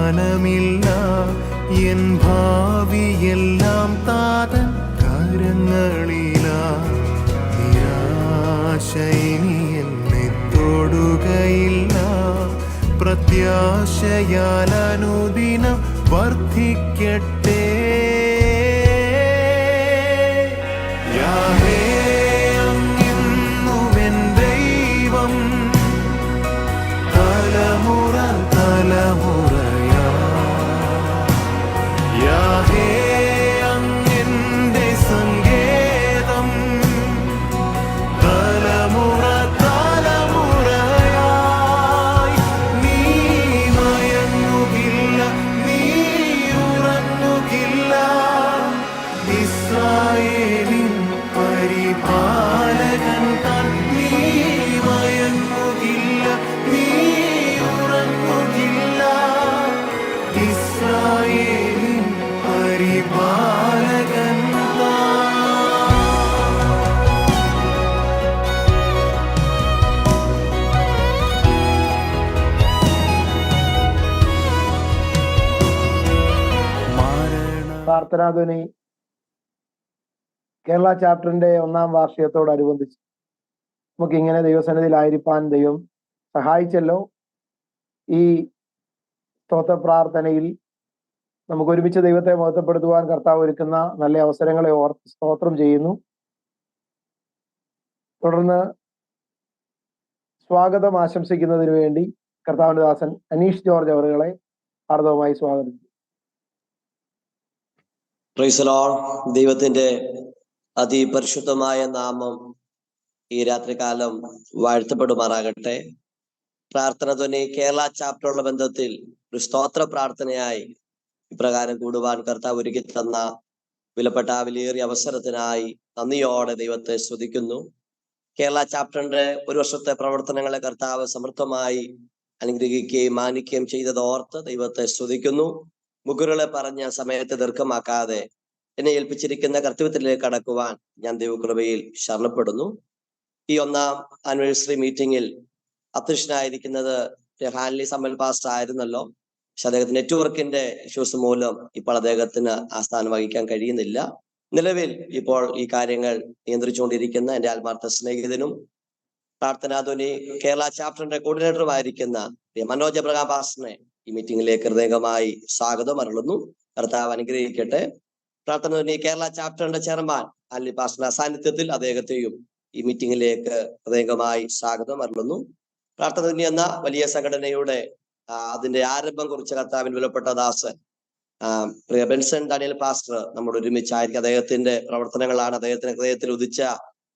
തീരുമാനമില്ല, N ഭാവിയെല്ലാം താതൻ കരങ്ങളിലാ. നിരാശ ഇനി എന്നെ തൊടുകയില്ല, പ്രത്യാശയാൽ അനുദിനം വർദ്ധിക്കട്ടെ. യാഹേ അങ്ങെന്നുമെൻ ദൈവം, തലമുറ തലമുറയാ. യാഹേ അങ്ങെന്റെ സങ്കേതം, തലമുറ തലമുറയായി. നീ മയങ്ങുകില്ല, നീ ഉറങ്ങുകില്ല, ഇസ്രായേലിൻ പരിപാലകൻ താൻ. നീ മയങ്ങുകില്ല, നീ ഉറങ്ങുകില്ല, ഇസ്രായേലിൻ പരിപാലകൻ താൻ. പ്രാർത്ഥനാധ്വനി കേരള ചാപ്റ്ററിന്റെ 1-ാം വാർഷികത്തോടനുബന്ധിച്ച് നമുക്കിങ്ങനെ ദൈവസന്നിധിയിലായിരിക്കാൻ ദൈവം സഹായിച്ചല്ലോ. ഈ സ്തോത്ര പ്രാർത്ഥനയിൽ നമുക്ക് ഒരുമിച്ച് ദൈവത്തെ മഹത്വപ്പെടുത്തുവാൻ കർത്താവ് ഒരുക്കുന്ന നല്ല അവസരങ്ങളെ ഓർത്ത് സ്തോത്രം ചെയ്യുന്നു. തുടർന്ന് സ്വാഗതം ആശംസിക്കുന്നതിന് വേണ്ടി കർത്താവിന്റെ ദാസൻ അനീഷ് ജോർജ് അവറുകളെ ഹാർദവമായി സ്വാഗതം. Price the Lord. ദൈവത്തിന്റെ അതിപരിശുദ്ധമായ നാമം ഈ രാത്രികാലം വാഴ്ത്തപ്പെടുമാറാകട്ടെ. പ്രാർത്ഥന ധ്വനി കേരള ചാപ്റ്ററുള്ള ബന്ധത്തിൽ ഒരു സ്തോത്ര പ്രാർത്ഥനയായി ഇപ്രകാരം കൂടുവാൻ കർത്താവ് ഒരുക്കി തന്ന വിലപ്പെട്ട വിലയേറിയ അവസരത്തിനായി നന്ദിയോടെ ദൈവത്തെ സ്തുതിക്കുന്നു. കേരള ചാപ്റ്ററിന്റെ ഒരു വർഷത്തെ പ്രവർത്തനങ്ങളെ കർത്താവ് സമൃദ്ധമായി അനുഗ്രഹിക്കുകയും മാനിക്കുകയും ചെയ്തത് ഓർത്ത് ദൈവത്തെ സ്തുതിക്കുന്നു. മുകുരുകളെ പറഞ്ഞ സമയത്തെ ദീർഘമാക്കാതെ എന്നെ ഏൽപ്പിച്ചിരിക്കുന്ന കർത്തവ്യത്തിലേക്ക് കടക്കുവാൻ ഞാൻ ദൈവകൃപയിൽ ശരണപ്പെടുന്നു. ഈ 1-ാം ആനിവേഴ്സറി മീറ്റിംഗിൽ അധ്യക്ഷനായിരിക്കുന്നത് ഹാൻലി സമ്മൽ പാസ്റ്റർ ആയിരുന്നല്ലോ. പക്ഷെ അദ്ദേഹത്തിന് നെറ്റ്വർക്കിന്റെ ഇഷ്യൂസ് മൂലം ഇപ്പോൾ അദ്ദേഹത്തിന് ആ സ്ഥാനം വഹിക്കാൻ കഴിയുന്നില്ല. നിലവിൽ ഇപ്പോൾ ഈ കാര്യങ്ങൾ നിയന്ത്രിച്ചുകൊണ്ടിരിക്കുന്ന എൻ്റെ ആത്മാർത്ഥ സ്നേഹിതനും പ്രാർത്ഥനാധ്വനി കേരള ചാപ്റ്ററിന്റെ കോർഡിനേറ്ററുമായിരിക്കുന്ന മനോജ് അബ്രഹാം പാസ്റ്ററിനെ ഈ മീറ്റിംഗിലേക്ക് ഹൃദയംഗമായി സ്വാഗതം അരുളുന്നു. കർത്താവ് അനുഗ്രഹിക്കട്ടെ. പ്രാർത്ഥനാധ്വനി കേരള ചാപ്റ്ററിന്റെ ചെയർമാൻ അല്ലി പാസ്റ്ററിന്റെ സാന്നിധ്യത്തിൽ അദ്ദേഹത്തെയും ഈ മീറ്റിംഗിലേക്ക് ഹൃദയംഗമായി സ്വാഗതം അരുളുന്നു. പ്രാർത്ഥനാധ്വനി എന്ന വലിയ സംഘടനയുടെ അതിന്റെ ആരംഭം കുറിച്ച കർത്താവിന് വിലപ്പെട്ട ദാസൻ പ്രിയ ബെൻസൺ ഡാനിയൽ പാസ്റ്റർ നമ്മുടെ ഒരുമിച്ചായിരിക്കും. അദ്ദേഹത്തിന്റെ പ്രവർത്തനങ്ങളാണ്, അദ്ദേഹത്തിന്റെ ഹൃദയത്തിൽ ഉദിച്ച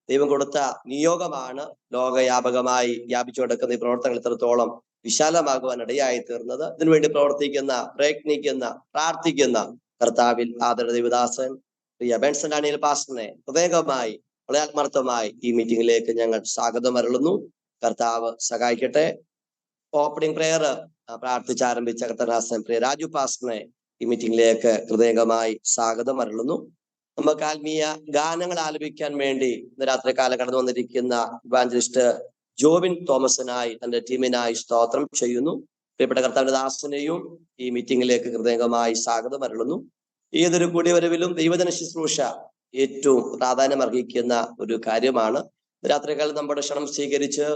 ദൈവം കൊടുത്ത നിയോഗമാണ് ലോകവ്യാപകമായി വ്യാപിച്ചു കിടക്കുന്ന ഈ പ്രവർത്തനങ്ങൾ ഇത്രത്തോളം വിശാലമാകുവാൻ ഇടയായി തീർന്നത്. ഇതിനുവേണ്ടി പ്രവർത്തിക്കുന്ന, പ്രയത്നിക്കുന്ന, പ്രാർത്ഥിക്കുന്ന കർത്താവിൽ ആദര ദൈവദാസൻ പ്രിയ ബെൻസൺ ഡാനിയൽ പാസ്റ്ററിനെ ഹൃദയംഗമായി വളരെ ആത്മാർത്ഥമായി ഈ മീറ്റിംഗിലേക്ക് ഞങ്ങൾ സ്വാഗതം അരുളുന്നു. കർത്താവ് സഹായിക്കട്ടെ. ഓപ്പണിംഗ് പ്രെയർ പ്രാർത്ഥിച്ചാരംഭിച്ച കർത്തദാസൻ പ്രിയ രാജു പാസ്റ്ററിനെ ഈ മീറ്റിംഗിലേക്ക് ഹൃദയംഗമായി സ്വാഗതം അരുളുന്നു. നമുക്ക് ആത്മീയ ഗാനങ്ങൾ ആലപിക്കാൻ വേണ്ടി ഇന്ന് രാത്രികാലം കടന്നു വന്നിരിക്കുന്ന ഇവാഞ്ചലിസ്റ്റ് ജോബിൻ തോമസിനായി തന്റെ ടീമിനായി സ്തോത്രം ചെയ്യുന്നു. പ്രിയപ്പെട്ട കർത്താവിന്റെ ദാസനെയും ഈ മീറ്റിംഗിലേക്ക് ഹൃദയംഗമായി സ്വാഗതം അരുളുന്നു. ഏതൊരു കൂടിവരവിലും ദൈവജന ശുശ്രൂഷ ഏറ്റവും പ്രാധാന്യം അർഹിക്കുന്ന ഒരു കാര്യമാണ്. രാത്രികാലം നമ്മുടെ ക്ഷണം സ്വീകരിച്ച്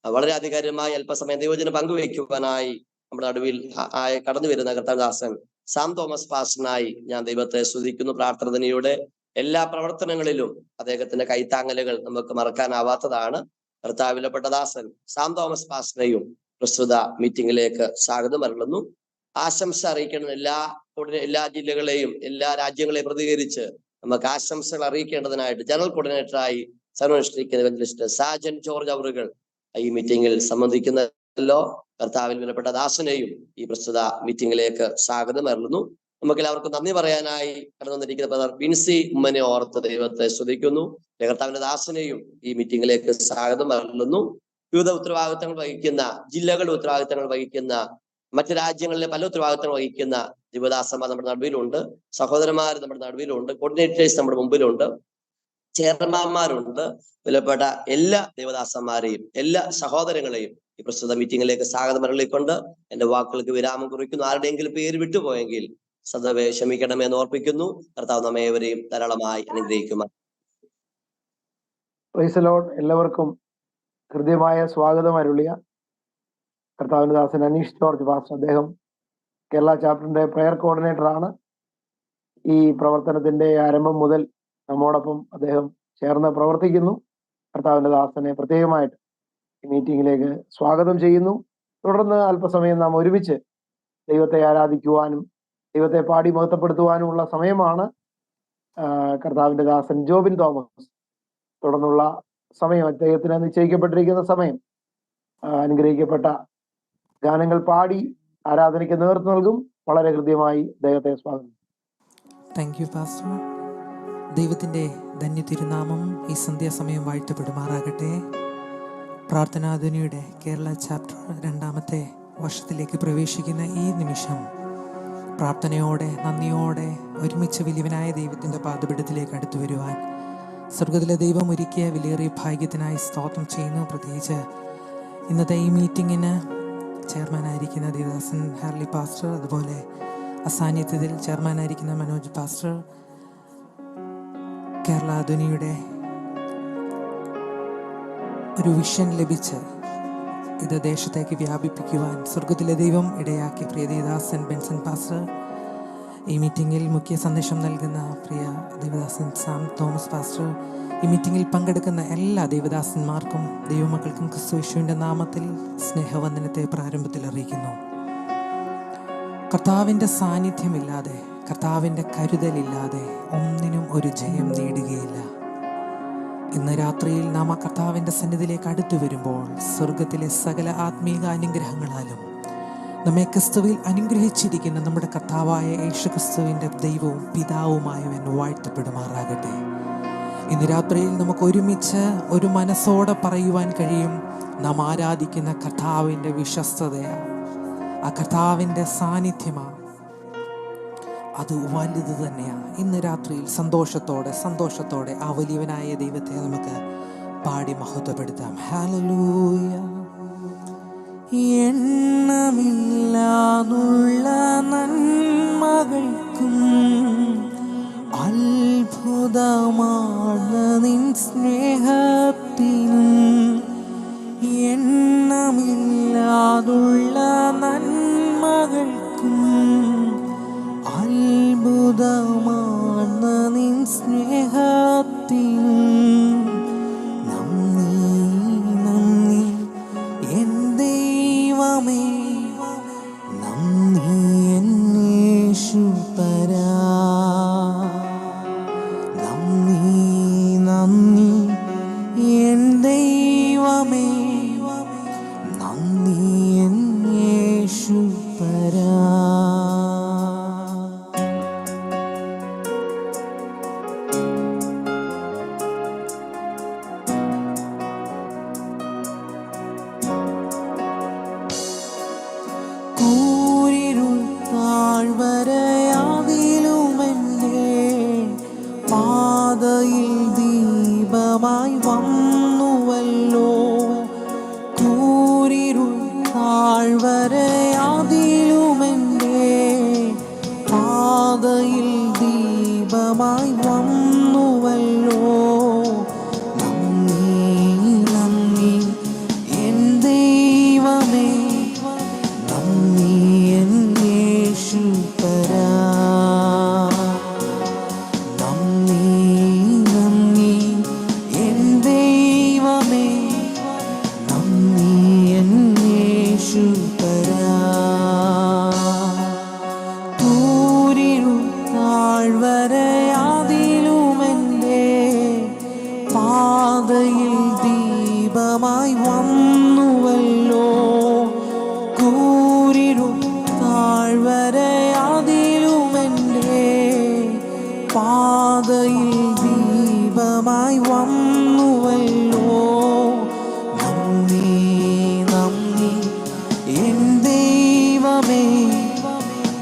വളരെ അധികാരമായി അല്പസമയം ദൈവജനം പങ്കുവയ്ക്കുവാനായി നമ്മുടെ നടുവിൽ കടന്നു വരുന്ന കർത്താവദാസൻ സാം തോമസ് പാസ്റ്ററിനായി ഞാൻ ദൈവത്തെ സ്തുതിക്കുന്നു. പ്രാർത്ഥനയുടെ എല്ലാ പ്രവർത്തനങ്ങളിലും അദ്ദേഹത്തിന്റെ കൈത്താങ്ങലുകൾ നമുക്ക് മറക്കാനാവാത്തതാണ്. കർത്താവിലപ്പെട്ട ദാസൻ സാം തോമസ് പാസ്റ്ററിനെയും പ്രസ്തുത മീറ്റിംഗിലേക്ക് സ്വാഗതം അരുളുന്നു. ആശംസ അറിയിക്കുന്ന എല്ലാ ജില്ലകളെയും എല്ലാ രാജ്യങ്ങളെയും പ്രതികരിച്ച് നമുക്ക് ആശംസകൾ അറിയിക്കേണ്ടതിനായിട്ട് ജനറൽ കോർഡിനേറ്ററായി സർവനുഷ്ഠിക്കുന്ന ഇവഞ്ചലിസ്റ്റ് സാജൻ ജോർജ് അവറുകൾ ഈ മീറ്റിംഗിൽ സംബന്ധിക്കുന്നല്ലോ. കർത്താവിൽ വിലപ്പെട്ട ദാസനെയും ഈ പ്രസ്തുത മീറ്റിംഗിലേക്ക് സ്വാഗതം അരുളുന്നു. നമുക്ക് എല്ലാവർക്കും നന്ദി പറയാനായി കടന്നു വന്നിരിക്കുന്ന ബ്രദർ വിൻസി ഉമ്മനെ ഓർത്ത് ദൈവത്തെ സ്തുതിക്കുന്നു. കർത്താവിന്റെ ദാസനെയും ഈ മീറ്റിംഗിലേക്ക് സ്വാഗതം അരുളുന്നു. വിവിധ ഉത്തരവാദിത്തങ്ങൾ വഹിക്കുന്ന ജില്ലകളുടെ ഉത്തരവാദിത്തങ്ങൾ വഹിക്കുന്ന മറ്റു രാജ്യങ്ങളിലെ പല ഉത്തരവാദിത്തങ്ങൾ വഹിക്കുന്ന ദൈവദാസന്മാർ നമ്മുടെ നടുവിലുണ്ട്. സഹോദരന്മാർ നമ്മുടെ നടുവിലുണ്ട്. കോർഡിനേറ്റേഴ്സ് നമ്മുടെ മുമ്പിലുണ്ട്. ചെയർമാന്മാരുണ്ട്. വിലപ്പെട്ട എല്ലാ ദേവദാസന്മാരെയും എല്ലാ സഹോദരങ്ങളെയും ഈ പ്രസ്തുത മീറ്റിംഗിലേക്ക് സ്വാഗതം അറിയിക്കൊണ്ട് എന്റെ വാക്കുകൾക്ക് വിരാമം കുറിക്കുന്നു. ആരുടെയെങ്കിലും പേര് വിട്ടുപോയെങ്കിൽ സദവേ ക്ഷമിക്കണമെന്ന് ഓർപ്പിക്കുന്നു. കർത്താവ് നമ്മേവരെയും ധാരാളമായി അനുഗ്രഹിക്കുമാർ. Price the Lord. എല്ലാവർക്കും ഹൃദ്യമായ സ്വാഗതം അരുളിയ കർത്താവിന്റെ ദാസൻ അനീഷ് ജോർജ് പാസ്റ്റർ, അദ്ദേഹം കേരള ചാപ്റ്ററിന്റെ പ്രയർ കോർഡിനേറ്റർ ആണ്. ഈ പ്രവർത്തനത്തിന്റെ ആരംഭം മുതൽ നമ്മോടൊപ്പം അദ്ദേഹം ചേർന്ന് പ്രവർത്തിക്കുന്നു. കർത്താവിന്റെ ദാസനെ പ്രത്യേകമായിട്ട് ഈ മീറ്റിംഗിലേക്ക് സ്വാഗതം ചെയ്യുന്നു. തുടർന്ന് അല്പസമയം നാം ഒരുമിച്ച് ദൈവത്തെ ആരാധിക്കുവാനും ദൈവത്തെ പാടി മഹത്വപ്പെടുത്തുവാനുമുള്ള സമയമാണ്. കർത്താവിന്റെ ദാസൻ ജോബിൻ തോമസ് തുടർന്നുള്ള സമയം, അദ്ദേഹത്തിന് നിശ്ചയിക്കപ്പെട്ടിരിക്കുന്ന സമയം, അനുഗ്രഹിക്കപ്പെട്ട ഗാനങ്ങൾ പാടി ആരാധനയ്ക്ക് നേതൃത്വം നൽകും. വളരെ ഹൃദ്യമായി ദൈവത്തെ സ്വാഗതം. Thank you pastor. ദൈവത്തിൻ്റെ ധന്യ തിരുനാമം ഈ സന്ധ്യാസമയം വാഴ്ത്തപ്പെടുമാറാകട്ടെ. പ്രാർത്ഥനാധ്വനിയുടെ കേരള ചാപ്റ്റർ 2ാമത്തെ വർഷത്തിലേക്ക് പ്രവേശിക്കുന്ന ഈ നിമിഷം പ്രാർത്ഥനയോടെ നന്ദിയോടെ ഒരുമിച്ച് വലിയവനായ ദൈവത്തിൻ്റെ പാദപീഠത്തിലേക്ക് അടുത്തു വരുവാൻ സ്വർഗത്തിലെ ദൈവം ഒരുക്കിയ വിലയേറിയ ഭാഗ്യത്തിനായി സ്തോത്രം ചെയ്യുന്നു. പ്രത്യേകിച്ച് ഇന്നത്തെ ഈ മീറ്റിങ്ങിന് ചെയർമാനായിരിക്കുന്ന ദേവദാസൻ ഹാർലി പാസ്റ്റർ, അതുപോലെ അസാന്നിധ്യത്തിൽ ചെയർമാനായിരിക്കുന്ന മനോജ് പാസ്റ്റർ, കേരള ധ്വനിയുടെ ഒരു വിഷൻ ലഭിച്ച് ഇത് ദേശത്തേക്ക് വ്യാപിപ്പിക്കുവാൻ സ്വർഗത്തിലെ ദൈവം ഇടയാക്കിയ പ്രിയ ദേവദാസൻ ബെൻസൺ പാസ്റ്റർ, ഈ മീറ്റിങ്ങിൽ മുഖ്യ സന്ദേശം നൽകുന്ന പ്രിയ ദേവദാസൻ സാം തോമസ് പാസ്റ്റർ, ഈ മീറ്റിങ്ങിൽ പങ്കെടുക്കുന്ന എല്ലാ ദേവദാസന്മാർക്കും ദൈവമക്കൾക്കും ക്രിസ്തുയേശുവിൻ്റെ നാമത്തിൽ സ്നേഹവന്ദനത്തെ പ്രാരംഭത്തിൽ അറിയിക്കുന്നു. കർത്താവിൻ്റെ സാന്നിധ്യമില്ലാതെ, കർത്താവിൻ്റെ കരുതലില്ലാതെ ഒന്നിനും ഒരു ജയം നേടുകയില്ല. ഇന്ന് രാത്രിയിൽ നാം ആ കർത്താവിൻ്റെ സന്നിധിയിലേക്ക് അടുത്തു വരുമ്പോൾ സ്വർഗത്തിലെ സകല ആത്മീക അനുഗ്രഹങ്ങളാലും നമ്മെ ക്രിസ്തുവിൽ അനുഗ്രഹിച്ചിരിക്കുന്ന നമ്മുടെ കർത്താവായ യേശു ക്രിസ്തുവിൻ്റെ ദൈവവും പിതാവുമായവൻ വാഴ്ത്തപ്പെടുമാറാകട്ടെ. ഇന്ന് രാത്രിയിൽ നമുക്ക് ഒരുമിച്ച് ഒരു മനസ്സോടെ പറയുവാൻ കഴിയും, നാം ആരാധിക്കുന്ന കർത്താവിൻ്റെ വിശ്വസ്തതയാണ്, ആ കർത്താവിൻ്റെ സാന്നിധ്യമാണ്, അത് വലുത് തന്നെയാണ്. ഇന്ന് രാത്രിയിൽ സന്തോഷത്തോടെ ആ വലിയവനായ ദൈവത്തെ നമുക്ക് പാടി മഹത്വപ്പെടുത്താം. ഹല്ലേലൂയ. എണ്ണമില്ലാതുള്ള നന്മകൾക്കും അത്ഭുതമാണ് നിൻ സ്നേഹത്തിനും, എണ്ണമില്ലാതുള്ള നന്മകൾക്കും അത്ഭുതമാണ് നിൻ സ്നേഹത്തിനും. നന്ദി നന്ദി എൻ ദൈവമേ, നന്ദി എൻ യേശുപരാ, നന്ദി നന്ദി എൻ ദൈവമേ, നന്ദി എൻ യേശുപരാ. പാതയിൽ ദീപമായി വന്നുവല്ലോ, കൂരിരുൾ താഴ്വരയാതിലുമെൻ്റെ പാതയിൽ ദീപമായി വന്നുവല്ലോ. നന്ദി നന്ദി എൻ ദൈവമേ, നന്ദി എൻ യേശുപരാ, പാതയിൽ ദീപമായി വന്നുവല്ലോ, കൂരിരുൾ താഴ്വരയാതിലുമെൻ്റെ പാതയിൽ ദീപമായി വന്നുവല്ലോ. നന്ദി നന്ദി എൻ ദൈവമേ,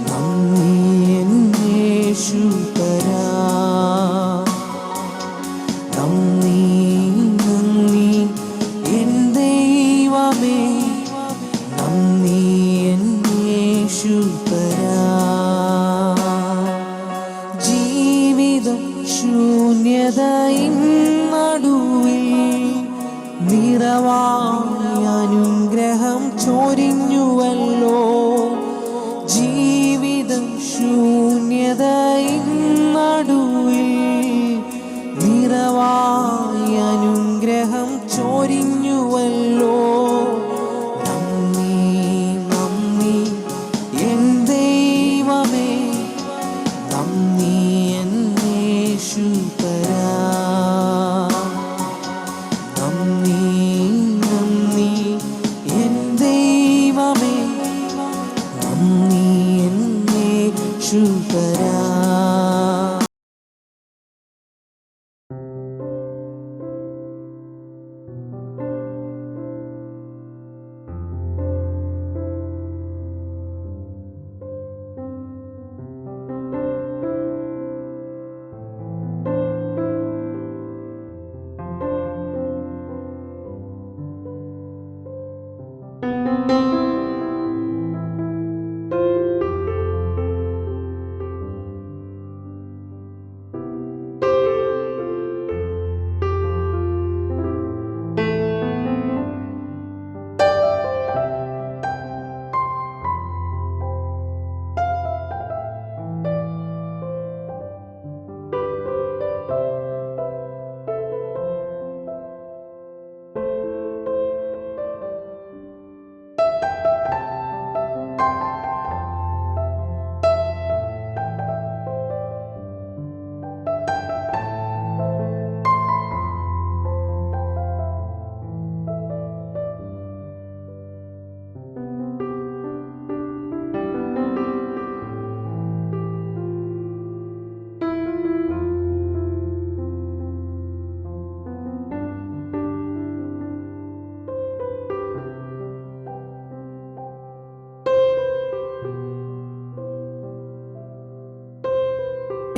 നന്ദി എൻ യേശുപരാ, നിറവായ അനുഗ്രഹം ചൊരിഞ്ഞുവല്ലോ. ജീവിതം ശൂന്യതയിൻ നടുവിൽ നിറവായ അനുഗ്രഹം ചൊരിഞ്ഞുവല്ലോ. നന്ദി നന്ദി എൻ ദൈവമേ, നന്ദി എൻ യേശുപരാ. നന്ദി നന്ദി എൻ ദൈവമേ, നന്ദി എൻ യേശുപരാ.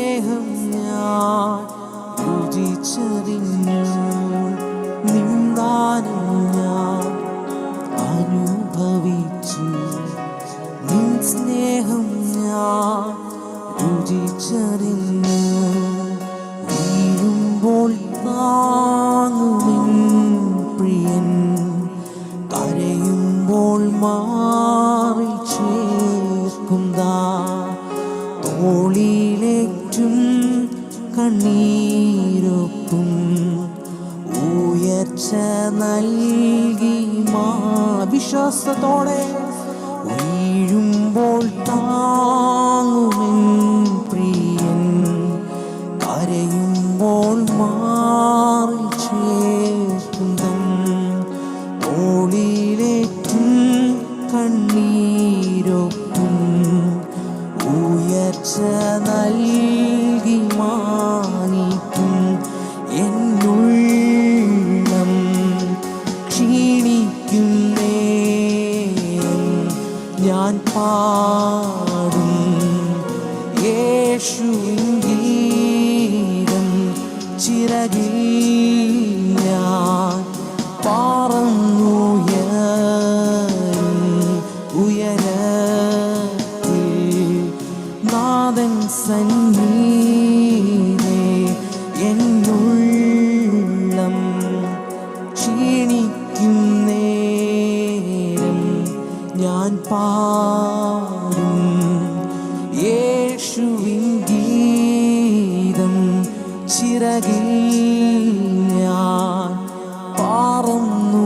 സ്നേഹം ഞാൻ രുചിച്ചറിഞ്ഞു, നിന്ദാനം ഞാൻ അനുഭവിച്ചു. നിൻ സ്നേഹം ഞാൻ രുചിച്ചറിഞ്ഞു, വീഴുമ്പോൾ താങ്ങുമെൻ പ്രിയൻ, കരയുമ്പോൾ മാറി ചേർക്കുന്നതാ. തോളിലേറ്റും കണ്ണീരൊപ്പും ഉയർച്ച നൽകി വിശ്വാസത്തോടെ വീഴുമ്പോൾ താങ്ങുമെൻ പ്രിയൻ, കരയുമ്പോൾ മാറി ചേർക്കുന്നതൻ. തോളിലേറ്റും കണ്ണീരൊപ്പും ഉയർച്ച നൽകി മാനിക്കും. എന്നുള്ളം ക്ഷീണിക്കുന്നേ, ഞാൻ പാടും യേശുവിൻ ഗീതം. ചിറകിൽ ഞാൻ പറന്നുയരും ഉയരത്തിൽ നാഥൻ സന്നിധേ. എന്നുള്ളം ക്ഷീണിക്കും നേരം ഞാൻ പാടും യേശുവിൻ ഗീതം. ചിറകിൽ ഞാൻ പറന്നുയരും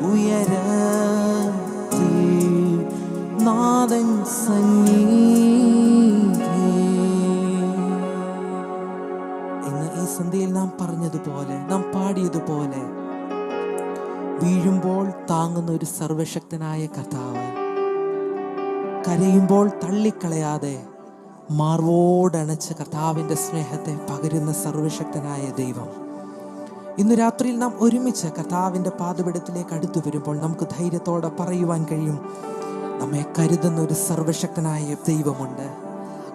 ഉയരത്തിൽ നാഥൻ സന്നിധേ. ഇന്ന് ഈ സന്ധ്യയിൽ നാം പറഞ്ഞതുപോലെ, നാം പാടിയതുപോലെ, വീഴുമ്പോൾ താങ്ങുന്ന ഒരു സർവശക്തനായ കർത്താവ്, കരയുമ്പോൾ തള്ളിക്കളയാതെ മാർവോടണച്ച കർത്താവിൻ്റെ സ്നേഹത്തെ പകരുന്ന സർവശക്തനായ ദൈവം. ഇന്ന് രാത്രിയിൽ നാം ഒരുമിച്ച് കർത്താവിൻ്റെ പാദപീഠത്തിലേക്ക് അടുത്തു വരുമ്പോൾ നമുക്ക് ധൈര്യത്തോടെ പറയുവാൻ കഴിയും, നമ്മെ കരുതുന്ന ഒരു സർവശക്തനായ ദൈവമുണ്ട്.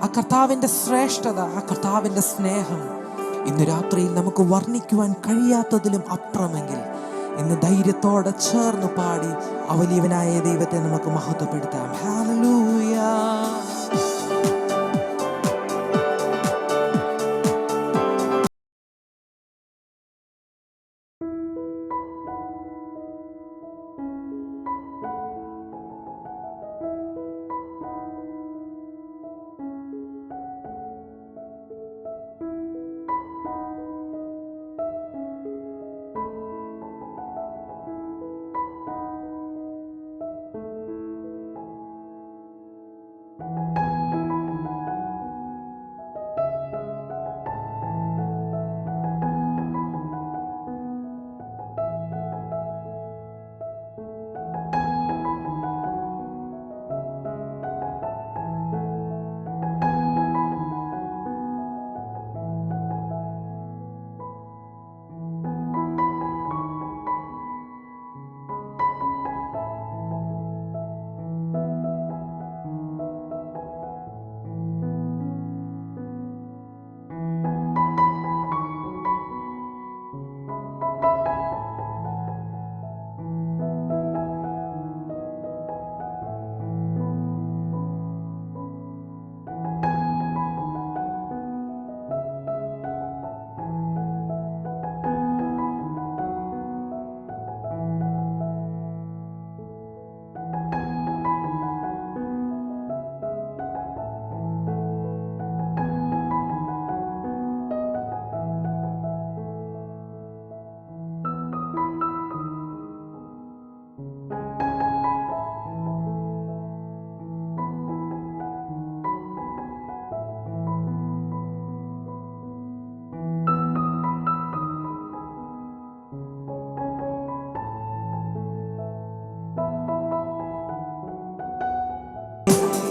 ആ കർത്താവിൻ്റെ ശ്രേഷ്ഠത, ആ കർത്താവിൻ്റെ സ്നേഹം ഇന്ന് രാത്രിയിൽ നമുക്ക് വർണ്ണിക്കുവാൻ കഴിയാത്തതിലും അപ്പുറമെങ്കിൽ ഇന്ന് ധൈര്യത്തോടെ ചേർന്ന് പാടി ആ വലിയവനായ ദൈവത്തെ നമുക്ക് മഹത്വപ്പെടുത്താം. ഹല്ലേലൂയ.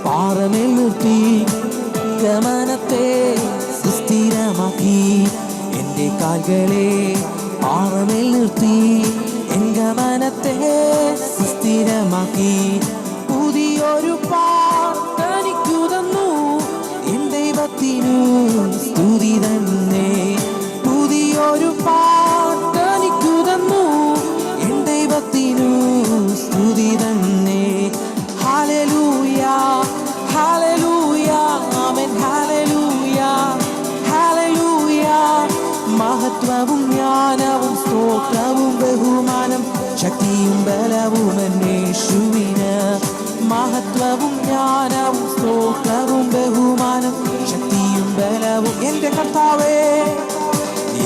പാറമേൽ നിർത്തി ഗമനത്തെ സുസ്ഥിരമാക്കി. എൻ്റെ കാൽകളെ പാറമേൽ നിർത്തി എൻ ഗമനത്തെ സുസ്ഥിരമാക്കി. പുതിയൊരു പാട്ടെനിക്കു തന്നു എൻ ദൈവത്തിനു സ്തുതി തന്നെ. പുതിയൊരു പാട്ടെനിക്കു തന്നു എൻ ദൈവത്തിനു സ്തുതി തന്നെ. Hallelujah hallelujah amen hallelujah hallelujah. മഹത്വവും ജ്ഞാനവും സ്തോത്രവും ബഹുമാനം ശക്തിയും ബലവും യേശുവിന്. മഹത്വവും ജ്ഞാനവും സ്തോത്രവും ബഹുമാനം ശക്തിയും ബലവും. എൻ്റെ കർത്താവേ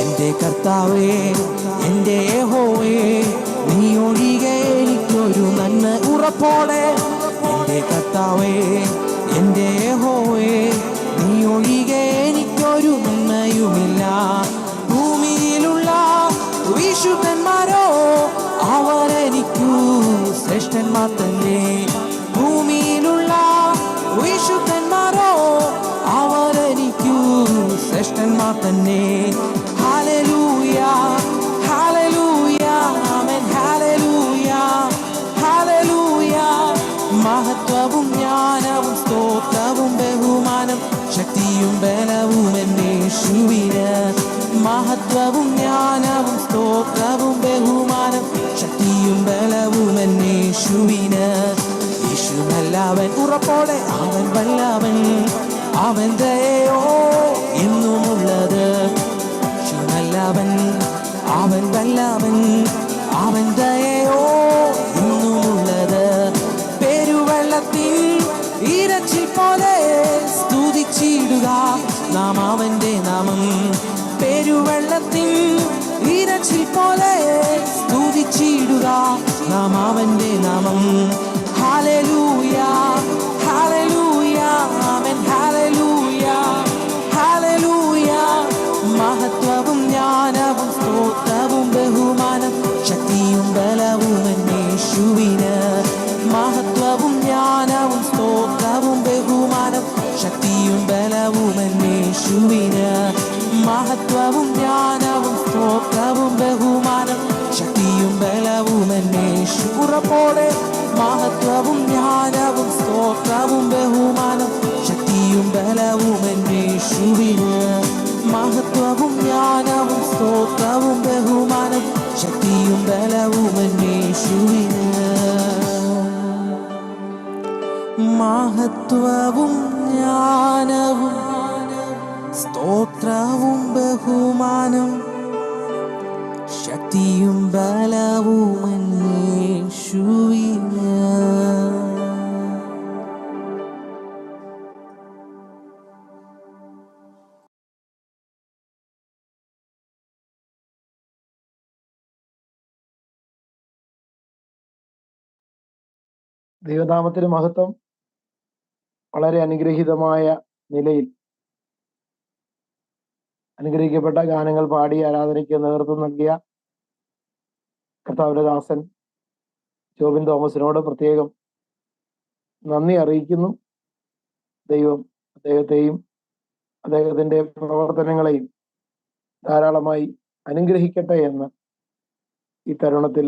എൻ്റെ കർത്താവേ എൻ്റെ യഹോവേ, നീ ഒഴികെ എനിക്കൊരു നന്മ ഉറപ്പോടെ. എൻ്റെ കർത്താവേ എൻ്റെ യഹോവേ, നീ ഒഴികെ എനിക്കൊരു നന്മയുമില്ല. ഭൂമിയിലുള്ള വിശുദ്ധന്മാരോ അവരെനിക്കു ശ്രേഷ്ഠന്മാർ തന്നെ. ഭൂമിയിലുള്ള വിശുദ്ധന്മാരോ അവരെനിക്കു ശ്രേഷ്ഠന്മാർ തന്നെ. Hallelujah hallelujah amen hallelujah hallelujah. മഹത്വവും ജ്ഞാനവും സ്തോത്രവും ബഹുമാനം ശക്തിയും ബലവും യേശുവിന്. മഹത്വവും ജ്ഞാനവും സ്തോത്രവും ബഹുമാനം ശക്തിയും ബലവും യേശുവിന്. യേശു നല്ലവൻ ഉറപ്പോടെ, അവൻ വല്ലവൻ, അവൻ ദയയോ എന്നുമുള്ളത്. യേശു നല്ലവൻ, അവൻ വല്ലവൻ, അവൻ ദയയോ എന്നുമുള്ളത്. പെരുവെള്ളത്തിൽ ഇരച്ചിൽ പോലെ സ്തുതിച്ചിടുക നാം അവന്റെ നാമം. പെരുവെള്ളത്തിൽ ഇരച്ചിൽ പോലെ സ്തുതിച്ചിടുക നാം അവന്റെ നാമം. Hallelujah hallelujah amen hallelujah hallelujah. മഹത്വവും ജ്ഞാനവും സ്തോത്രവും ബഹുമാനം ശക്തിയും ബലവും യേശുവിന്. മഹത്വവും ജ്ഞാനവും സ്തോത്രവും ബഹുമാനം ശക്തിയും ബലവും യേശുവിന്. മഹത്വവും ജ്ഞാനവും സ്തോത്രവും ബഹുമാനം ശക്തിയും ബലവും യേശു. ഉറപ്പോടെ മഹത്വവും ജ്ഞാനവും സ്തോത്രവും ബഹുമാനം ശക്തിയും ബലവും യേശുവിന്. മഹത്വവും ജ്ഞാനവും സ്തോത്രവും ബഹുമാനം ശക്തിയും ബലവും യേശുവിന്. മഹത്വവും ജ്ഞാനവും സ്തോത്രവും ബഹുമാനം ശക്തിയും ബലവും യേശുവിന്. ദൈവനാമത്തിന് മഹത്വം. വളരെ അനുഗ്രഹീതമായ നിലയിൽ അനുഗ്രഹിക്കപ്പെട്ട ഗാനങ്ങൾ പാടി ആരാധനയ്ക്ക് നേതൃത്വം നൽകിയ കർത്താവിന്റെ ദാസൻ ജോബിൻ തോമസിനോട് പ്രത്യേകം നന്ദി അറിയിക്കുന്നു. ദൈവം അദ്ദേഹത്തെയും അദ്ദേഹത്തിന്റെ പ്രവർത്തനങ്ങളെയും ധാരാളമായി അനുഗ്രഹിക്കട്ടെ എന്ന് ഈ തരുണത്തിൽ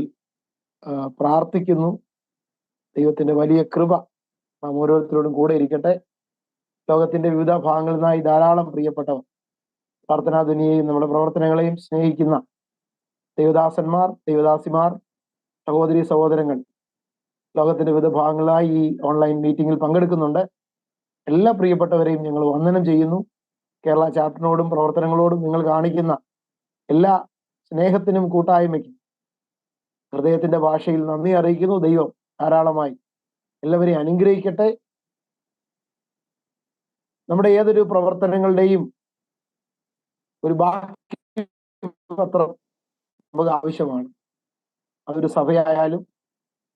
പ്രാർത്ഥിക്കുന്നു. ദൈവത്തിന്റെ വലിയ കൃപ നാം ഓരോരുത്തരോടും കൂടെ ഇരിക്കട്ടെ. ലോകത്തിന്റെ വിവിധ ഭാഗങ്ങളിൽ നിന്നായി ധാരാളം പ്രിയപ്പെട്ടവർ പ്രാർത്ഥനാ ധ്വനിയെയും നമ്മുടെ പ്രവർത്തനങ്ങളെയും സ്നേഹിക്കുന്ന ദൈവദാസന്മാർ, ദൈവദാസിമാർ, സഹോദരി സഹോദരങ്ങൾ ലോകത്തിന്റെ വിവിധ ഭാഗങ്ങളിലായി ഈ ഓൺലൈൻ മീറ്റിംഗിൽ പങ്കെടുക്കുന്നുണ്ട്. എല്ലാ പ്രിയപ്പെട്ടവരെയും ഞങ്ങൾ വന്ദനം ചെയ്യുന്നു. കേരള ചാപ്റ്ററിനോടും പ്രവർത്തനങ്ങളോടും നിങ്ങൾ കാണിക്കുന്ന എല്ലാ സ്നേഹത്തിനും കൂട്ടായ്മയ്ക്കും ഹൃദയത്തിന്റെ ഭാഷയിൽ നന്ദി അറിയിക്കുന്നു. ദൈവം ധാരാളമായി എല്ലാവരെയും അനുഗ്രഹിക്കട്ടെ. നമ്മുടെ ഏതൊരു പ്രവർത്തനങ്ങളുടെയും ഒരു ബാക്കി പത്രം നമുക്ക് ആവശ്യമാണ്. അതൊരു സഭയായാലും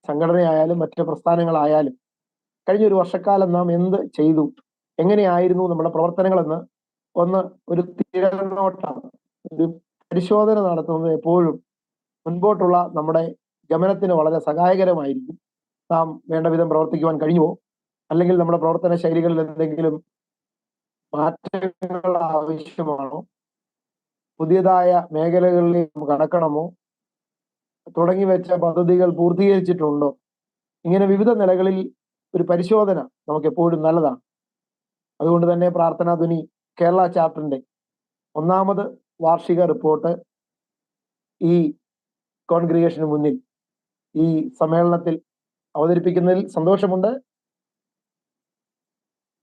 സംഘടനയായാലും മറ്റ് പ്രസ്ഥാനങ്ങളായാലും കഴിഞ്ഞ ഒരു വർഷക്കാലം നാം എന്ത് ചെയ്തു, എങ്ങനെയായിരുന്നു നമ്മുടെ പ്രവർത്തനങ്ങളെന്ന് ഒന്ന് ഒരു തിരനോട്ടാണ്, ഒരു പരിശോധന നടത്തുന്നത് എപ്പോഴും മുൻപോട്ടുള്ള നമ്മുടെ ഗമനത്തിന് വളരെ സഹായകരമായിരിക്കും. നാം വേണ്ട വിധം പ്രവർത്തിക്കുവാൻ കഴിഞ്ഞുവോ, അല്ലെങ്കിൽ നമ്മുടെ പ്രവർത്തന ശൈലികളിൽ എന്തെങ്കിലും മാറ്റങ്ങൾ ആവശ്യമാണോ, പുതിയതായ മേഖലകളിലേക്ക് കടക്കണമോ, തുടങ്ങി വെച്ച പദ്ധതികൾ പൂർത്തീകരിച്ചിട്ടുണ്ടോ, ഇങ്ങനെ വിവിധ നിലകളിൽ ഒരു പരിശോധന നമുക്ക് എപ്പോഴും നല്ലതാണ്. അതുകൊണ്ട് തന്നെ പ്രാർത്ഥനാ ധ്വനി കേരള ചാപ്റ്ററിന്റെ 1ാമത് വാർഷിക റിപ്പോർട്ട് ഈ കോൺഗ്രിഗേഷന് മുന്നിൽ ഈ സമ്മേളനത്തിൽ അവതരിപ്പിക്കുന്നതിൽ സന്തോഷമുണ്ട്.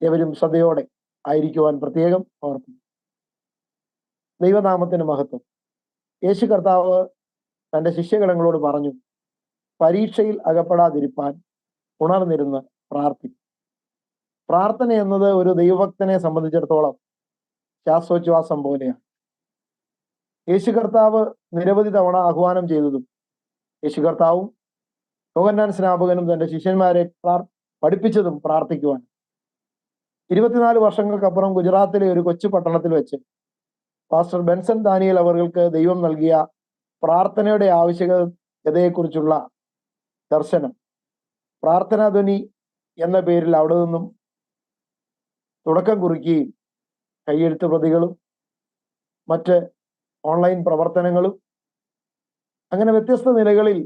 ഏവരും ശ്രദ്ധയോടെ ആയിരിക്കുവാൻ പ്രത്യേകം ഓർക്കുന്നു. ദൈവനാമത്തിന് മഹത്വം. യേശു കർത്താവ് തന്റെ ശിഷ്യഗണങ്ങളോട് പറഞ്ഞു, പരീക്ഷയിൽ അകപ്പെടാതിരിപ്പാൻ ഉണർന്നിരുന്ന് പ്രാർത്ഥിക്കും. പ്രാർത്ഥന എന്നത് ഒരു ദൈവഭക്തനെ സംബന്ധിച്ചിടത്തോളം ശ്വാസോച്ഛ്വാസം പോലെയാണ്. യേശു കർത്താവ് നിരവധി തവണ ആഹ്വാനം ചെയ്തതും യേശു കർത്താവും യോഹന്നാൻ സ്നാപകനും തന്റെ ശിഷ്യന്മാരെ പഠിപ്പിച്ചതും പ്രാർത്ഥിക്കുവാൻ. 24 വർഷങ്ങൾക്കപ്പുറം ഗുജറാത്തിലെ ഒരു കൊച്ചു പട്ടണത്തിൽ വെച്ച് പാസ്റ്റർ ബെൻസൺ ദാനിയേൽ അവർക്ക് ദൈവം നൽകിയ പ്രാർത്ഥനയുടെ ആവശ്യകതയെക്കുറിച്ചുള്ള ദർശനം പ്രാർത്ഥനാ ധ്വനി എന്ന പേരിൽ അവിടെ നിന്നും തുടക്കം കുറിക്കുകയും കൈയെഴുത്ത് പ്രതികളും മറ്റ് ഓൺലൈൻ പ്രവർത്തനങ്ങളും അങ്ങനെ വ്യത്യസ്ത നിലകളിൽ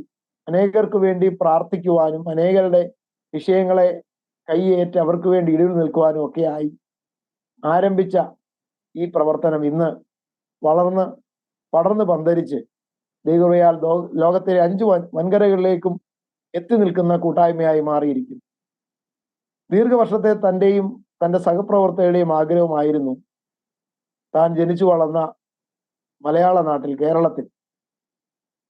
അനേകർക്ക് വേണ്ടി പ്രാർത്ഥിക്കുവാനും അനേകരുടെ വിഷയങ്ങളെ കൈയേറ്റ് അവർക്ക് വേണ്ടി ഇടിവ് നിൽക്കുവാനും ഒക്കെയായി ആരംഭിച്ച ഈ പ്രവർത്തനം ഇന്ന് പടർന്ന് പന്തരിച്ച് ദൈവകൃപയാൽ ലോകത്തിലെ 5 വൻകരകളിലേക്കും എത്തി നിൽക്കുന്ന കൂട്ടായ്മയായി മാറിയിരിക്കുന്നു. ദീർഘവർഷത്തെ തൻ്റെയും തൻ്റെ സഹപ്രവർത്തകരുടെയും ആഗ്രഹമായിരുന്നു താൻ ജനിച്ചു വളർന്ന മലയാള നാട്ടിൽ, കേരളത്തിൽ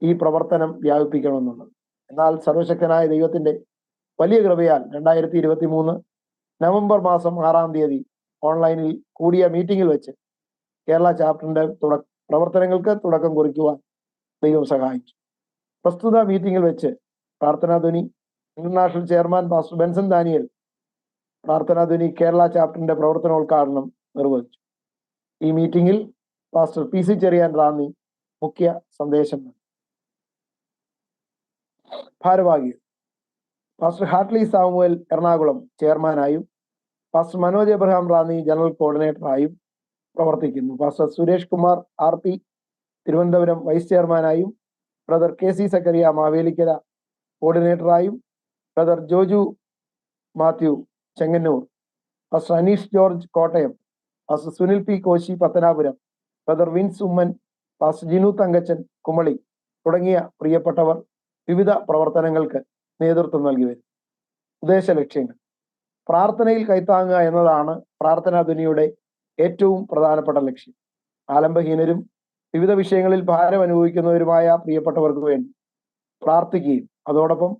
ഈ പ്രവർത്തനം വ്യാപിപ്പിക്കണമെന്നുള്ളത്. എന്നാൽ സർവശക്തനായ ദൈവത്തിന്റെ വലിയ കൃപയാൽ 2023 നവംബർ മാസം 6-ാം തീയതി ഓൺലൈനിൽ കൂടിയ മീറ്റിംഗിൽ വെച്ച് കേരള ചാപ്റ്ററിന്റെ പ്രവർത്തനങ്ങൾക്ക് തുടക്കം കുറിക്കുവാൻ ദൈവം സഹായിച്ചു. പ്രസ്തുത മീറ്റിംഗിൽ വെച്ച് പ്രാർത്ഥനാ Dhwani international chairman pastor Benson Daniel പ്രാർത്ഥനാ ധ്വനി കേരള ചാപ്റ്ററിന്റെ പ്രവർത്തനോദ്ഘാടനം നിർവഹിച്ചു. ഈ മീറ്റിംഗിൽ പാസ്റ്റർ PC ചെറിയാൻ റാന്നി മുഖ്യ സന്ദേശം നൽകി. ഭാരവാഹികൾ പാസ്റ്റർ ഹാർട്ട്ലി സാമുവൽ എറണാകുളം ചെയർമാനായും പാസ്റ്റർ മനോജ് എബ്രഹാം റാന്നി ജനറൽ കോർഡിനേറ്ററായും പ്രവർത്തിക്കുന്നു. Pastor Suresh Kumar RP Thiruvananthapuram vice ചെയർമാനായും ബ്രദർ KC സക്കറിയ മാവേലിക്കര കോർഡിനേറ്ററായും brother Joju Mathew Chengannur, pastor Aneesh George Kottayam, pastor Sunil P Koshy Pathanapuram, brother Vince Oommen, pastor Jinu Thankachan Kumily തുടങ്ങിയ പ്രിയപ്പെട്ടവർ വിവിധ പ്രവർത്തനങ്ങൾക്ക് നേതൃത്വം നൽകി വരും. ഉദ്ദേശ ലക്ഷ്യങ്ങൾ: പ്രാർത്ഥനയിൽ കൈത്താങ്ങുക എന്നതാണ് പ്രാർത്ഥനാ ധ്വനിയുടെ ഏറ്റവും പ്രധാനപ്പെട്ട ലക്ഷ്യം. ആലംബഹീനരും വിവിധ വിഷയങ്ങളിൽ ഭാരം അനുഭവിക്കുന്നവരുമായ പ്രിയപ്പെട്ടവർക്ക് വേണ്ടി പ്രാർത്ഥിക്കുകയും അതോടൊപ്പം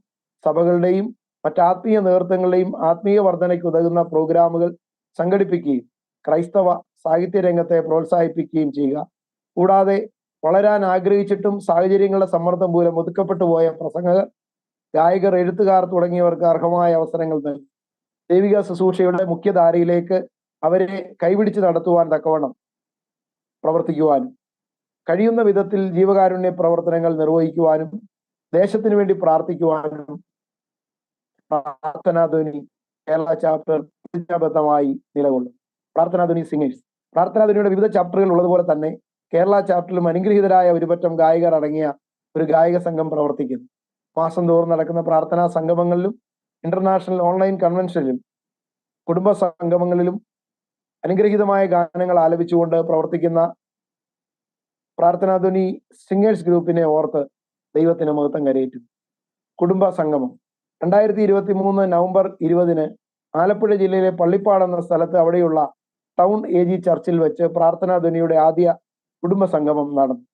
സഭകളുടെയും മറ്റാത്മീയ നേതൃത്വങ്ങളുടെയും ആത്മീയ വർധനയ്ക്ക് ഉതകുന്ന പ്രോഗ്രാമുകൾ സംഘടിപ്പിക്കുകയും ക്രൈസ്തവ സാഹിത്യ രംഗത്തെ പ്രോത്സാഹിപ്പിക്കുകയും ചെയ്യുക. കൂടാതെ വളരാൻ ആഗ്രഹിച്ചിട്ടും സാഹചര്യങ്ങളുടെ സമ്മർദ്ദം മൂലം ഒതുക്കപ്പെട്ടു പോയ പ്രസംഗകർ, ഗായകർ, എഴുത്തുകാർ തുടങ്ങിയവർക്ക് അർഹമായ അവസരങ്ങൾ നൽകി ദൈവിക ശുശ്രൂഷയുടെ മുഖ്യധാരയിലേക്ക് അവരെ കൈപിടിച്ച് നടത്തുവാൻ തക്കവണ്ണം പ്രവർത്തിക്കുവാനും കഴിയുന്ന വിധത്തിൽ ജീവകാരുണ്യ പ്രവർത്തനങ്ങൾ നിർവഹിക്കുവാനും ദേശത്തിനു വേണ്ടി പ്രാർത്ഥിക്കുവാനും പ്രാർത്ഥനാ ധ്വനി കേരള ചാപ്റ്റർ പ്രതിജ്ഞാബദ്ധമായി നിലകൊള്ളും. പ്രാർത്ഥനാ ധ്വനി സിംഗേഴ്സ്. പ്രാർത്ഥനാ ധ്വനിയുടെ വിവിധ ചാപ്റ്ററുകൾ ഉള്ളതുപോലെ തന്നെ കേരള ചാപ്റ്ററിലും അനുഗ്രഹീതരായ ഒരുപറ്റം ഗായകർ അടങ്ങിയ ഒരു ഗായക സംഘം പ്രവർത്തിക്കുന്നു. മാസം തോറും നടക്കുന്ന പ്രാർത്ഥനാ സംഗമങ്ങളിലും ഇന്റർനാഷണൽ ഓൺലൈൻ കൺവെൻഷനിലും കുടുംബ സംഗമങ്ങളിലും അനുഗ്രഹീതമായ ഗാനങ്ങൾ ആലപിച്ചുകൊണ്ട് പ്രവർത്തിക്കുന്ന പ്രാർത്ഥനാ ധ്വനി സിംഗേഴ്സ് ഗ്രൂപ്പിനെ ഓർത്ത് ദൈവത്തിന് മഹത്വം കരയേറ്റുന്നു. കുടുംബ സംഗമം 2023 നവംബർ 20 ആലപ്പുഴ ജില്ലയിലെ പള്ളിപ്പാട് എന്ന സ്ഥലത്ത് അവിടെയുള്ള ടൗൺ AG ചർച്ചിൽ വെച്ച് പ്രാർത്ഥനാ ധ്വനിയുടെ ആദ്യ കുടുംബ സംഗമം നടന്നു.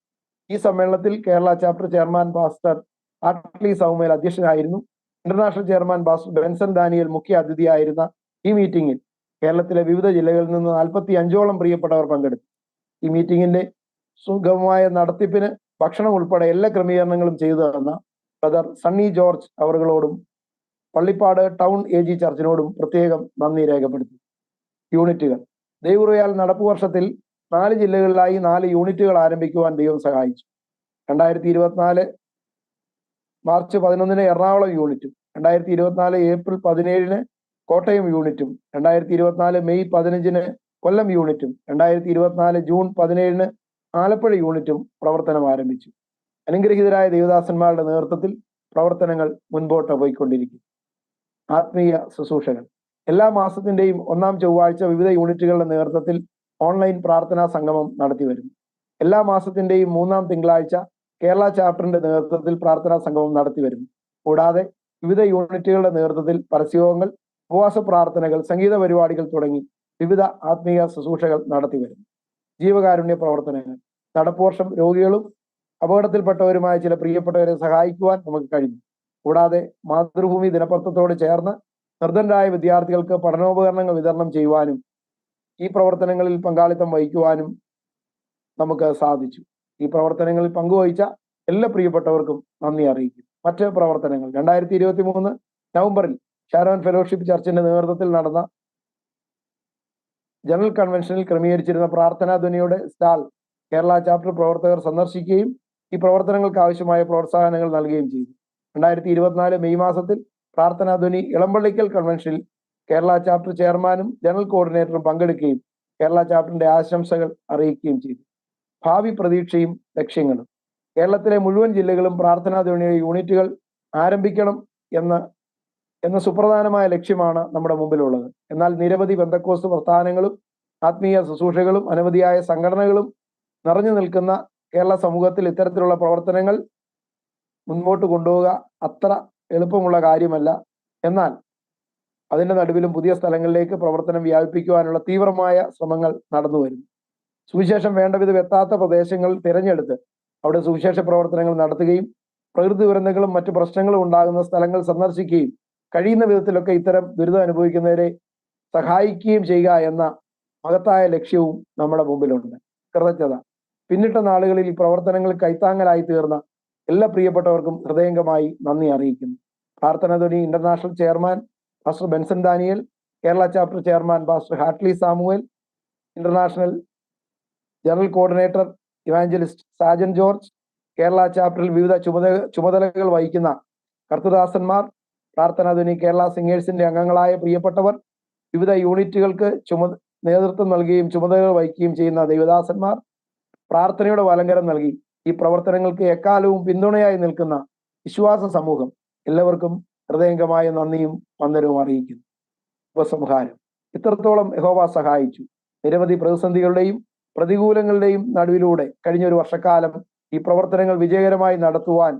ഈ സമ്മേളനത്തിൽ Kerala chapter chairman pastor Hartley Samuel അധ്യക്ഷനായിരുന്നു. International chairman pastor Benson Daniel മുഖ്യ അതിഥിയായിരുന്ന ഈ മീറ്റിംഗിൽ കേരളത്തിലെ വിവിധ ജില്ലകളിൽ നിന്ന് 45ഓളം പ്രിയപ്പെട്ടവർ പങ്കെടുത്തു. ഈ മീറ്റിംഗിന്റെ സുഗമമായ നടത്തിപ്പിന് ഭക്ഷണം ഉൾപ്പെടെ എല്ലാ ക്രമീകരണങ്ങളും ചെയ്തു തന്ന ബ്രദർ സണ്ണി ജോർജ് അവர்களോടും പള്ളിപ്പാട് ടൗൺ AG ചർച്ചിനോടും പ്രത്യേകം നന്ദി രേഖപ്പെടുത്തി. യൂണിറ്റുകൾ. ദൈവകൃപയാൽ നടപ്പു വർഷത്തിൽ 4 ജില്ലകളിലായി 4 യൂണിറ്റുകൾ ആരംഭിക്കുവാൻ ദൈവം സഹായിച്ചു. 2024 മാർച്ച് 11 എറണാകുളം യൂണിറ്റും 2024 ഏപ്രിൽ 17 കോട്ടയം യൂണിറ്റും, 2024 മെയ് 15 കൊല്ലം യൂണിറ്റും, 2024 ജൂൺ 17 ആലപ്പുഴ യൂണിറ്റും പ്രവർത്തനം ആരംഭിച്ചു. അനുഗ്രഹീതരായ ദേവദാസന്മാരുടെ നേതൃത്വത്തിൽ പ്രവർത്തനങ്ങൾ മുൻപോട്ട് പോയിക്കൊണ്ടിരിക്കും. ആത്മീയ ശുശ്രൂഷകൾ എല്ലാ മാസത്തിന്റെയും 1-ാം ചൊവ്വാഴ്ച വിവിധ യൂണിറ്റുകളുടെ നേതൃത്വത്തിൽ ഓൺലൈൻ പ്രാർത്ഥനാ സംഗമം നടത്തി വരുന്നു. എല്ലാ മാസത്തിന്റെയും 3-ാം തിങ്കളാഴ്ച കേരള ചാപ്റ്ററിന്റെ നേതൃത്വത്തിൽ പ്രാർത്ഥനാ സംഗമം നടത്തി വരുന്നു. കൂടാതെ വിവിധ യൂണിറ്റുകളുടെ നേതൃത്വത്തിൽ പരസ്യയോഗങ്ങൾ, ഉപവാസ പ്രാർത്ഥനകൾ, സംഗീത പരിപാടികൾ തുടങ്ങി വിവിധ ആത്മീയ ശുശ്രൂഷകൾ നടത്തി വരുന്നു. ജീവകാരുണ്യ പ്രവർത്തനങ്ങൾ നടപ്പുവർഷം രോഗികളും അപകടത്തിൽപ്പെട്ടവരുമായ ചില പ്രിയപ്പെട്ടവരെ സഹായിക്കുവാൻ നമുക്ക് കഴിഞ്ഞു. കൂടാതെ മാതൃഭൂമി ദിനപത്രത്തോട് ചേർന്ന് നിർധനരായ വിദ്യാർത്ഥികൾക്ക് പഠനോപകരണങ്ങൾ വിതരണം ചെയ്യുവാനും ഈ പ്രവർത്തനങ്ങളിൽ പങ്കാളിത്തം വഹിക്കുവാനും നമുക്ക് സാധിച്ചു. ഈ പ്രവർത്തനങ്ങളിൽ പങ്കുവഹിച്ച എല്ലാ പ്രിയപ്പെട്ടവർക്കും നന്ദി അറിയിക്കും. മറ്റ് പ്രവർത്തനങ്ങൾ 2023 നവംബറിൽ ഷാരോൺ ഫെലോഷിപ്പ് ചർച്ചിന്റെ നേതൃത്വത്തിൽ നടന്ന ജനറൽ കൺവെൻഷനിൽ ക്രമീകരിച്ചിരുന്ന പ്രാർത്ഥനാ ധ്വനിയുടെ സ്റ്റാൾ കേരള ചാപ്റ്റർ പ്രവർത്തകർ സന്ദർശിക്കുകയും ഈ പ്രവർത്തനങ്ങൾക്ക് ആവശ്യമായ പ്രോത്സാഹനങ്ങൾ നൽകുകയും ചെയ്തു. 2024 മെയ് മാസത്തിൽ പ്രാർത്ഥനാ ധ്വനി ഇളമ്പള്ളിക്കൽ കൺവെൻഷനിൽ കേരള ചാപ്റ്റർ ചെയർമാനും ജനറൽ കോർഡിനേറ്ററും പങ്കെടുക്കുകയും കേരള ചാപ്റ്ററിന്റെ ആശംസകൾ അറിയിക്കുകയും ചെയ്തു. ഭാവി പ്രതീക്ഷയും ലക്ഷ്യങ്ങളും കേരളത്തിലെ മുഴുവൻ ജില്ലകളും പ്രാർത്ഥനാ ധ്വനിയുടെ യൂണിറ്റുകൾ ആരംഭിക്കണം എന്ന സുപ്രധാനമായ ലക്ഷ്യമാണ് നമ്മുടെ മുമ്പിലുള്ളത്. എന്നാൽ നിരവധി പെന്തക്കോസ്ത് പ്രസ്ഥാനങ്ങളും ആത്മീയ ശുശ്രൂഷകളും അനവധിയായ സംഘടനകളും നിറഞ്ഞു നിൽക്കുന്ന കേരള സമൂഹത്തിൽ ഇത്തരത്തിലുള്ള പ്രവർത്തനങ്ങൾ മുൻപോട്ട് കൊണ്ടുപോവുക അത്ര എളുപ്പമുള്ള കാര്യമല്ല. എന്നാൽ അതിന്റെ നടുവിലും പുതിയ സ്ഥലങ്ങളിലേക്ക് പ്രവർത്തനം വ്യാപിപ്പിക്കുവാനുള്ള തീവ്രമായ ശ്രമങ്ങൾ നടന്നു വരുന്നു. സുവിശേഷം വേണ്ട വിധം എത്താത്ത പ്രദേശങ്ങൾ തിരഞ്ഞെടുത്ത് അവിടെ സുവിശേഷ പ്രവർത്തനങ്ങൾ നടത്തുകയും പ്രകൃതി ദുരന്തങ്ങളും മറ്റു പ്രശ്നങ്ങളും ഉണ്ടാകുന്ന സ്ഥലങ്ങൾ സന്ദർശിക്കുകയും കഴിയുന്ന വിധത്തിലൊക്കെ ഇത്തരം ദുരിതം അനുഭവിക്കുന്നവരെ സഹായിക്കുകയും ചെയ്യുക എന്ന മഹത്തായ ലക്ഷ്യവും നമ്മുടെ മുമ്പിലുണ്ട്. കൃതജ്ഞത. പിന്നിട്ട നാളുകളിൽ ഈ പ്രവർത്തനങ്ങൾ കൈത്താങ്ങലായി തീർന്ന എല്ലാ പ്രിയപ്പെട്ടവർക്കും ഹൃദയംഗമായി നന്ദി അറിയിക്കുന്നു. Prarthana Dhwani international chairman pastor Benson Daniel, Kerala chapter chairman pastor Hartley Samuel, international general coordinator evangelist Sajan George, Kerala ചാപ്റ്ററിൽ വിവിധ ചുമതലകൾ വഹിക്കുന്ന കർത്തദാസന്മാർ, പ്രാർത്ഥനാ ധ്വനി കേരള സിംഗേഴ്സിന്റെ അംഗങ്ങളായ പ്രിയപ്പെട്ടവർ, വിവിധ യൂണിറ്റുകൾക്ക് നേതൃത്വം നൽകുകയും ചുമതലകൾ വഹിക്കുകയും ചെയ്യുന്ന ദൈവദാസന്മാർ, പ്രാർത്ഥനയുടെ വലങ്കരം നൽകി ഈ പ്രവർത്തനങ്ങൾക്ക് എക്കാലവും പിന്തുണയായി നിൽക്കുന്ന വിശ്വാസ സമൂഹം, എല്ലാവർക്കും ഹൃദയംഗമായ നന്ദിയും വന്ദനവും അറിയിക്കുന്നു. ഉപസംഹാരം. ഇത്രത്തോളം യഹോവ സഹായിച്ചു. നിരവധി പ്രതിസന്ധികളുടെയും പ്രതികൂലങ്ങളുടെയും നടുവിലൂടെ കഴിഞ്ഞ ഒരു വർഷക്കാലം ഈ പ്രവർത്തനങ്ങൾ വിജയകരമായി നടത്തുവാൻ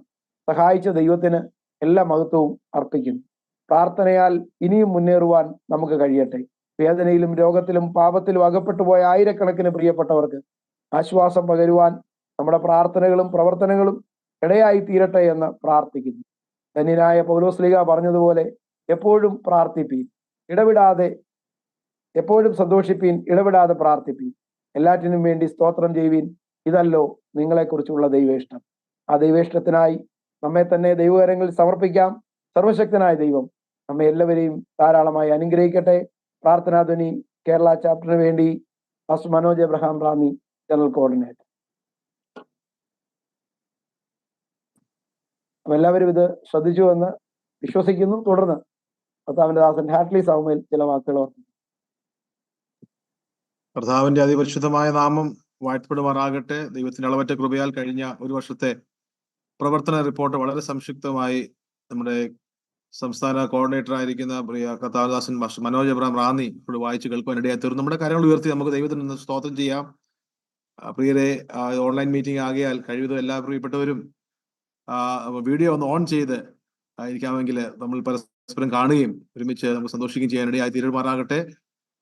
സഹായിച്ച ദൈവത്തിന് എല്ലാ മഹത്വവും അർപ്പിക്കുന്നു. പ്രാർത്ഥനയാൽ ഇനിയും മുന്നേറുവാൻ നമുക്ക് കഴിയട്ടെ. വേദനയിലും രോഗത്തിലും പാപത്തിലും അകപ്പെട്ടുപോയ ആയിരക്കണക്കിന് പ്രിയപ്പെട്ടവർക്ക് ആശ്വാസം പകരുവാൻ നമ്മുടെ പ്രാർത്ഥനകളും പ്രവർത്തനങ്ങളും ഇടയായി തീരട്ടെ എന്ന് പ്രാർത്ഥിക്കുന്നു. ധന്യനായ പൗലോസ്ലീഹ പറഞ്ഞതുപോലെ എപ്പോഴും പ്രാർത്ഥിപ്പീൻ, എപ്പോഴും സന്തോഷിപ്പീൻ, ഇടവിടാതെ പ്രാർത്ഥിപ്പീൻ, എല്ലാറ്റിനും വേണ്ടി സ്തോത്രം ചെയ്യുവീൻ, ഇതല്ലോ നിങ്ങളെക്കുറിച്ചുള്ള ദൈവേഷ്ടം. ആ ദൈവേഷ്ടത്തിനായി നമ്മെ തന്നെ ദൈവകരങ്ങളിൽ സമർപ്പിക്കാം. സർവശക്തനായ ദൈവം നമ്മെ എല്ലാവരെയും ധാരാളമായി അനുഗ്രഹിക്കട്ടെ. പ്രാർത്ഥനാ ധ്വനി കേരള ചാപ്റ്ററിന് വേണ്ടി pastor Manoj Abraham Ranni, general coordinator. എല്ലാവരും ഇത് ശ്രദ്ധിച്ചു എന്ന് വിശ്വസിക്കുന്നു. തുടർന്ന് കർത്താവിന്റെ ദാസൻ ഹാറ്റ്ലി സാമുവേൽ ചില വാക്കുകൾ ഓർക്കുന്നു. കർത്താവിന്റെ അതിപരിശുദ്ധമായ നാമം വാഴ്ത്തപ്പെടുമാറാകട്ടെ. ദൈവത്തിന്റെ അളവറ്റ കൃപയാൽ കഴിഞ്ഞ ഒരു വർഷത്തെ പ്രവർത്തന റിപ്പോർട്ട് വളരെ സംക്ഷിപ്തമായി നമ്മുടെ സംസ്ഥാന കോർഡിനേറ്റർ ആയിരിക്കുന്ന പ്രിയ കർത്താവദാസൻ മനോജ് എബ്രഹാം റാന്നി ഇവിടെ വായിച്ചു കേൾക്കുവാൻ ഇടയായി തീർന്നു. നമ്മുടെ കാര്യങ്ങൾ ഉയർത്തി നമുക്ക് ദൈവത്തിന് നിന്ന് സ്തോത്രം ചെയ്യാം. പ്രിയരെ, ഓൺലൈൻ മീറ്റിംഗ് ആകിയാൽ കഴിവതും എല്ലാ പ്രിയപ്പെട്ടവരും വീഡിയോ ഒന്ന് ഓൺ ചെയ്ത് ഇരിക്കാമെങ്കിൽ നമ്മൾ പരസ്പരം കാണുകയും ഒരുമിച്ച് നമുക്ക് സന്തോഷിക്കുകയും ചെയ്യാൻ ഇടയായി തീരുമാറാകട്ടെ.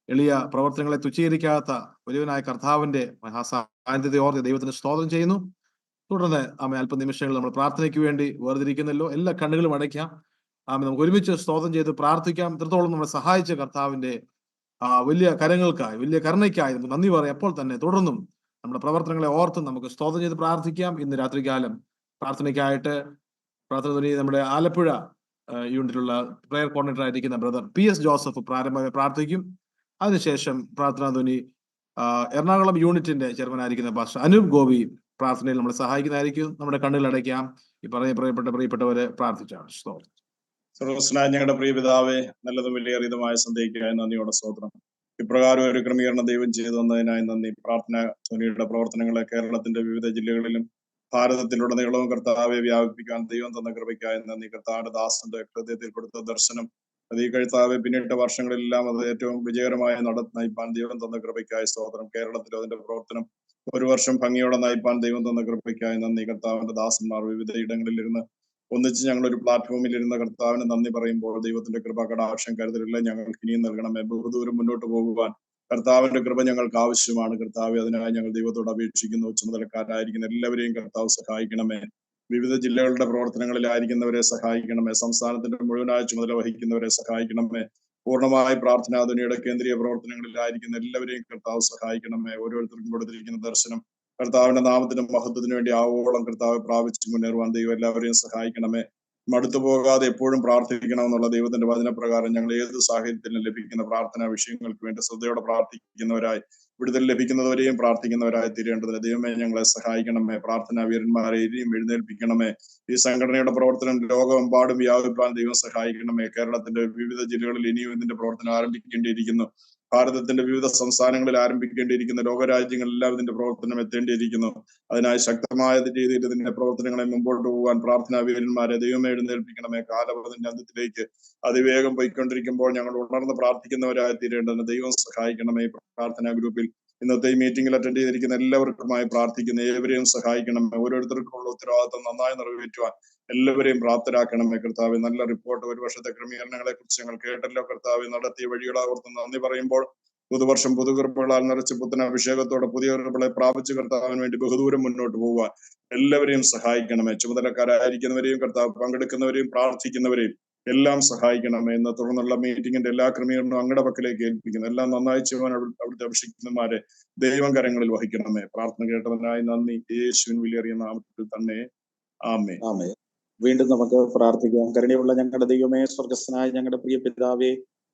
എളിയ പ്രവർത്തനങ്ങളെ തുച്ഛീകരിക്കാത്ത വലിയവനായ കർത്താവിന്റെ മഹാസാന്നിധ്യത്തെ ഓർത്ത് ദൈവത്തിന് സ്തോത്രം ചെയ്യുന്നു. തുടർന്ന് അല്പനിമിഷങ്ങൾ നമ്മൾ പ്രാർത്ഥനയ്ക്ക് വേണ്ടി വേർതിരിക്കുന്നല്ലോ. എല്ലാ കണ്ണുകളും അടയ്ക്കാം. നമുക്ക് ഒരുമിച്ച് സ്തോത്രം ചെയ്ത് പ്രാർത്ഥിക്കാം. ഇത്രത്തോളം നമ്മളെ സഹായിച്ച കർത്താവിന്റെ വലിയ കരങ്ങൾക്കായി, വലിയ കരുണയ്ക്കായി നമുക്ക് നന്ദി പറയാം. അപ്പോൾ തന്നെ തുടർന്നും നമ്മുടെ പ്രവർത്തനങ്ങളെ ഓർത്ത് നമുക്ക് സ്തോത്രം ചെയ്ത് പ്രാർത്ഥിക്കാം. ഇന്ന് രാത്രികാലം പ്രാർത്ഥനയ്ക്കായിട്ട് പ്രാർത്ഥന ധ്വനി നമ്മുടെ ആലപ്പുഴ യൂണിറ്റിലുള്ള പ്രയർ കോർഡിനേറ്റർ ആയിരിക്കുന്ന ബ്രദർ PS ജോസഫ് പ്രാരംഭമായി പ്രാർത്ഥിക്കും. അതിനുശേഷം പ്രാർത്ഥനാ ധ്വനി എറണാകുളം യൂണിറ്റിന്റെ ചെയർമാനായിരിക്കുന്ന പാസ്റ്റർ അനൂപ് ഗോപി പ്രാർത്ഥനയിൽ നമ്മളെ സഹായിക്കുന്നതായിരിക്കും. നമ്മുടെ കണ്ണുകൾ അടയ്ക്കാം. ഈ പറയപ്പെട്ടവരെ പ്രാർത്ഥിച്ചാണ്. സർവസ്വനായ ഞങ്ങളുടെ പ്രിയ പിതാവേ, നല്ലതും വിലയേറിയതുമായ സന്ധ്യയ്ക്കായി നന്ദിയോടെ സ്തോത്രം. ഇപ്രകാരം ഒരു ക്രമീകരണം ദൈവം ചെയ്തു തന്നതിനായി നന്ദി. പ്രാർത്ഥന ധ്വനിയുടെ പ്രവർത്തനങ്ങളെ കേരളത്തിന്റെ വിവിധ ജില്ലകളിലും ഭാരതത്തിലുടനീളവും കർത്താവെ വ്യാപിപ്പിക്കാൻ ദൈവം തന്ന കൃപയ്ക്കായി നന്ദി. കർത്താവിന്റെ ദാസന്റെ ഹൃദയത്തിൽ കൊടുത്ത ദർശനം അത് ഈ കർത്താവെ പിന്നിട്ട വർഷങ്ങളെല്ലാം അത് ഏറ്റവും വിജയകരമായി നയിപ്പാൻ ദൈവം തന്ന കൃപയ്ക്കായി സ്തോത്രം. കേരളത്തിൽ അതിന്റെ പ്രവർത്തനം ഒരു വർഷം ഭംഗിയോടെ നയിപ്പാൻ ദൈവം തന്ന കൃപയ്ക്കായി നന്ദി. കർത്താവിന്റെ ദാസന്മാർ വിവിധ ഇടങ്ങളിലിരുന്ന് ഒന്നിച്ച് ഞങ്ങൾ ഒരു പ്ലാറ്റ്ഫോമിൽ ഇരുന്ന കർത്താവിന് നന്ദി പറയുമ്പോൾ ദൈവത്തിന്റെ കൃപ കടാക്ഷം കരുതലില്ല ഞങ്ങൾക്ക് ഇനിയും നൽകണമേ. ബഹുദൂരം മുന്നോട്ട് പോകുവാൻ കർത്താവിന്റെ കൃപ ഞങ്ങൾക്ക് ആവശ്യമാണ്. കർത്താവ് അതിനായി ഞങ്ങൾ ദൈവത്തോട് അപേക്ഷിക്കുന്നു. ചുമതലക്കാരായിരിക്കുന്ന എല്ലാവരെയും കർത്താവ് സഹായിക്കണമേ. വിവിധ ജില്ലകളുടെ പ്രവർത്തനങ്ങളിലായിരിക്കുന്നവരെ സഹായിക്കണമേ. സംസ്ഥാനത്തിന്റെ മുഴുവനായ ചുമതല വഹിക്കുന്നവരെ സഹായിക്കണമേ. പൂർണ്ണമായി പ്രാർത്ഥനാധുനിയുടെ കേന്ദ്രീയ പ്രവർത്തനങ്ങളിലായിരിക്കുന്ന എല്ലാവരെയും കർത്താവ് സഹായിക്കണമേ. ഓരോരുത്തർക്കും കൊടുത്തിരിക്കുന്ന ദർശനം കർത്താവിന്റെ നാമത്തിന്റെ മഹത്വത്തിന് വേണ്ടി ആവോളം കർത്താവ് പ്രാപിച്ച് മുന്നേറുവാൻ ദൈവം എല്ലാവരെയും സഹായിക്കണമേ. മടുത്തു പോകാതെ എപ്പോഴും പ്രാർത്ഥിക്കണമെന്നുള്ള ദൈവത്തിന്റെ വചനപ്രകാരം ഞങ്ങൾ ഏത് സാഹചര്യത്തിലും ലഭിക്കുന്ന പ്രാർത്ഥനാ വിഷയങ്ങൾക്ക് വേണ്ടി ശ്രദ്ധയോടെ പ്രാർത്ഥിക്കുന്നവരായി, വിടുതൽ ലഭിക്കുന്നവരെയും പ്രാർത്ഥിക്കുന്നവരായി തീരേണ്ടതിന് ദൈവമേ ഞങ്ങളെ സഹായിക്കണമേ. പ്രാർത്ഥനാ വീരന്മാരെ ഇനിയും എഴുന്നേൽപ്പിക്കണമേ. ഈ സംഘടനയുടെ പ്രവർത്തനം ലോകമെമ്പാടും വ്യാപിപ്പാൻ ദൈവം സഹായിക്കണമേ. കേരളത്തിന്റെ വിവിധ ജില്ലകളിൽ ഇനിയും ഇതിന്റെ പ്രവർത്തനം ആരംഭിക്കേണ്ടിയിരിക്കുന്നു. ഭാരതത്തിന്റെ വിവിധ സംസ്ഥാനങ്ങളിൽ ആരംഭിക്കേണ്ടിയിരിക്കുന്ന ലോകരാജ്യങ്ങളെല്ലാം ഇതിന്റെ പ്രവർത്തനം എത്തേണ്ടിയിരിക്കുന്നു. അതിനായി ശക്തമായ രീതിയിൽ ഇതിന്റെ പ്രവർത്തനങ്ങളെ മുമ്പോട്ട് പോകാൻ പ്രാർത്ഥനാ വീരന്മാരെ ദൈവമേ എഴുന്നേൽപ്പിക്കണമേ. കാലപതിന്റെ അന്ത്യത്തിലേക്ക് അതിവേഗം പോയിക്കൊണ്ടിരിക്കുമ്പോൾ ഞങ്ങൾ ഉണർന്ന് പ്രാർത്ഥിക്കുന്നവരായി തീരേണ്ടതിന് ദൈവം സഹായിക്കണമേ. പ്രാർത്ഥനാ ഗ്രൂപ്പിൽ ഇന്നത്തെ ഈ മീറ്റിംഗിൽ അറ്റൻഡ് ചെയ്തിരിക്കുന്ന എല്ലാവർക്കുമായി പ്രാർത്ഥിക്കുന്ന ഏവരെയും സഹായിക്കണമേ. ഓരോരുത്തർക്കുള്ള ഉത്തരവാദിത്വം നന്നായി നിറവേറ്റുവാൻ എല്ലാവരെയും പ്രാപ്തരാക്കണമേ. കർത്താവ് നല്ല റിപ്പോർട്ട് ഒരു വർഷത്തെ ക്രമീകരണങ്ങളെ കുറിച്ച് ഞങ്ങൾ കേട്ടല്ലോ. കർത്താവ് നടത്തിയ വഴികളെ ഓർത്ത് നന്ദി പറയുമ്പോൾ പുതുവർഷം പുതുകൃപകളാൽ നിറച്ച് പുത്തൻ അഭിഷേകത്തോടെ പുതിയ കൃപകളെ പ്രാപിച്ച് കർത്താവിന് വേണ്ടി ബഹുദൂരം മുന്നോട്ട് പോകാൻ എല്ലാവരെയും സഹായിക്കണമേ. ചുമതലക്കാരായിരിക്കുന്നവരെയും കർത്താവ് പങ്കെടുക്കുന്നവരെയും പ്രാർത്ഥിക്കുന്നവരെയും എല്ലാം സഹായിക്കണമേ. ഇന്ന് തുടർന്നുള്ള മീറ്റിംഗിന്റെ എല്ലാ ക്രമീകരണവും അങ്ങയുടെ പക്കലേക്ക് ഏൽപ്പിക്കുന്നു. എല്ലാം നന്നായി ചെയ്യുവാൻ അവിടുത്തെ അഭിഷിക്കുന്നമാരെ ദൈവം കരങ്ങളിൽ വഹിക്കണമേ. പ്രാർത്ഥന കേട്ടതിനായി നന്ദി. യേശുവിൻ വിലയേറിയ നാമത്തിൽ തന്നെ ആമേൻ. ആമേൻ. വീണ്ടും നമുക്ക് പ്രാർത്ഥിക്കാം. കരുണയുള്ള ഞങ്ങളുടെ ദൈവമേ, സ്വർഗസ്ഥനായ ഞങ്ങളുടെ പ്രിയ പിതാവേ,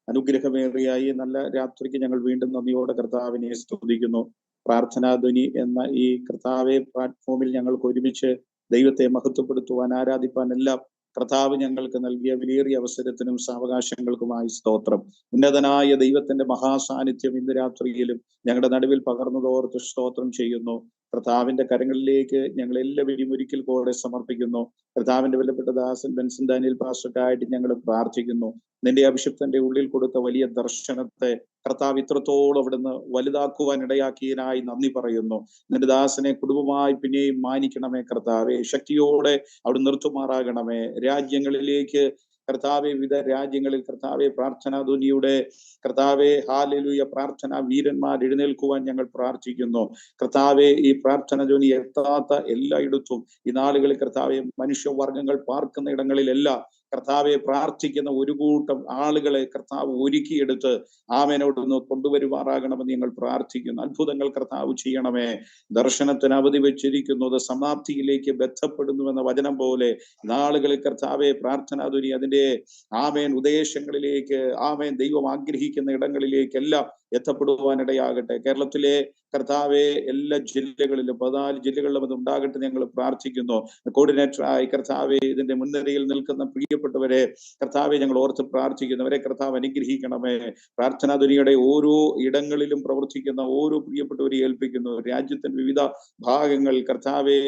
അനുഗ്രഹമേറിയ ഈ നല്ല രാത്രിക്ക് ഞങ്ങൾ വീണ്ടും നന്ദിയോടെ കർത്താവിനെ സ്തുതിക്കുന്നു. പ്രാർത്ഥനാധ്വനി എന്ന ഈ കർത്താവെ പ്ലാറ്റ്ഫോമിൽ ഞങ്ങൾക്ക് ഒരുമിച്ച് ദൈവത്തെ മഹത്വപ്പെടുത്തുവാൻ, ആരാധിപ്പാൻ എല്ലാം കർത്താവ് ഞങ്ങൾക്ക് നൽകിയ വിലയേറിയ അവസരത്തിനും സാവകാശങ്ങൾക്കുമായി സ്തോത്രം. ഉന്നതനായ ദൈവത്തിന്റെ മഹാസാന്നിധ്യം ഇന്ന് രാത്രിയിലും ഞങ്ങളുടെ നടുവിൽ പകർന്നതോർത്ത് സ്തോത്രം ചെയ്യുന്നു. കർത്താവിന്റെ കരങ്ങളിലേക്ക് ഞങ്ങൾ എല്ലാവരെയും ഒരിക്കൽ കൂടെ സമർപ്പിക്കുന്നു. കർത്താവിന്റെ വിലപ്പെട്ട ദാസൻ ബെൻസൺ ഡാനിയൽ പാസ്റ്റർക്കായിട്ട് ഞങ്ങൾ പ്രാർത്ഥിക്കുന്നു. നിന്റെ അഭിഷിക്തന്റെ ഉള്ളിൽ കൊടുത്ത വലിയ ദർശനത്തെ കർത്താവ് ഇത്രത്തോളം അവിടുന്ന് വലുതാക്കുവാൻ ഇടയാക്കിയതിനായി നന്ദി പറയുന്നു. നിന്റെ ദാസനെ കുടുംബമായി പിന്നെയും മാനിക്കണമേ കർത്താവെ. ശക്തിയോടെ അവിടെ നിർത്തുമാറാകണമേ. രാജ്യങ്ങളിലേക്ക് കർത്താവെ, വിവിധ രാജ്യങ്ങളിൽ കർത്താവെ പ്രാർത്ഥനാധ്വനിയുടെ കർത്താവെ ഹല്ലേലൂയ പ്രാർത്ഥനാ വീരന്മാർ എഴുന്നേൽക്കുവാൻ ഞങ്ങൾ പ്രാർത്ഥിക്കുന്നു. കർത്താവെ, ഈ പ്രാർത്ഥനാധ്വനി എത്താത്ത എല്ലായിടത്തും ഈ നാളുകളിൽ കർത്താവെ മനുഷ്യവർഗങ്ങൾ പാർക്കുന്ന ഇടങ്ങളിലെല്ലാം കർത്താവെ പ്രാർത്ഥിക്കുന്ന ഒരു കൂട്ടം ആളുകളെ കർത്താവ് ഒരുക്കിയെടുത്ത് ആമേനോടൊന്ന് കൊണ്ടുവരുമാറാകണമെന്ന് ഞങ്ങൾ പ്രാർത്ഥിക്കുന്നു. അത്ഭുതങ്ങൾ കർത്താവ് ചെയ്യണമേ. ദർശനത്തിന് അവധി വെച്ചിരിക്കുന്നത് സമാപ്തിയിലേക്ക് ബന്ധപ്പെടുന്നുവെന്ന വചനം പോലെ നാളുകളിൽ കർത്താവെ പ്രാർത്ഥനാധ്വനി അതിന്റെ ആമേൻ ഉദ്ദേശങ്ങളിലേക്ക് ആമേൻ ദൈവം ആഗ്രഹിക്കുന്ന ഇടങ്ങളിലേക്കെല്ലാം എത്തപ്പെടുവാനിടയാകട്ടെ. കേരളത്തിലെ കർത്താവെ എല്ലാ ജില്ലകളിലും 14 ജില്ലകളിലും അത് ഉണ്ടാകട്ടെ ഞങ്ങൾ പ്രാർത്ഥിക്കുന്നു. കോർഡിനേറ്ററായി കർത്താവെ ഇതിന്റെ മുൻനിരയിൽ നിൽക്കുന്ന പ്രിയപ്പെട്ടവരെ കർത്താവെ ഞങ്ങൾ ഓർത്ത് പ്രാർത്ഥിക്കുന്നവരെ കർത്താവ് അനുഗ്രഹിക്കണമേ. പ്രാർത്ഥനാധ്വനിയുടെ ഓരോ ഇടങ്ങളിലും പ്രവർത്തിക്കുന്ന ഓരോ പ്രിയപ്പെട്ടവരെ ഏൽപ്പിക്കുന്നു. രാജ്യത്തിന്റെ വിവിധ ഭാഗങ്ങൾ കർത്താവെ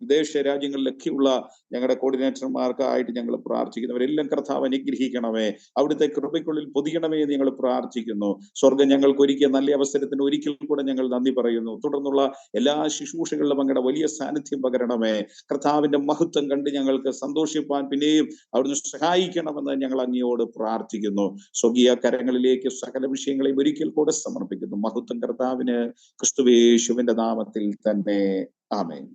വിദേശ രാജ്യങ്ങളിലൊക്കെയുള്ള ഞങ്ങളുടെ കോർഡിനേറ്റർമാർക്കായിട്ട് ഞങ്ങൾ പ്രാർത്ഥിക്കുന്നവരെല്ലാം കർത്താവ് അനുഗ്രഹിക്കണമേ. അവിടുത്തെ കൃപയ്ക്കുള്ളിൽ പൊതിയണമേ എന്ന് ഞങ്ങൾ പ്രാർത്ഥിക്കുന്നു. സ്വർഗം ഞങ്ങൾക്ക് ഒരുക്കിയ നല്ല അവസരത്തിന് ഒരിക്കൽ കൂടെ ഞങ്ങൾ നന്ദി പറയുന്നു. തുടർന്നുള്ള എല്ലാ ശുശ്രൂഷകളിലും അങ്ങയുടെ വലിയ സാന്നിധ്യം പകരണമേ. കർത്താവിന്റെ മഹത്വം കണ്ട് ഞങ്ങൾക്ക് സന്തോഷിപ്പാൻ പിന്നെയും അവിടുന്ന് സഹായിക്കണമെന്ന് ഞങ്ങൾ അങ്ങയോട് പ്രാർത്ഥിക്കുന്നു. സ്വർഗീയ കരങ്ങളിലേക്ക് സകല വിഷയങ്ങളെയും ഒരിക്കൽ കൂടെ സമർപ്പിക്കുന്നു. മഹത്വം കർത്താവിന്, ക്രിസ്തുയേശുവിന്റെ നാമത്തിൽ തന്നെ ആമേൻ.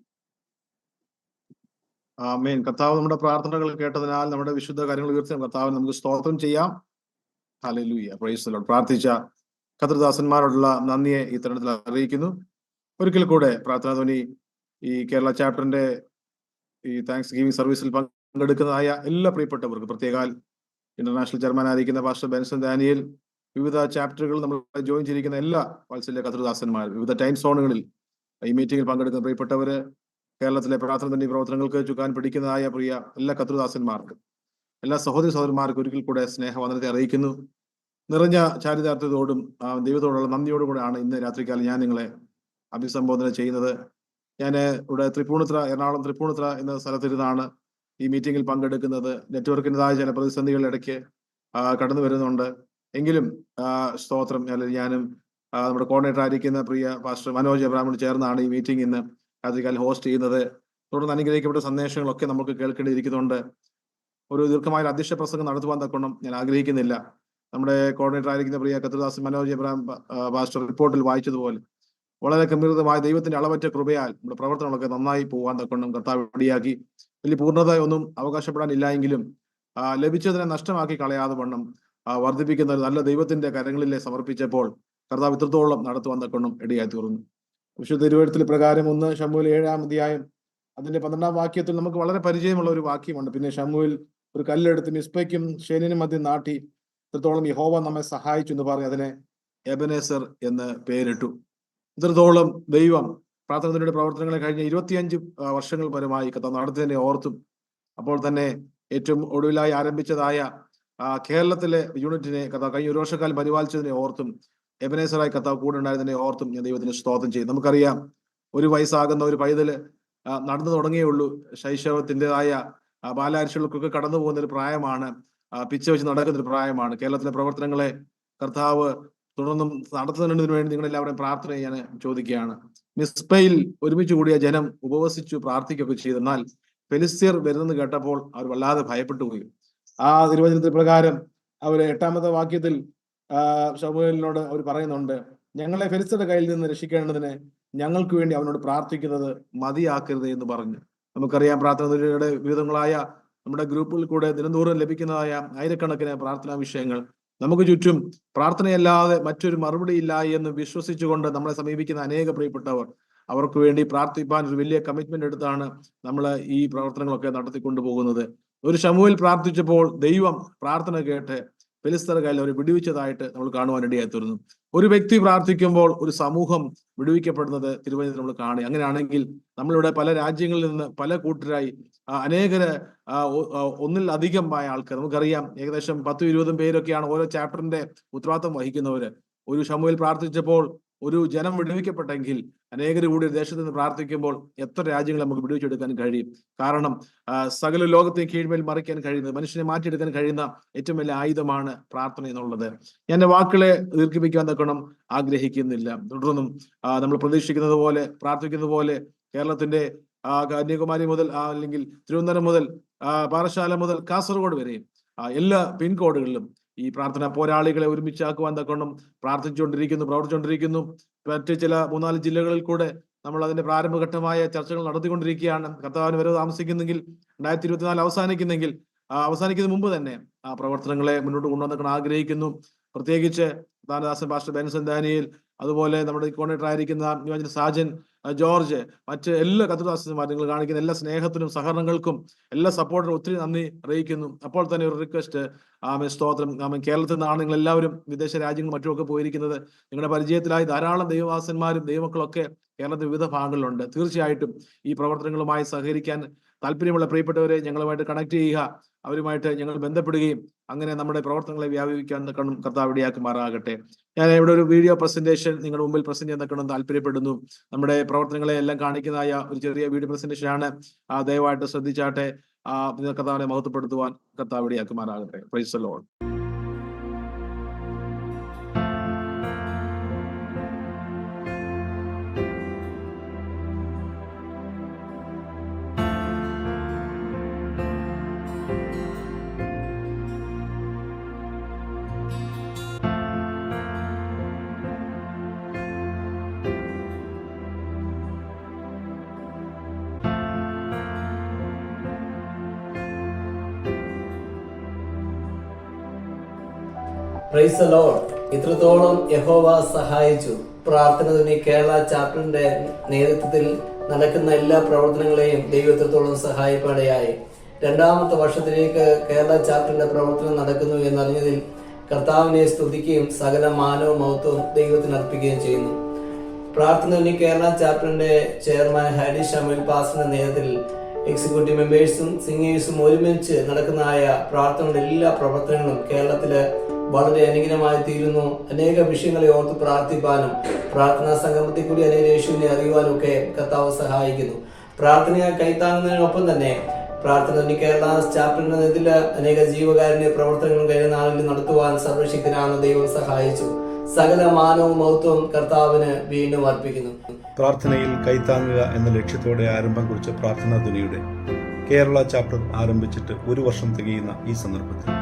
ആമേൻ. കർത്താവ് നമ്മുടെ പ്രാർത്ഥനകൾ കേട്ടതിനാൽ നമ്മുടെ വിശുദ്ധ കാര്യങ്ങൾ ഉയർത്തി കർത്താവിന് നമുക്ക് സ്തോത്രം ചെയ്യാം. Hallelujah, price the Lord. പ്രാർത്ഥിച്ച കർത്തൃദാസന്മാരോടുള്ള നന്ദിയെ ഈ തരുണത്തിൽ അറിയിക്കുന്നു. ഒരിക്കൽ കൂടെ പ്രാർത്ഥനാധ്വനി ഈ കേരള ചാപ്റ്ററിന്റെ ഈ താങ്ക്സ് ഗിവിംഗ് സർവീസിൽ പങ്കെടുക്കുന്നതായ എല്ലാ പ്രിയപ്പെട്ടവർക്കും, പ്രത്യേകാൽ ഇന്റർനാഷണൽ ചെയർമാനായിരിക്കുന്ന പാസ്റ്റർ ബെൻസൺ ഡാനിയൽ, വിവിധ ചാപ്റ്ററുകൾ നമ്മൾ ജോയിൻ ചെയ്തിരിക്കുന്ന എല്ലാ വാത്സല്യ കർത്തൃദാസന്മാർ, വിവിധ ടൈം സോണുകളിൽ ഈ മീറ്റിംഗിൽ പങ്കെടുക്കുന്ന പ്രിയപ്പെട്ടവര്, കേരളത്തിലെ പ്രാർത്ഥനാധ്വനി പ്രവർത്തനങ്ങൾക്ക് ചുക്കാൻ പിടിക്കുന്നതായ പ്രിയ എല്ലാ കർത്തൃദാസന്മാർക്കും എല്ലാ സഹോദരി സഹോദരന്മാർക്കും ഒരിക്കൽ കൂടെ സ്നേഹവന്ദനത്തെ അറിയിക്കുന്നു. നിറഞ്ഞ ചാരിതാർത്ഥ്യത്തോടും ദൈവത്തോടുള്ള നന്ദിയോടും കൂടെയാണ് ഇന്ന് രാത്രികാലം ഞാൻ നിങ്ങളെ അഭിസംബോധന ചെയ്യുന്നത്. ഞാൻ ഇവിടെ എറണാകുളം തൃപ്പൂണിത്തുറ എന്ന സ്ഥലത്തിരുന്നാണ് ഈ മീറ്റിംഗിൽ പങ്കെടുക്കുന്നത്. നെറ്റ്വർക്കിൻ്റെതായ ചില പ്രതിസന്ധികൾ ഇടയ്ക്ക് കടന്നു വരുന്നുണ്ട്. എങ്കിലും സ്തോത്രം, അല്ലെങ്കിൽ ഞാനും നമ്മുടെ കോർഡിനേറ്റർ ആയിരിക്കുന്ന പ്രിയ പാസ്റ്റർ മനോജ് എബ്രാഹിമോട് ചേർന്നാണ് ഈ മീറ്റിംഗ് ഇന്ന് രാത്രികാലം ഹോസ്റ്റ് ചെയ്യുന്നത്. തുടർന്ന് അനുഗ്രഹിക്കപ്പെട്ട സന്ദേശങ്ങളൊക്കെ നമുക്ക് കേൾക്കേണ്ടിയിരിക്കുന്നുണ്ട്. ഒരു ദീർഘമായ അധ്യക്ഷ പ്രസംഗം നടത്തുവാൻ തക്കണം ഞാൻ ആഗ്രഹിക്കുന്നില്ല. നമ്മുടെ കോർഡിനേറ്റർ ആയിരിക്കുന്ന പ്രിയ കർത്തൃദാസ് മനോജ് എബ്രാഹിം പാസ്റ്റർ റിപ്പോർട്ടിൽ വായിച്ചതുപോലെ വളരെ ഗംഭീരമായ ദൈവത്തിന്റെ അളവറ്റ കൃപയാൽ നമ്മുടെ പ്രവർത്തനങ്ങളൊക്കെ നന്നായി പോകാൻ തക്കണം കർത്താവ് ഇടയാക്കി. വലിയ പൂർണ്ണത ഒന്നും അവകാശപ്പെടാനില്ല എങ്കിലും ലഭിച്ചതിനെ നഷ്ടമാക്കി കളയാതെ വണ്ണം വർദ്ധിപ്പിക്കുന്ന ഒരു നല്ല ദൈവത്തിന്റെ കരങ്ങളിലെ സമർപ്പിച്ചപ്പോൾ കർത്താവ് ഇത്രത്തോളം നടത്തുവാൻ തക്കണം ഇടയായി തീർന്നു. വിശുദ്ധ തിരുവെഴുത്തിൽ പ്രകാരം 1 ശമൂവേൽ 7-ാം അധ്യായം അതിന്റെ 12-ാം വാക്യത്തിൽ നമുക്ക് വളരെ പരിചയമുള്ള ഒരു വാക്യമുണ്ട്. പിന്നെ ശമൂവേൽ ഒരു കല്ലെടുത്ത് മിസ്പയ്ക്കും ഷേനിനും മധ്യം നാട്ടി ഇത്രത്തോളം യഹോവ നമ്മെ സഹായിച്ചു എന്ന് പറഞ്ഞ് അതിനെ എബനേസർ എന്ന് പേരിട്ടു. ഇത്രത്തോളം ദൈവം പ്രാർത്ഥനയുടെ പ്രവർത്തനങ്ങളെ കഴിഞ്ഞ 25 വർഷങ്ങൾ പരമായി കർത്താവ് നടത്തിയതിനെ ഓർത്തും, അപ്പോൾ തന്നെ ഏറ്റവും ഒടുവിലായി ആരംഭിച്ചതായ കേരളത്തിലെ യൂണിറ്റിനെ കർത്താവ് കഴിഞ്ഞ 1 വർഷക്കാലം പരിപാലിച്ചതിനെ ഓർത്തും എബനേസറായി കർത്താവ് കൂടെ ഉണ്ടായതിനെ ഓർത്തും ഞാൻ ദൈവത്തിന് സ്തോത്രം ചെയ്യും. നമുക്കറിയാം, 1 വയസ്സാകുന്ന ഒരു പൈതല് നടന്നു തുടങ്ങിയുള്ളൂ. ശൈശവത്തിൻ്റെതായ ബാലാരിശകൾക്കൊക്കെ കടന്നു പോകുന്ന ഒരു പ്രായമാണ്, പിച്ച വെച്ച് നടക്കുന്ന ഒരു പ്രായമാണ്. കേരളത്തിലെ പ്രവർത്തനങ്ങളെ കർത്താവ് തുടർന്നും നടത്തുന്നതിന് വേണ്ടി നിങ്ങളെല്ലാവരും പ്രാർത്ഥന ചെയ്യാൻ ചോദിക്കുകയാണ്. മിസ്പയിൽ ഒരുമിച്ച് കൂടിയ ജനം ഉപവസിച്ചു പ്രാർത്ഥിക്കുകയൊക്കെ ചെയ്തെന്നാൽ ഫെലിസ്ത്യർ വരുന്നെന്ന് കേട്ടപ്പോൾ അവർ വല്ലാതെ ഭയപ്പെട്ടു പോയി. ആ തിരുവചനത്തിൽ പ്രകാരം അവര് 8-ാമത്തെ വാക്യത്തിൽ ശമൂവേലിനോട് അവർ പറയുന്നുണ്ട്, ഞങ്ങളെ ഫെലിസ്ത്യരുടെ കയ്യിൽ നിന്ന് രക്ഷിക്കേണ്ടതിന് ഞങ്ങൾക്ക് വേണ്ടി അവനോട് പ്രാർത്ഥിക്കുന്നത് മതിയാക്കരുത് എന്ന് പറഞ്ഞു. നമുക്കറിയാം, പ്രാർത്ഥനയുടെ വിവിധങ്ങളായ നമ്മുടെ ഗ്രൂപ്പുകളിൽ കൂടെ ദിനംതോറും ലഭിക്കുന്നതായ ആയിരക്കണക്കിന് പ്രാർത്ഥനാ വിഷയങ്ങൾ. നമുക്ക് ചുറ്റും പ്രാർത്ഥനയല്ലാതെ മറ്റൊരു മറുപടി ഇല്ല എന്ന് വിശ്വസിച്ചുകൊണ്ട് നമ്മളെ സമീപിക്കുന്ന അനേക പ്രിയപ്പെട്ടവർ, അവർക്ക് വേണ്ടി പ്രാർത്ഥിപ്പാൻ ഒരു വലിയ കമ്മിറ്റ്മെന്റ് എടുത്താണ് നമ്മൾ ഈ പ്രവർത്തനങ്ങളൊക്കെ നടത്തിക്കൊണ്ടു പോകുന്നത്. ഒരു ശമൂവേൽ പ്രാർത്ഥിച്ചപ്പോൾ ദൈവം പ്രാർത്ഥന കേട്ട് ഫെലിസ്ത്യരുടെ കയ്യിൽ അവർ വിടുവിച്ചതായിട്ട് നമ്മൾ കാണുവാൻ ഇടയായി തീർന്നു. ഒരു വ്യക്തി പ്രാർത്ഥിക്കുമ്പോൾ ഒരു സമൂഹം വിടുവിക്കപ്പെടുന്നത് തിരുവചനത്തിൽ നമ്മൾ കാണുക. അങ്ങനെയാണെങ്കിൽ നമ്മളിവിടെ പല രാജ്യങ്ങളിൽ നിന്ന് പല കൂട്ടരായി അനേകര് ഒന്നിലധികമായ ആൾക്കാർ, നമുക്കറിയാം ഏകദേശം 10-20 പേരൊക്കെയാണ് ഓരോ ചാപ്റ്ററിന്റെ ഉത്തരവാദിത്വം വഹിക്കുന്നവര്. ഒരു ശമൂവേൽ പ്രാർത്ഥിച്ചപ്പോൾ ഒരു ജനം വിടുവിക്കപ്പെട്ടെങ്കിൽ അനേകർ കൂടി ദേശത്ത് നിന്ന് പ്രാർത്ഥിക്കുമ്പോൾ എത്ര രാജ്യങ്ങൾ നമുക്ക് വിടുവിച്ചെടുക്കാൻ കഴിയും? കാരണം സകല ലോകത്തെ കീഴ്മേൽ മറിക്കാൻ കഴിയുന്നത്, മനുഷ്യനെ മാറ്റിയെടുക്കാൻ കഴിയുന്ന ഏറ്റവും വലിയ ആയുധമാണ് പ്രാർത്ഥന എന്നുള്ളത്. ഞാൻ എൻ്റെ വാക്കുകളെ ദീർഘിപ്പിക്കാൻ തക്കണം ആഗ്രഹിക്കുന്നില്ല. തുടർന്നും നമ്മൾ പ്രതീക്ഷിക്കുന്നത് പോലെ പ്രാർത്ഥിക്കുന്നത് പോലെ കേരളത്തിന്റെ കന്യാകുമാരി മുതൽ അല്ലെങ്കിൽ തിരുവനന്തപുരം മുതൽ പാറശാല മുതൽ കാസർഗോഡ് വരെയും എല്ലാ പിൻകോഡുകളിലും ഈ പ്രാർത്ഥന പോരാളികളെ ഒരുമിച്ചാക്കുവാൻ തക്കണം പ്രവർത്തിച്ചുകൊണ്ടിരിക്കുന്നു. മറ്റ് ചില 3-4 ജില്ലകളിൽ കൂടെ നമ്മൾ അതിന്റെ പ്രാരംഭഘട്ടമായ ചർച്ചകൾ നടത്തിക്കൊണ്ടിരിക്കുകയാണ്. കർത്താവിന് വരെ താമസിക്കുന്നെങ്കിൽ 2024 അവസാനിക്കുന്നതിന് മുമ്പ് തന്നെ ആ പ്രവർത്തനങ്ങളെ മുന്നോട്ട് കൊണ്ടുവന്നേക്കാൻ ആഗ്രഹിക്കുന്നു. പ്രത്യേകിച്ച് ദാനദാസൻ പാസ്റ്റർ ബെൻസൺ ദാനിയേൽ, അതുപോലെ നമ്മുടെ കോർഡിനേറ്റർ ആയിരിക്കുന്ന സാജൻ ജോർജ്, മറ്റ് എല്ലാ കർത്തൃദാസന്മാർ, നിങ്ങൾ കാണിക്കുന്ന എല്ലാ സ്നേഹത്തിനും സഹകരണങ്ങൾക്കും എല്ലാ സപ്പോർട്ടിനും ഒത്തിരി നന്ദി അറിയിക്കുന്നു. അപ്പോൾ തന്നെ ഒരു റിക്വസ്റ്റ്, സ്തോത്രം, കേരളത്തിൽ നിന്നാണ് നിങ്ങൾ എല്ലാവരും വിദേശ രാജ്യങ്ങളും മറ്റുമൊക്കെ പോയിരിക്കുന്നത്. നിങ്ങളുടെ പരിചയത്തിലായി ധാരാളം ദൈവദാസന്മാരും ദൈവമക്കളൊക്കെ കേരളത്തിൽ വിവിധ ഭാഗങ്ങളിലുണ്ട്. തീർച്ചയായിട്ടും ഈ പ്രവർത്തനങ്ങളുമായി സഹകരിക്കാൻ താല്പര്യമുള്ള പ്രിയപ്പെട്ടവരെ ഞങ്ങളുമായിട്ട് കണക്ട് ചെയ്യുക, അവരുമായിട്ട് ഞങ്ങൾ ബന്ധപ്പെടുകയും അങ്ങനെ നമ്മുടെ പ്രവർത്തനങ്ങളെ വ്യാപിപ്പിക്കാൻ കർത്താവ് ഇടയാക്കുമാറാകട്ടെ. ഞാൻ ഇവിടെ ഒരു വീഡിയോ പ്രസന്റേഷൻ നിങ്ങളുടെ മുമ്പിൽ പ്രസന്റ് ചെയ്യാൻ താല്പര്യപ്പെടുന്നു. നമ്മുടെ പ്രവർത്തനങ്ങളെ എല്ലാം കാണിക്കുന്നതായ ഒരു ചെറിയ വീഡിയോ പ്രസന്റേഷൻ ആണ്. ദയവായിട്ട് ശ്രദ്ധിച്ചാട്ടെ. കർത്താവിനെ മഹത്വപ്പെടുത്തുവാൻ കർത്താവ് ഇടയാക്കുമാറാകട്ടെ. Praise the Lord. Praise the Lord. ഇത്രത്തോളം യഹോവ സഹായിച്ചു. പ്രാർത്ഥന ധ്വനി കേരള ചാപ്റ്ററിന്റെ നേതൃത്വത്തിൽ നടക്കുന്ന എല്ലാ പ്രവർത്തനങ്ങളെയും ദൈവം ഇത്രത്തോളം സഹായിപ്പാടെയായി. 2ാമത്തെ വർഷത്തിലേക്ക് കേരള ചാപ്റ്ററിന്റെ പ്രവർത്തനം നടക്കുന്നു എന്നറിഞ്ഞതിൽ കർത്താവിനെ സ്തുതിക്കുകയും സകല മാനവും മഹത്വവും ദൈവത്തിന് അർപ്പിക്കുകയും ചെയ്യുന്നു. പ്രാർത്ഥന ധ്വനി കേരള ചാപ്റ്ററിന്റെ ചെയർമാൻ ഹാരി ശമൂവേൽ പാസ്റ്ററിന്റെ നേതൃത്വത്തിൽ എക്സിക്യൂട്ടീവ് മെമ്പേഴ്സും സിംഗേഴ്സും ഒരുമിച്ച് നടക്കുന്നതായ പ്രാർത്ഥനയുടെ എല്ലാ പ്രവർത്തനങ്ങളും കേരളത്തില് വളരെ അനുഗ്രഹമായി തീരുന്നു. അനേക വിഷയങ്ങളെ ഓർത്ത് പ്രാർത്ഥിപ്പാനും പ്രാർത്ഥനാ സംഗമത്തിൽ കൂടി അനേക യേശുവിനെ അറിയുവാനും ഒക്കെ കർത്താവ് സഹായിക്കുന്നു. പ്രാർത്ഥനയെ കൈത്താങ്ങുന്നതിനൊപ്പം തന്നെ പ്രാർത്ഥന കേരള ചാപ്റ്ററിന്റെ നേതൃത്വത്തിൽ അനേക ജീവകാരുണ്യ പ്രവർത്തനങ്ങളും കഴിഞ്ഞ നാളിൽ നടത്തുവാൻ സർവശക്തനാണ് ദൈവം സഹായിച്ചു. സകല മാനവും മഹത്വവും കർത്താവിന് വീണ്ടും അർപ്പിക്കുന്നു. പ്രാർത്ഥനയിൽ കൈത്താങ്ങുക എന്ന ലക്ഷ്യത്തോടെ ആരംഭം കുറിച്ച പ്രാർത്ഥനാ ധ്വനിയുടെ കേരള ചാപ്റ്റർ ആരംഭിച്ചിട്ട് 1 വർഷം തികയുന്ന ഈ സന്ദർഭത്തിൽ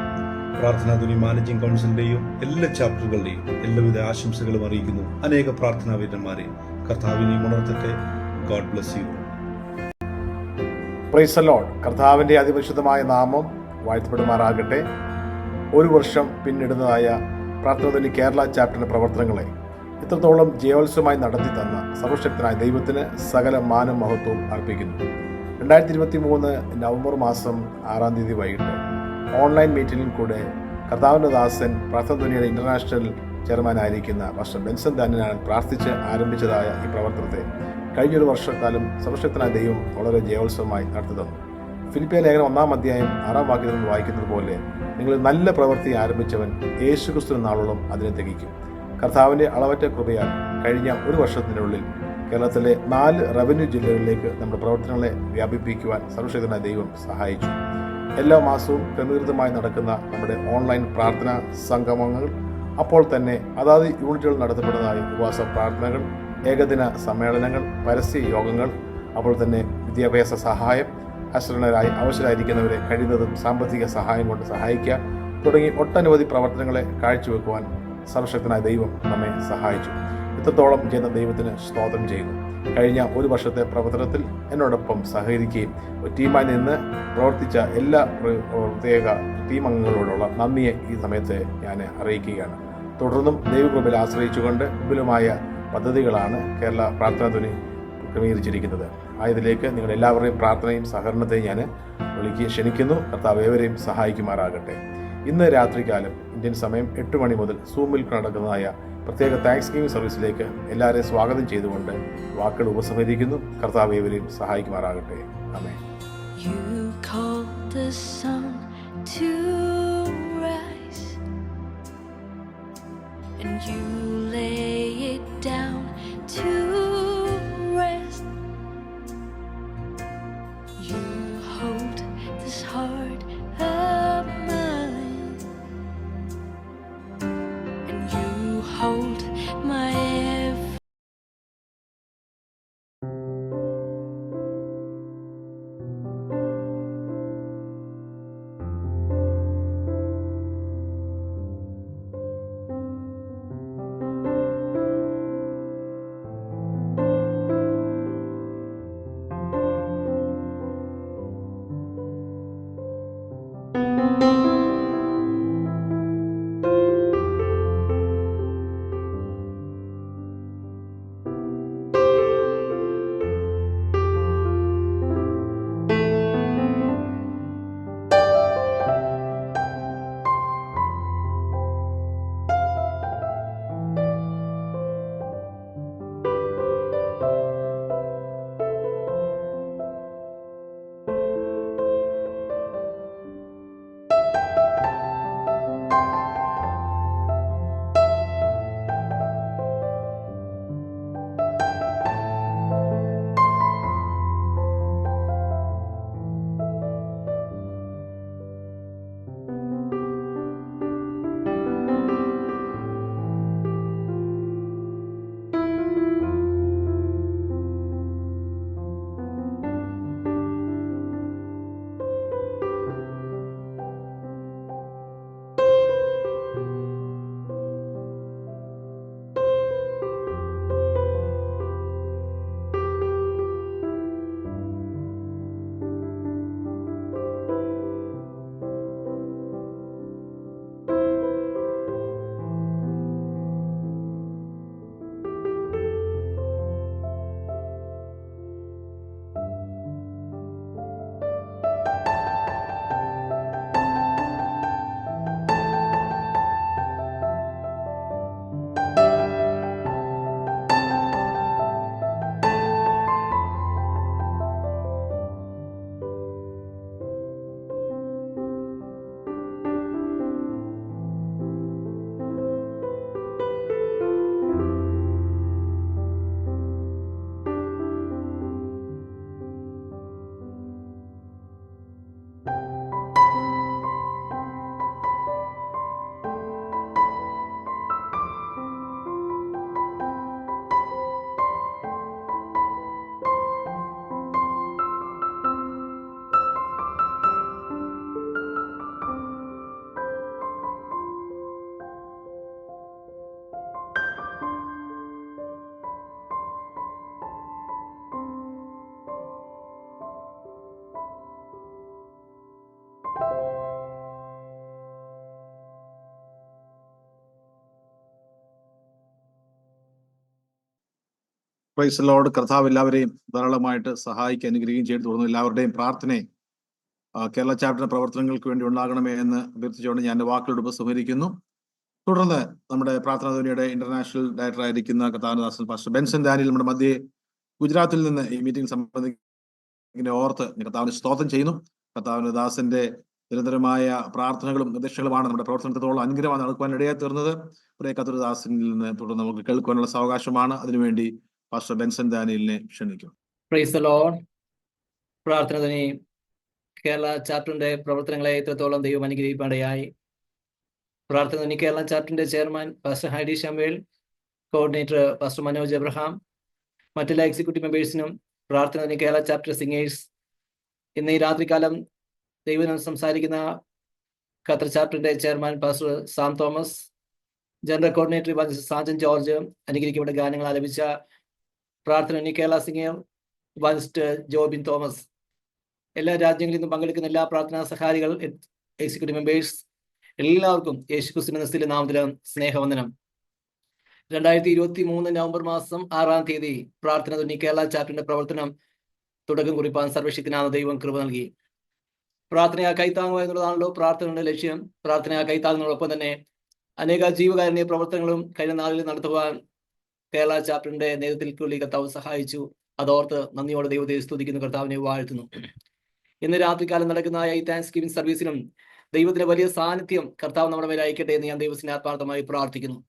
പ്രാർത്ഥനാ ധ്വനി മാനേജിംഗ് കൗൺസിലിന്റെയും എല്ലാ ചാപ്റ്ററുകളുടെയും എല്ലാവിധ ആശംസകളും അറിയിക്കുന്നു. അനേക പ്രാർത്ഥനാ വീരന്മാരെ കർത്താവിനെയും ഉണർത്തട്ടെ. God bless you. Praise the Lord. കർത്താവിന്റെ അതിപരിശുദ്ധമായ നാമം വാഴ്ത്തപ്പെടുമാറാകട്ടെ. 1 വർഷം പിന്നിടുന്നതായ പ്രാർത്ഥനാ കേരള ചാപ്റ്ററിന്റെ പ്രവർത്തനങ്ങളെ ഇത്രത്തോളം ജയോത്സവമായി നടത്തി തന്ന സർവശക്തനായ ദൈവത്തിന് സകല മാനം മഹത്വവും അർപ്പിക്കുന്നു. 2023 നവംബർ മാസം 6-ാം തീയതി വൈകിട്ട് ഓൺലൈൻ മീറ്റിംഗിൽ കൂടെ കർത്താവിന്റെ ദാസൻ പ്രാർത്ഥനാ ഇന്റർനാഷണൽ ചെയർമാനായിരിക്കുന്ന പാസ്റ്റർ ബെൻസൺ ദാനിനാൽ പ്രാർത്ഥിച്ച് ആരംഭിച്ചതായ ഈ പ്രവർത്തനത്തെ കഴിഞ്ഞൊരു വർഷക്കാലം സർവശക്തനായ ദൈവം വളരെ ജയോത്സവമായി നടത്തി തന്നു. ഫിലിപ്പിയ ലേഖനം 1-ാം അധ്യായം 6-ാം വാക്യത്തിൽ നിന്ന് വായിക്കുന്നത് പോലെ നിങ്ങൾ നല്ല പ്രവൃത്തി ആരംഭിച്ചവൻ യേശുക്രിസ്തു നാളോളം അതിനെ തികയ്ക്കും. കർത്താവിന്റെ അളവറ്റ കൃപയാൽ കഴിഞ്ഞ 1 വർഷത്തിനുള്ളിൽ കേരളത്തിലെ 4 റവന്യൂ ജില്ലകളിലേക്ക് നമ്മുടെ പ്രവർത്തനങ്ങളെ വ്യാപിപ്പിക്കുവാൻ സർവശക്തനായ ദൈവം സഹായിച്ചു. എല്ലാ മാസവും ക്രമീകൃതമായി നടക്കുന്ന നമ്മുടെ ഓൺലൈൻ പ്രാർത്ഥനാ സംഗമങ്ങൾ, അപ്പോൾ തന്നെ അതാത് യൂണിറ്റുകൾ നടത്തപ്പെടുന്നതായി ഉപവാസ പ്രാർത്ഥനകൾ, ഏകദിന സമ്മേളനങ്ങൾ, പരസ്യ യോഗങ്ങൾ, അപ്പോൾ തന്നെ വിദ്യാഭ്യാസ സഹായം, അശ്രണരായി അവശരായിരിക്കുന്നവരെ കഴിയുന്നതും സാമ്പത്തിക സഹായം കൊണ്ട് സഹായിക്കുക തുടങ്ങി ഒട്ടനവധി പ്രവർത്തനങ്ങളെ കാഴ്ചവെക്കുവാൻ സർവശക്തനായ ദൈവം നമ്മെ സഹായിച്ചു. ഇത്രത്തോളം ചെയ്യുന്ന ദൈവത്തിന് സ്തോത്രം ചെയ്യുന്നു. കഴിഞ്ഞ 1 വർഷത്തെ പ്രവർത്തനത്തിൽ എന്നോടൊപ്പം സഹകരിക്കുകയും ഒരു ടീമായി നിന്ന് പ്രവർത്തിച്ച എല്ലാ പ്രത്യേക ടീം അംഗങ്ങളോടുള്ള നന്ദിയെ ഈ സമയത്ത് ഞാൻ അറിയിക്കുകയാണ്. തുടർന്നും ദൈവകൃപയിൽ ആശ്രയിച്ചുകൊണ്ട് വിപുലമായ പദ്ധതികളാണ് കേരള പ്രാർത്ഥനാ ധ്വനി ക്രമീകരിച്ചിരിക്കുന്നത്. ആയതിലേക്ക് നിങ്ങൾ എല്ലാവരുടെയും പ്രാർത്ഥനയും സഹകരണത്തെയും ഞാൻ ക്ഷണിക്കുന്നു. കർത്താവ് ഏവരെയും സഹായിക്കുമാറാകട്ടെ. ഇന്ന് രാത്രികാലം ഇന്ത്യൻ സമയം 8 മണി മുതൽ സൂമിൽ നടക്കുന്നതായ പ്രത്യേക താങ്ക്സ് ഗിവിംഗ് സർവീസിലേക്ക് എല്ലാവരെയും സ്വാഗതം ചെയ്തുകൊണ്ട് വാക്കുകൾ ഉപസംഹരിക്കുന്നു. കർത്താവ് ഏവരെയും സഹായിക്കുമാറാകട്ടെ. ആമേൻ. You called the sun to rise, and you lay it down to rest. You hold this heart of mine, and you hold my every praise Lord. കർത്താവ് എല്ലാവരെയും ധാരാളമായിട്ട് സഹായിക്കാൻ അനുഗ്രഹിക്കുകയും ചെയ്തു തുടർന്നു. എല്ലാവരുടെയും പ്രാർത്ഥനയും കേരള ചാപ്റ്ററിന്റെ പ്രവർത്തനങ്ങൾക്ക് വേണ്ടി ഉണ്ടാകണമേ എന്ന് അഭ്യർത്ഥിച്ചുകൊണ്ട് ഞാൻ എൻ്റെ വാക്കുകളോട് ഉപസംഹരിക്കുന്നു. തുടർന്ന് നമ്മുടെ പ്രാർത്ഥനാ ധ്വനിയുടെ ഇന്റർനാഷണൽ ഡയറക്ടർ ആയിരിക്കുന്ന കർത്താവിന്റെ പാസ്റ്റർ ബെൻസൺ ഡാനിയൽ നമ്മുടെ മധ്യേ ഗുജറാത്തിൽ നിന്ന് ഈ മീറ്റിംഗ് സംബന്ധിക്കുന്ന ഓർത്ത് കർത്താവിന് സ്തോത്രം ചെയ്യുന്നു. കർത്താവിന്റെ ദാസന്റെ നിരന്തരമായ പ്രാർത്ഥനകളും നിർദ്ദേശങ്ങളുമാണ് നമ്മുടെ പ്രവർത്തനത്തോളം അനുഗ്രഹമായി നടക്കുവാൻ ഇടയായി തീർന്നത്. കത്തൊരു ദാസനിൽ നിന്ന് തുടർന്ന് നമുക്ക് കേൾക്കുവാനുള്ള അവകാശമാണ്. അതിനുവേണ്ടി പാസ്റ്റർ ബെൻസൺ ഡാനിയലിനെ ക്ഷണിക്കും. Praise the Lord. Prarthana Dhwani Kerala ചാപ്റ്ററിന്റെ പ്രവർത്തനങ്ങളെ ഇത്രത്തോളം ദൈവം അനുഗ്രഹിപ്പാനിടയായി. പ്രാർത്ഥന ധ്വനി കേരള ചാപ്റ്ററിന്റെ ചെയർമാൻ പാസ്റ്റർ ഹൈഡി ശാമുവേൽ, കോർഡിനേറ്റർ പാസ്റ്റർ മനോജ് എബ്രഹാം, മറ്റെല്ലാ എക്സിക്യൂട്ടീവ് മെമ്പേഴ്സിനും, പ്രാർത്ഥന ധ്വനി കേരള ചാപ്റ്റർ സിംഗേഴ്സ്, ഇന്ന് ഈ രാത്രികാലം ദൈവം സംസാരിക്കുന്ന ഖത്തർ ചാപ്റ്ററിന്റെ chairman pastor Sam Thomas, general coordinator Sajan George, അനുഗ്രഹിക്കപ്പെട്ട ഗാനങ്ങൾ ആലപിച്ച പ്രാർത്ഥന ധ്വനി കേരള സിംഗർ ഇവാഞ്ചലിസ്റ്റ് ജോബിൻ തോമസ്, എല്ലാ രാജ്യങ്ങളിൽ നിന്നും പങ്കെടുക്കുന്ന എല്ലാ പ്രാർത്ഥനാ സഹായികൾ, എക്സിക്യൂട്ടീവ് മെമ്പേഴ്സ്, എല്ലാവർക്കും യേശുക്രിസ്തുവിന്റെ നിസ്തുല്യ നാമത്തിൽ സ്നേഹവന്ദനം. 2023 നവംബർ മാസം 6-ാം തീയതി പ്രാർത്ഥന ധ്വനി കേരള ചാപ്റ്ററിന്റെ പ്രവർത്തനം തുടക്കം കുറിപ്പാൻ സർവശക്തനായ ദൈവം കൃപ നൽകി. പ്രാർത്ഥനയാ കൈത്താങ്ങുക എന്നുള്ളതാണല്ലോ പ്രാർത്ഥനയുടെ ലക്ഷ്യം. പ്രാർത്ഥനയാ കൈത്താങ്ങുന്നതോടൊപ്പം തന്നെ അനേക ജീവകാരുണ്യ പ്രവർത്തനങ്ങളും കഴിഞ്ഞ നാളിൽ നടത്തുവാൻ കേരള ചാപ്റ്ററിന്റെ നേതൃത്വത്തിൽ കർത്താവ് സഹായിച്ചു. അതോർത്ത് നന്ദിയോടെ ദൈവത്തെ സ്തുതിക്കുന്നു, കർത്താവിനെ വാഴ്ത്തുന്നു. ഇന്ന് രാത്രികാലം നടക്കുന്ന ഈ താങ്ക്സ് ഗിവിംഗ് സർവീസിലും ദൈവത്തിന്റെ വലിയ സാന്നിധ്യം കർത്താവ് നമ്മുടെ മേലെ അയക്കട്ടെ എന്ന് ഞാൻ ദൈവത്തിന് ആത്മാർത്ഥമായി പ്രാർത്ഥിക്കുന്നു.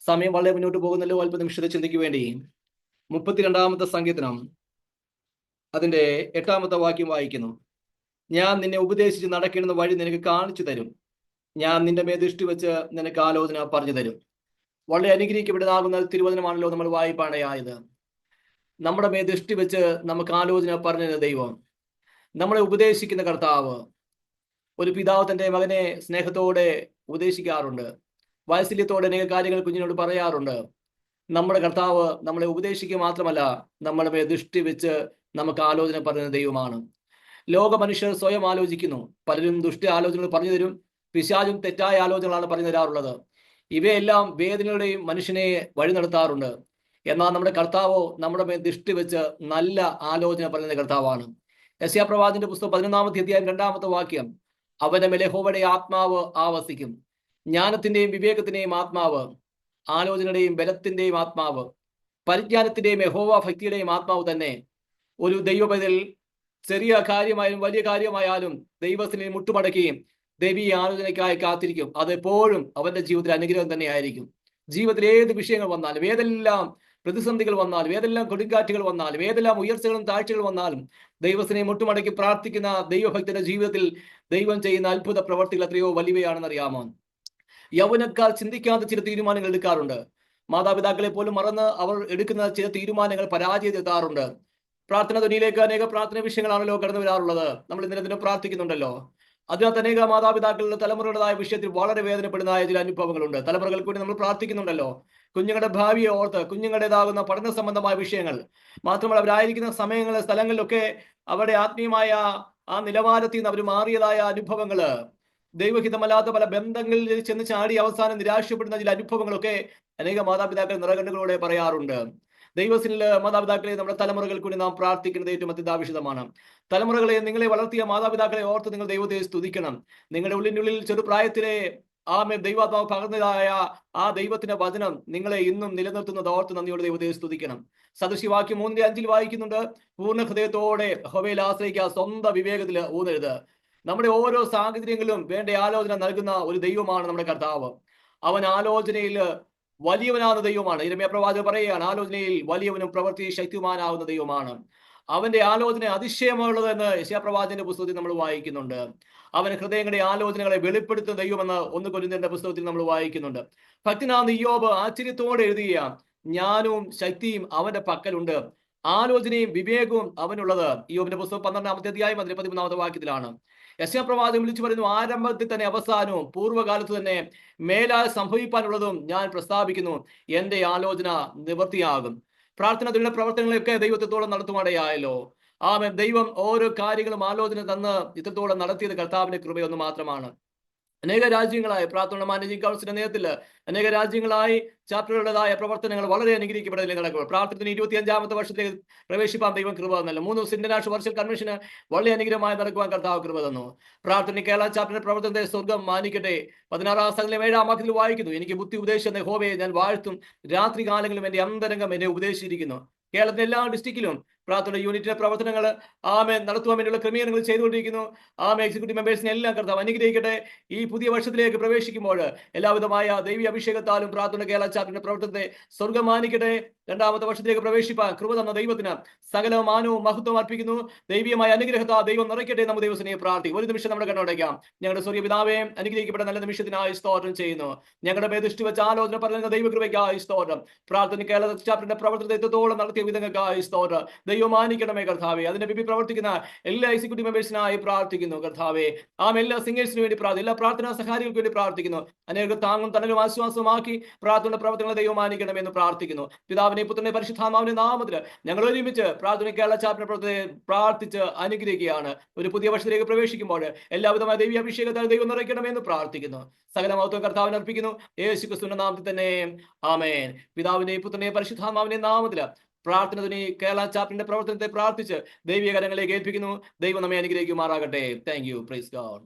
സമയം വളരെ മുന്നോട്ട് പോകുന്നല്ലോ. അല്പനിമിഷത്തെ ചിന്തയ്ക്ക് വേണ്ടി 32-ാമത്തെ സങ്കീർത്തനം അതിന്റെ 8-ാമത്തെ വാക്യം വായിക്കുന്നു. ഞാൻ നിന്നെ ഉപദേശിച്ച് നടക്കേണ്ടുന്ന വഴി നിനക്ക് കാണിച്ചു തരും, ഞാൻ നിന്റെ മേ ദൃഷ്ടി വെച്ച് നിനക്ക് ആലോചന പറഞ്ഞു തരും. വളരെ അനുഗ്രഹിക്കപ്പെട്ടതാകുന്ന തിരുവചനമാണല്ലോ നമ്മൾ വായിപ്പാണയായത്. നമ്മുടെ മേ ദൃഷ്ടി വെച്ച് നമുക്ക് ആലോചന പറഞ്ഞ ദൈവം, നമ്മളെ ഉപദേശിക്കുന്ന കർത്താവ്. ഒരു പിതാവ് തന്റെ മകനെ സ്നേഹത്തോടെ ഉപദേശിക്കാറുണ്ട്, വാത്സല്യത്തോടെ അനേക കാര്യങ്ങൾ കുഞ്ഞിനോട് പറയാറുണ്ട്. നമ്മുടെ കർത്താവ് നമ്മളെ ഉപദേശിക്കുക മാത്രമല്ല, നമ്മുടെ മേ ദൃഷ്ടി വെച്ച് നമുക്ക് ആലോചന പറയുന്ന ദൈവമാണ്. ലോക മനുഷ്യർ സ്വയം ആലോചിക്കുന്നു, പലരും ദുഷ്ട ആലോചനകൾ പറഞ്ഞു തരും, പിശാചും തെറ്റായ ആലോചനകളാണ് പറഞ്ഞു തരാറുള്ളത്. ഇവയെല്ലാം വേദനയുടെയും മനുഷ്യനെ വഴി നടത്താറുണ്ട്. എന്നാൽ നമ്മുടെ കർത്താവോ നമ്മുടെ മേൽ ദൃഷ്ടി വെച്ച് നല്ല ആലോചന പറയുന്ന കർത്താവാണ്. യെശയ്യാ പ്രവാചകന്റെ പുസ്തകം 11-ാമത്തെ അധ്യായം 2-ാമത്തെ വാക്യം, അവന്റെ മേൽ യഹോവയുടെ ആത്മാവ് ആവസിക്കും, ജ്ഞാനത്തിന്റെയും വിവേകത്തിന്റെയും ആത്മാവ്, ആലോചനയുടെയും ബലത്തിന്റെയും ആത്മാവ്, പരിജ്ഞാനത്തിന്റെയും യഹോവ ഭക്തിയുടെയും ആത്മാവ് തന്നെ. ഒരു ദൈവപൈതൽ ചെറിയ കാര്യമായാലും വലിയ കാര്യമായാലും ദൈവത്തിന് മുട്ടുമടക്കുകയും ദൈവീയ ആലോചനയ്ക്കായി കാത്തിരിക്കും. അതെപ്പോഴും അവന്റെ ജീവിതത്തിൽ അനുഗ്രഹം തന്നെ ആയിരിക്കും. ജീവിതത്തിൽ ഏത് വിഷയങ്ങൾ വന്നാലും, ഏതെല്ലാം പ്രതിസന്ധികൾ വന്നാലും, ഏതെല്ലാം കൊടുങ്കാറ്റുകൾ വന്നാലും, ഏതെല്ലാം ഉയർച്ചകളും താഴ്ചകളും വന്നാലും ദൈവത്തിനെ മുട്ടുമടക്കി പ്രാർത്ഥിക്കുന്ന ദൈവഭക്തന്റെ ജീവിതത്തിൽ ദൈവം ചെയ്യുന്ന അത്ഭുത പ്രവർത്തികൾ എത്രയോ വലിയവയാണെന്ന് അറിയാമോ? യൗവനക്കാർ ചിന്തിക്കാത്ത ചില തീരുമാനങ്ങൾ എടുക്കാറുണ്ട്. മാതാപിതാക്കളെ പോലും മറന്ന് അവർ എടുക്കുന്ന ചില തീരുമാനങ്ങൾ പരാജയത്തെത്താറുണ്ട്. പ്രാർത്ഥന ധ്വനിയിലേക്ക് അനേക പ്രാർത്ഥന വിഷയങ്ങളാണല്ലോ കടന്നു വരാറുള്ളത്. നമ്മൾ ഇന്നലെ പ്രാർത്ഥിക്കുന്നുണ്ടല്ലോ. അതിനകത്ത് അനേക മാതാപിതാക്കളുടെ തലമുറയുടേതായ വിഷയത്തിൽ വളരെ വേദനപ്പെടുന്നതായ ചില അനുഭവങ്ങളുണ്ട്. തലമുറകൾക്ക് വേണ്ടി നമ്മൾ പ്രാർത്ഥിക്കുന്നുണ്ടല്ലോ. കുഞ്ഞുങ്ങളുടെ ഭാവിയെ ഓർത്ത്, കുഞ്ഞുങ്ങളുടേതാകുന്ന പഠന സംബന്ധമായ വിഷയങ്ങൾ, മാത്രമല്ല അവരായിരിക്കുന്ന സമയങ്ങളിൽ സ്ഥലങ്ങളിലൊക്കെ അവരുടെ ആത്മീയമായ ആ നിലവാരത്തിൽ നിന്ന് അവർ മാറിയതായ അനുഭവങ്ങള്, ദൈവഹിതമല്ലാത്ത പല ബന്ധങ്ങളിൽ ചെന്ന് ചാടി അവസാനം നിരാശപ്പെടുന്ന ചില അനുഭവങ്ങളൊക്കെ അനേക മാതാപിതാക്കൾ നിറകണ്ണുകളോടെ പറയാറുണ്ട്. ദൈവത്തിൽ മാതാപിതാക്കളെ നമ്മുടെ തലമുറകൾക്ക് വേണ്ടി നാം പ്രാർത്ഥിക്കുന്നത് ഏറ്റവും അത്യന്താപേക്ഷിതമാണ്. തലമുറകളെ, നിങ്ങളെ വളർത്തിയ മാതാപിതാക്കളെ ഓർത്ത് നിങ്ങൾ ദൈവത്തെ സ്തുതിക്കണം. നിങ്ങളുടെ ഉള്ളിനുള്ളിൽ ചെറുപ്രായത്തിലെ ദൈവാത്മാവ് പകർന്നതായ ആ ദൈവത്തിന്റെ വചനം നിങ്ങളെ ഇന്നും നിലനിർത്തുന്നത് ഓർത്ത് നന്ദിയോടെ ദൈവത്തെ സ്തുതിക്കണം. സദൃശ്യവാക്യം 3:5 വായിക്കുന്നുണ്ട്, പൂർണ്ണ ഹൃദയത്തോടെ യഹോവയിൽ ആശ്രയിക്കുക, സ്വന്തം വിവേകത്തിൽ ഊന്നരുത്. നമ്മുടെ ഓരോ സാഹചര്യങ്ങളിലും വേണ്ട ആലോചന നൽകുന്ന ഒരു ദൈവമാണ് നമ്മുടെ കർത്താവ്. അവൻ ആലോചനയിൽ വലിയവനാകുന്ന ദൈവമാണ്. യിരെമ്യാ പ്രവാചകൻ പറയുകയാണ്, ആലോചനയിൽ വലിയവനും പ്രവൃത്തി ശക്തിമാനാകുന്ന ദൈവമാണ്. അവന്റെ ആലോചന അതിശയമുള്ളതെന്ന് യെശയ്യാ പ്രവാചകന്റെ പുസ്തകത്തിൽ നമ്മൾ വായിക്കുന്നുണ്ട്. അവൻ ഹൃദയങ്ങളുടെ ആലോചനകളെ വെളിപ്പെടുത്തുന്ന ദൈവമെന്ന് 1 കൊരിന്ത്യരുടെ പുസ്തകത്തിൽ നമ്മൾ വായിക്കുന്നുണ്ട്. ഭക്തനാകുന്ന ഇയ്യോബ് ആശ്ചര്യത്തോടെ എഴുതിയ, ജ്ഞാനവും ശക്തിയും അവന്റെ പക്കലുണ്ട്, ആലോചനയും വിവേകവും അവനുള്ളത്. ഇയ്യോബിന്റെ പുസ്തകം 12-ാമത്തെ അധ്യായം 13-ാമത്തെ വാക്യത്തിലാണ്. യെശയ്യാ പ്രവാചകൻ വിളിച്ചു പറയുന്നു, ആരംഭത്തിൽ തന്നെ അവസാനവും പൂർവ്വകാലത്ത് തന്നെ മേലാൽ സംഭവിക്കാനുള്ളതും ഞാൻ പ്രസ്താവിക്കുന്നു, എന്റെ ആലോചന നിവൃത്തിയാകും. പ്രാർത്ഥനത്തിലുള്ള പ്രവർത്തനങ്ങളൊക്കെ ദൈവത്തോളം നടത്തുവാടയായല്ലോ. ദൈവം ഓരോ കാര്യങ്ങളും ആലോചന തന്ന് ഇത്രത്തോളം നടത്തിയത് കർത്താവിന്റെ കൃപയൊന്നു മാത്രമാണ്. അനേക രാജ്യങ്ങളായി പ്രാർത്ഥന മാനേജിംഗ് കൗൺസിലിന്റെ നേതൃത്വത്തിൽ അനേക രാജ്യങ്ങളായി ചാപ്റ്ററുകളുടേതായ പ്രവർത്തനങ്ങൾ വളരെ അനുഗ്രഹിക്കപ്പെടുന്നതിൽ നടക്കുക. പ്രാർത്ഥനത്തിന് 25ാമത്തെ വർഷത്തേക്ക് പ്രവേശിപ്പാൻ ദൈവം കൃപ തന്നല്ലോ. 3 ദിവസം ഇന്റർനാഷണൽ വർഷൽ കൺവെൻഷന് വളരെ അനുഗ്രഹമായി നടക്കുവാൻ കർത്താവ് കൃപ തന്നു. പ്രാർത്ഥന കേരള ചാപ്റ്ററിന്റെ പ്രവർത്തനത്തെ സ്വർഗം മാനിക്കട്ടെ. 16 സംഘം 7 വാക്യത്തിൽ വായിക്കുന്നു, എനിക്ക് ബുദ്ധി ഉപദേശിച്ച യഹോവയെ ഞാൻ വാഴ്ത്തും, രാത്രി കാലങ്ങളിലും എന്റെ അന്തരംഗം എന്നെ ഉപദേശിച്ചിരിക്കുന്നു. കേരളത്തിലെ എല്ലാ ഡിസ്ട്രിക്റ്റിലും പ്രാർത്ഥന യൂണിറ്റിന്റെ പ്രവർത്തനങ്ങൾ നടത്തുവാൻ വേണ്ടിയുള്ള ക്രമീകരണങ്ങൾ ചെയ്തുകൊണ്ടിരിക്കുന്നു. എക്സിക്യൂട്ടീവ് മെമ്പേഴ്സിനെ എല്ലാം കർത്താവ് അനുഗ്രഹിക്കട്ടെ. ഈ പുതിയ വർഷത്തിലേക്ക് പ്രവേശിക്കുമ്പോൾ എല്ലാവിധമായ ദൈവീയ അഭിഷേകത്താലും പ്രാർത്ഥന കേരള ചാപ്റ്ററിന്റെ പ്രവർത്തനത്തെ സ്വർഗം മാനിക്കട്ടെ. 2ാമത്തെ വർഷത്തിലേക്ക് പ്രവേശിപ്പാൻ കൃപ തന്ന ദൈവത്തിന് സകല മാനവും മഹത്വം അർപ്പിക്കുന്നു. ദൈവീയമായ അനുഗ്രഹത്താൽ ദൈവം നിറയ്ക്കട്ടെ. നമ്മൾ ദൈവത്തിനെ പ്രാർത്ഥിക്കും. ഒരു നിമിഷം നമ്മുടെ കണ്ണോടയ്ക്കാം. ഞങ്ങളുടെ സ്വർഗ്ഗ പിതാവേ, അനുഗ്രഹിക്കപ്പെട്ട നല്ല നിമിഷത്തിനായി സ്തോത്രം ചെയ്യുന്നു. ഞങ്ങളുടെ മേദൃഷ്ടി വെച്ച് ആലോചന പറയുന്ന ദൈവകൃപയ്ക്കായി സ്തോത്രം. പ്രാർത്ഥന കേരള ചാപ്റ്ററിന്റെ പ്രവർത്തനത്തെ എത്രത്തോളം നടത്തിയ വിധങ്ങൾക്കായി സ്തോത്രം. ദൈവം മാനിക്കണമേ കർത്താവേ. അതിന്റെ പിന്നിൽ പ്രവർത്തിക്കുന്ന എല്ലാ എക്സിക്യൂട്ടീവ് മെമ്പേഴ്സിനായി പ്രാർത്ഥിക്കുന്നു കർത്താവേ. എല്ലാ സിംഗേഴ്സിന് വേണ്ടി പ്രാർത്ഥിക്കുന്നു. എല്ലാ പ്രാർത്ഥനാ സഹായികൾക്ക് വേണ്ടി പ്രാർത്ഥിക്കുന്നു. അനേക താങ്ങും തണലും ആശ്വാസമാക്കി പ്രാർത്ഥന പ്രവർത്തനങ്ങളെ ദൈവം മാനിക്കണമെന്ന് പ്രാർത്ഥിക്കുന്നു. പിതാവിനെ പുത്രനെ പരിശുദ്ധാത്മാവിന്റെ നാമത്തിൽ ഞങ്ങൾ ഒരുമിച്ച് പ്രാർത്ഥന കേരള ചാപ്റ്റർ പ്രവർത്തനത്തെ പ്രാർത്ഥിച്ച് അനുഗ്രഹിക്കുകയാണ്. ഒരു പുതിയ വർഷത്തിലേക്ക് പ്രവേശിക്കുമ്പോൾ എല്ലാവിധമായ ദൈവീയ അഭിഷേകത്താൽ ദൈവം നിറയ്ക്കണമെന്ന് പ്രാർത്ഥിക്കുന്നു. സകല മഹത്വം കർത്താവിന് അർപ്പിക്കുന്നു. യേശു ക്രിസ്തുവിന്റെ നാമത്തിൽ തന്നെ ആമേൻ. പിതാവിനെ പുത്രനെ പരിശുദ്ധാത്മാവിന്റെ നാമത്തിൽ പ്രാർത്ഥന കേരള ചാപ്റ്ററിന്റെ പ്രവർത്തനത്തെ പ്രാർത്ഥിച്ച് ദൈവീയ കരങ്ങളിലേക്ക് ഏൽപ്പിക്കുന്നു. ദൈവം നമ്മെ അനുഗ്രഹിക്കുമാറാകട്ടെ. Thank you. Praise God.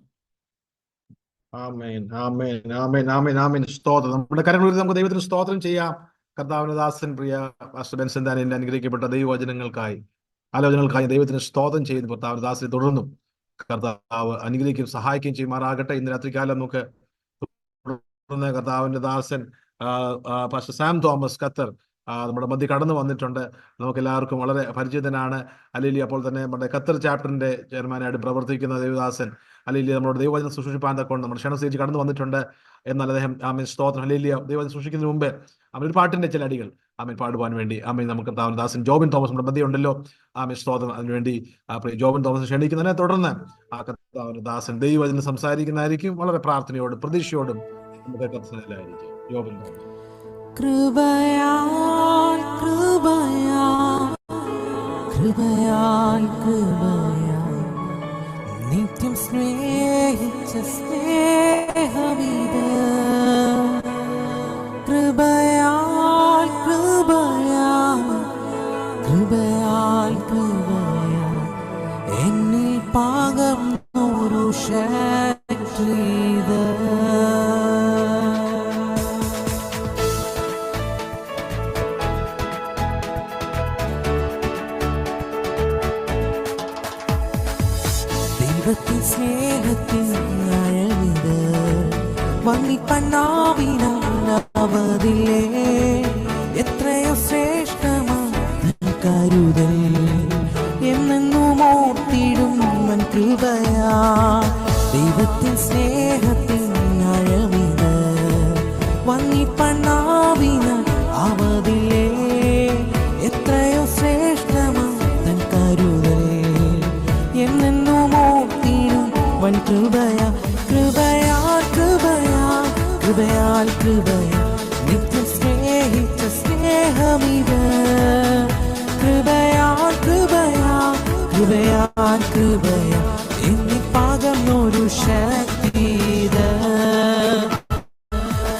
ആമേൻ, ആമേൻ, ആമേൻ, ആമേൻ, ആമേൻ. സ്തോത്രം. നമ്മുടെ കരങ്ങളിൽ നമുക്ക് ദൈവത്തിന് സ്തോത്രം ചെയ്യാം. കർത്താവിന്റെ ദാസൻ പ്രിയ പാസ്റ്റർ ബെൻസൻ ദാനിയേലിന്റെ അനുഗ്രഹിക്കപ്പെട്ട ദൈവവചനങ്ങൾക്കായി ആലോചനകൾക്കായി ദൈവത്തിന് സ്തോത്രം ചെയ്യുന്നു. കർത്താവിന്റെ ദാസനെ തുടർന്നും കർത്താവ് അനുഗ്രഹിക്കുകയും സഹായിക്കുകയും ചെയ്യുമാറാകട്ടെ. ഇന്ന് രാത്രികാലം നമുക്ക് കർത്താവിന്റെ ദാസൻ പാസ്റ്റർ സാം തോമസ് ഖത്തർ നമ്മുടെ മധ്യ കടന്നു വന്നിട്ടുണ്ട്. നമുക്ക് എല്ലാവർക്കും വളരെ പരിചിതനാണ്. അലീലി അപ്പോൾ തന്നെ നമ്മുടെ ഖത്തർ ചാപ്റ്ററിന്റെ ചെയർമാനായിട്ട് പ്രവർത്തിക്കുന്ന ദേവദാസൻ അലീലി നമ്മുടെ ദൈവവചനം സൂക്ഷിപ്പാൻ തക്കൊണ്ട് നമ്മുടെ ക്ഷണസേജ് കടന്നു വന്നിട്ടുണ്ട്. എന്നാൽ അദ്ദേഹം ആമേൻ സ്തോത്രം ഹല്ലേലൂയ ദൈവവചനം സൂക്ഷിക്കുന്നതിന് മുമ്പ് ഒരു പാട്ടിന്റെ ചില അടികൾ ആമേൻ പാടുവാൻ വേണ്ടി ആമേൻ നമുക്ക് ദാസൻ ജോബിൻ തോമസ് നമ്മുടെ മധ്യ ഉണ്ടല്ലോ. ആമേൻ സ്തോത്രം. അതിനുവേണ്ടി ജോബിൻ തോമസ് ക്ഷണിക്കുന്നതിനെ തുടർന്ന് കർത്താവിന്റെ ദാസൻ ദൈവവചനം സംസാരിക്കുന്നതായിരിക്കും. വളരെ പ്രാർത്ഥനയോടും പ്രതീക്ഷയോടും നമുക്ക് കർത്തനായിരിക്കും. ജോബിൻ തോമസ്. കൃപയാൽ കൃപയാൽ കൃപയാൽ കൃപയാൽ നിത്യം സ്നേഹിച്ച സ്നേഹമിത്. കൃപയാൽ കൃപയാൽ കൃപയാൽ കൃപയാൽ എന്നിൽ പാകം ഒരു ശക്തിത്. ദൈവത്തിൻ സ്നേഹത്തിൻ അഴവിത് വന്നിപ്പണ്ണാവിനവതിലേ എത്രയോ ശ്രേഷ്ഠമാണ് കരുതൽ എന്നെന്നും ഓർത്തിടും വൻ കൃപയാ. ദൈവത്തിൻ സ്നേഹത്തിൻ അഴവിത് വന്നിപ്പണ്ണാവിന അവതിലേ എത്രയോ ശ്രേഷ്ഠമാണ് കരുതൽ എന്നെന്നും ഓർത്തിടും വൻ കൃപയാ. കൃപയാ കൃപയാ കൃപയാൽ കൃപയാ നിത്യം സ്നേഹിച്ച സ്നേഹമിത്. കൃപയാ കൃപയാ കൃപയാൽ കൃപയാ എന്നിൽ പാകം ഒരു ശക്തിത്.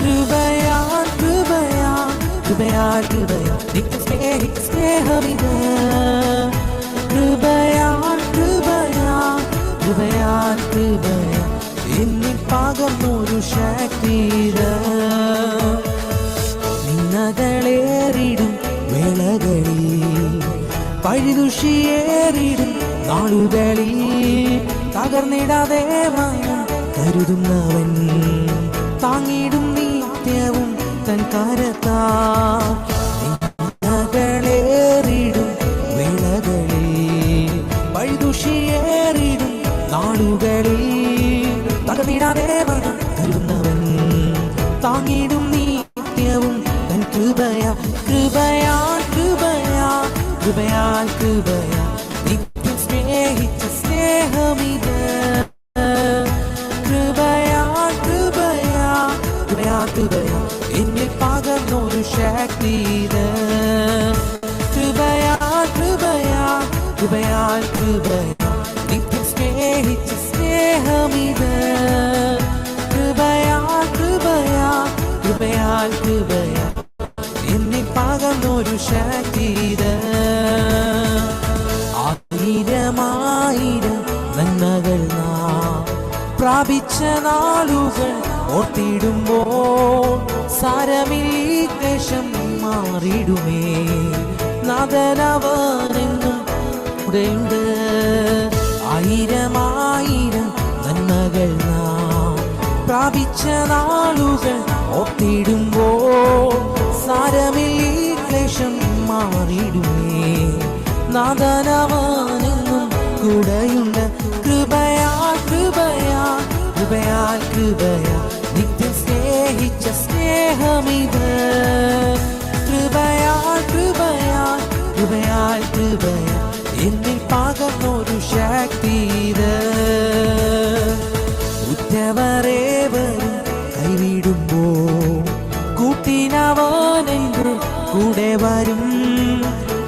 കൃപയാ കൃപയാ കൃപയാൽ കൃപയാ നിത്യം സ്നേഹിച്ച സ്നേഹമിത്. കൃപയാ കൃപയാ കൃപയാൽ കൃപയാ എന്നിൽ പകർന്നൊരു ശക്തിത്. നിന്നകളേറിടും വേളകളിൽ പഴിദുഷിയേറിടും നാളുകളിൽ തകർന്നിടാതെ കരുതുന്നവൻ താങ്ങിടും നിത്യവും തൻ കരത്താ. നിന്നകളേറിടും വേളകളിൽ പഴിദുഷിയേറിടും നാളുകളിൽ തകർന്നിടാതെ കരുതുന്നവൻ താങ്ങിടും നിത്യവും തൻ കൃപയാ. കൃപയാ കൃപയാ കൃപയാൽ കൃപയാ നിത്യം സ്നേഹിച്ച സ്നേഹമിത്. കൃപയാ കൃപയാ കൃപയാ കൃപയാ എന്നിൽ പകർന്നൊരു ശക്തിത്. കൃപയാ കൃപയാ കൃപയാൽ കൃപയാ നിത്യം സ്നേഹിച്ച സ്നേഹമിത്. പകർന്നൊരു ശക്തി ഇത്. ആയിരമായിരം നന്മകൾ നാം പ്രാപിച്ച നാളുകൾ ഓർത്തിടുമ്പോൾ സാരമില്ലീ ക്ലേശം മാറിടുമേ. നാഥനവനെന്നും കൂടെയുണ്ട്. ആയിരമായിരം നന്മകൾ നാം പ്രാപിച്ച നാളുകൾ ഓർത്തിടുമ്പോൾ സാരമില്ലീ ക്ലേശം മാറിടുമേ. നാഥനവനെന്നും കൂടെയുണ്ട്. കൃപയാൽ കൃപയാൽ കൃപയാൽ കൃപയാൽ നിത്യം സ്നേഹിച്ച സ്നേഹമിത്. കൃപയാൽ കൃപയാൽ കൃപയാൽ കൃപയാൽ എന്നിൽ പകർന്നൊരു ശക്തി ഇത്. ഉറ്റവരേവരും കൈവിടുമ്പോൾ കൂട്ടിനവനെന്റെ കൂടെ വരും.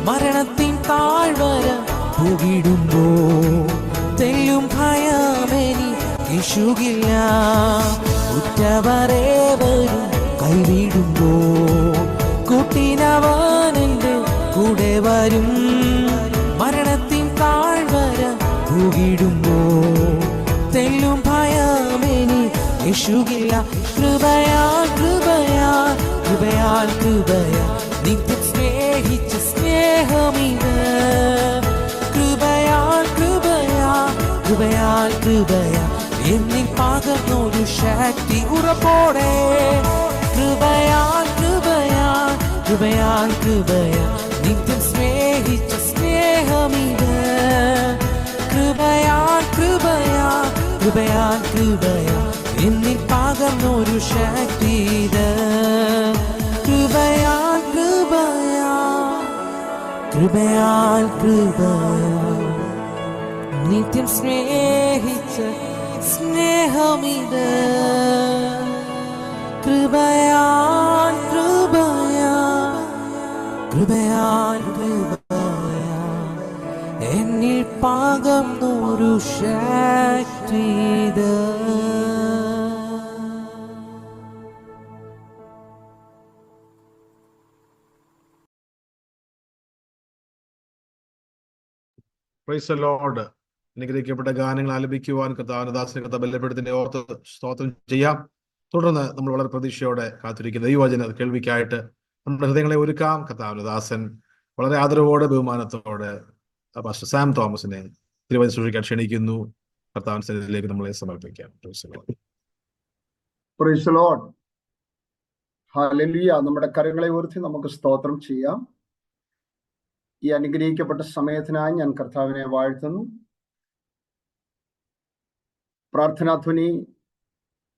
മരണത്തിൻ താഴ്വര പോകിടുമ്പോൾ തെല്ലും ഭയമെനി യേശുകില്ല. ഉറ്റവരേവരും കൈവിടുമ്പോൾ കൂട്ടിനവനെന്റെ കൂടെ വരും. മരണത്തിൻ താഴ്വര പോകിടുമ്പോൾ തെല്ലും ഭയമെനി യേശുകില്ല. കൃപയാൽ കൃപയാൽ കൃപയാൽ കൃപയാൽ നിത്യം സ്നേഹിച്ച സ്നേഹമിത്. കൃപയാൽ കൃപയാൽ കൃപയാൽ കൃപയാൽ എന്നിൽ പകർന്നൊരു ശക്തി ഉറപ്പോടെ. കൃപയാൽ കൃപയാൽ കൃപയാൽ കൃപയാൽ നിത്യം സ്നേഹിച്ച സ്നേഹമിത്. കൃപയാൽ കൃപയാൽ കൃപയാൽ കൃപയാൽ എന്നിൽ പകർന്നൊരു ശക്തി ഇത്. കൃപയാൽ കൃപയാൽ കൃപയാൽ കൃപയാൽ നിത്യം സ്നേഹിച്ച സ്നേഹമിത്. കൃപയാൽ കൃപയാൽ കൃപയാൽ കൃപയാൽ എന്നിൽ പകർന്നൊരു ശക്തി ഇത്. Price the Lord. അനുഗ്രഹിക്കപ്പെട്ട ഗാനങ്ങൾ ആലപിക്കുവാൻ കർത്താവിനദാസനെ കർത്താവ് ബലപ്പെടുത്തിന്റെ ഓർത്ത് സ്തോത്രം ചെയ്യാം. തുടർന്ന് നമ്മൾ വളരെ പ്രതീക്ഷയോടെ കാത്തിരിക്കുന്ന ദൈവവചന കേൾവിക്കായിട്ട് നമ്മുടെ ഹൃദയങ്ങളെ ഒരുക്കാം. കർത്താവിനദാസൻ വളരെ ആദരവോടെ ബഹുമാനത്തോടെ പാസ്റ്റർ സാം തോമസിനെ തിരുവചനം സൂക്ഷിക്കാൻ ക്ഷണിക്കുന്നു. കർത്താവിന്റെ സന്നിധിയിലേക്ക് നമ്മളെ സമർപ്പിക്കാം. Price the Lord. ഹല്ലേലൂയ. നമ്മുടെ കരങ്ങളെ ഉയർത്തി നമുക്ക് സ്തോത്രം ചെയ്യാം. ഈ അനുഗ്രഹിക്കപ്പെട്ട സമയത്തിനായി ഞാൻ കർത്താവിനെ വാഴ്ത്തുന്നു. പ്രാർത്ഥനാധ്വനി